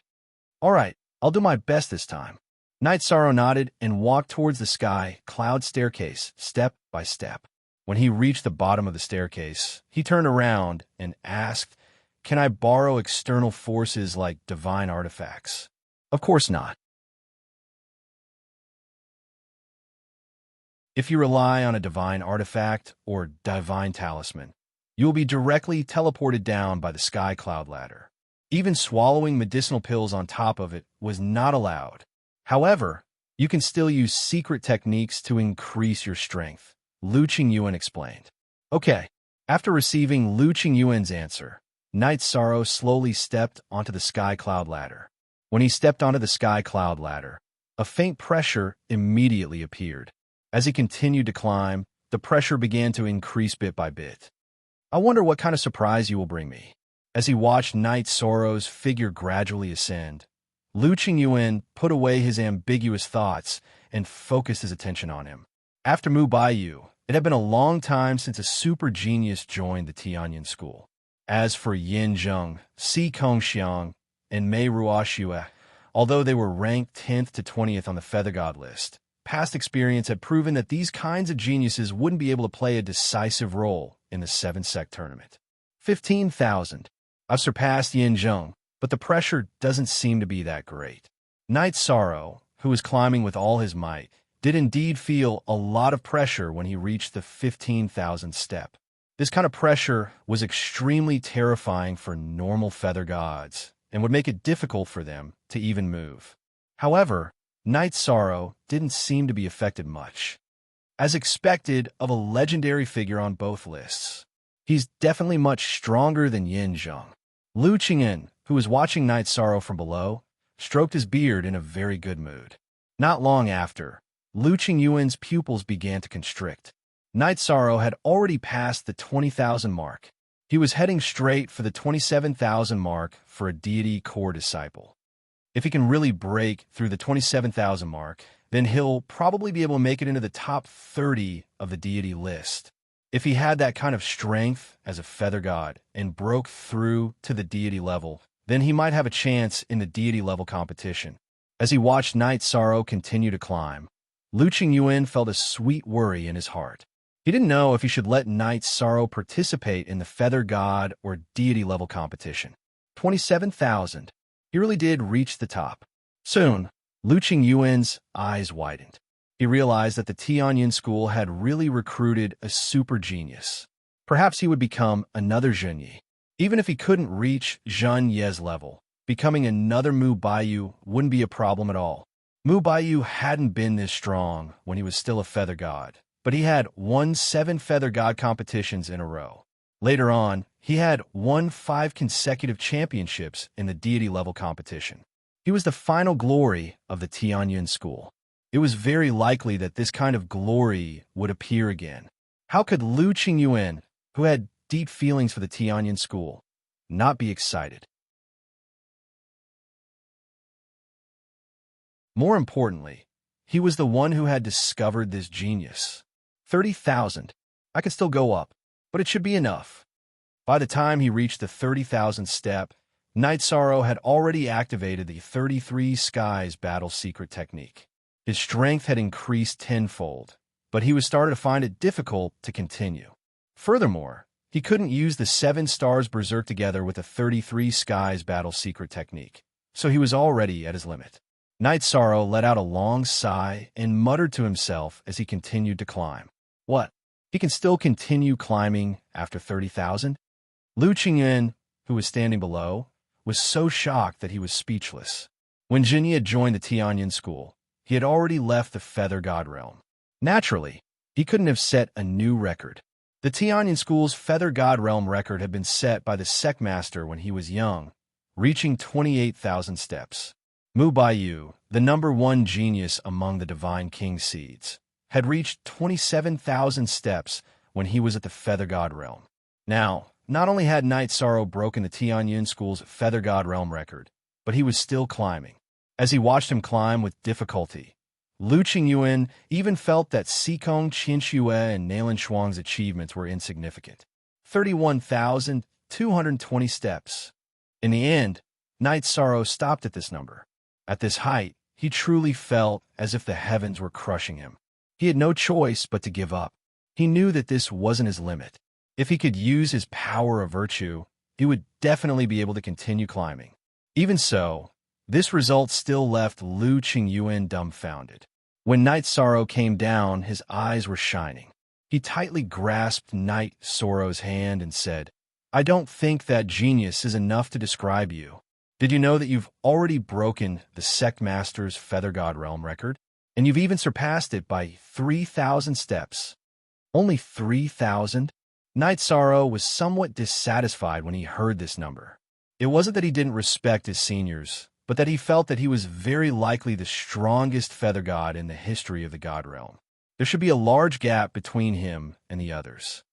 All right, I'll do my best this time. Night Sorrow nodded and walked towards the sky cloud staircase, step by step. When he reached the bottom of the staircase, he turned around and asked, Can I borrow external forces like divine artifacts? Of course not. If you rely on a divine artifact or divine talisman, you will be directly teleported down by the sky cloud ladder. Even swallowing medicinal pills on top of it was not allowed. However, you can still use secret techniques to increase your strength, Lu Qingyuan explained. Okay, after receiving Lu Qingyuan's answer, Night Sorrow slowly stepped onto the sky cloud ladder. When he stepped onto the sky cloud ladder, a faint pressure immediately appeared. As he continued to climb, the pressure began to increase bit by bit. I wonder what kind of surprise you will bring me. As he watched Night Sorrow's figure gradually ascend, Lu Qingyuan put away his ambiguous thoughts and focused his attention on him. After Mu Baiyu, it had been a long time since a super genius joined the Tianyun School. As for Yin Zheng, Si Kongxiang, and Mei Ruoxue, although they were ranked 10th to 20th on the Feather God list, past experience had proven that these kinds of geniuses wouldn't be able to play a decisive role in the 7-sect tournament. 15,000. I've surpassed Yin Zheng, but the pressure doesn't seem to be that great. Night Sorrow, who was climbing with all his might, did indeed feel a lot of pressure when he reached the 15,000th step. This kind of pressure was extremely terrifying for normal feather gods, and would make it difficult for them to even move. However, Night Sorrow didn't seem to be affected much. As expected of a legendary figure on both lists, he's definitely much stronger than Yin Zheng. Lu Qingyan, who was watching Night Sorrow from below, stroked his beard in a very good mood. Not long after, Lu Qingyuan's pupils began to constrict. Night Sorrow had already passed the 20,000 mark. He was heading straight for the 27,000 mark for a deity core disciple. If he can really break through the 27,000 mark, then he'll probably be able to make it into the top 30 of the deity list. If he had that kind of strength as a feather god and broke through to the deity level, then he might have a chance in the deity level competition. As he watched Night Sorrow continue to climb, Lu Qingyuan felt a sweet worry in his heart. He didn't know if he should let Night Sorrow participate in the feather god or deity level competition. 27,000. He really did reach the top. Soon, Lu Qingyuan's eyes widened. He realized that the Tianyin school had really recruited a super genius. Perhaps he would become another Zhen Yi. Even if he couldn't reach Zhen Ye's level, becoming another Mu Baiyu wouldn't be a problem at all. Mu Baiyu hadn't been this strong when he was still a feather god, but he had won 7 feather god competitions in a row. Later on, he had won 5 consecutive championships in the deity level competition. He was the final glory of the Tianyin school. It was very likely that this kind of glory would appear again. How could Lu Qingyuan, who had deep feelings for the Tianyin school, not be excited? More importantly, he was the one who had discovered this genius. 30,000. I could still go up, but it should be enough. By the time he reached the 30,000 step, Night Sorrow had already activated the 33 Skies battle secret technique. His strength had increased tenfold, but he was starting to find it difficult to continue. Furthermore, he couldn't use the 7 stars berserk together with the 33 Skies battle secret technique, so he was already at his limit. Night Sorrow let out a long sigh and muttered to himself as he continued to climb. What? He can still continue climbing after 30,000? Lu Qingyan, who was standing below, was so shocked that he was speechless. When Zhen Yi had joined the Tianyin school, he had already left the Feather God realm. Naturally, he couldn't have set a new record. The Tianyin school's Feather God realm record had been set by the Sect Master when he was young, reaching 28,000 steps. Mu Baiyu, the #1 genius among the Divine King seeds, had reached 27,000 steps when he was at the Feather God realm. Now, not only had Night Sorrow broken the Tianyin school's Feather God realm record, but he was still climbing. As he watched him climb with difficulty, Lu Qingyuan even felt that Xikong Qinxue and Nalan Shuang's achievements were insignificant. 31,220 steps. In the end, Night Sorrow stopped at this number. At this height, he truly felt as if the heavens were crushing him. He had no choice but to give up. He knew that this wasn't his limit. If he could use his power of virtue, he would definitely be able to continue climbing. Even so, this result still left Lu Qingyuan dumbfounded. When Night Sorrow came down, his eyes were shining. He tightly grasped Night Sorrow's hand and said, "I don't think that genius is enough to describe you. Did you know that you've already broken the Sect Master's Feather God realm record? And you've even surpassed it by 3,000 steps. Only 3,000? Night Sorrow was somewhat dissatisfied when he heard this number. It wasn't that he didn't respect his seniors, but that he felt that he was very likely the strongest feather god in the history of the god realm. There should be a large gap between him and the others.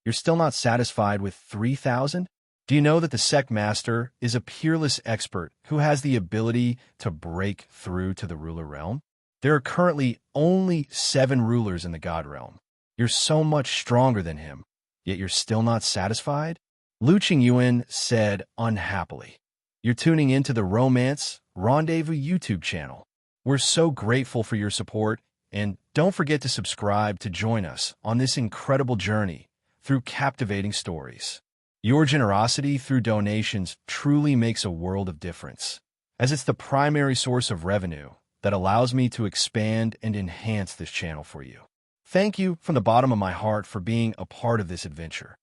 You're still not satisfied with 3,000? Do you know that the Sect Master is a peerless expert who has the ability to break through to the ruler realm? There are currently only 7 rulers in the god realm. You're so much stronger than him, yet you're still not satisfied? Lu Qingyuan said unhappily. You're tuning into the Romance Rendezvous YouTube channel. We're so grateful for your support, and don't forget to subscribe to join us on this incredible journey through captivating stories. Your generosity through donations truly makes a world of difference, as it's the primary source of revenue that allows me to expand and enhance this channel for you. Thank you from the bottom of my heart for being a part of this adventure.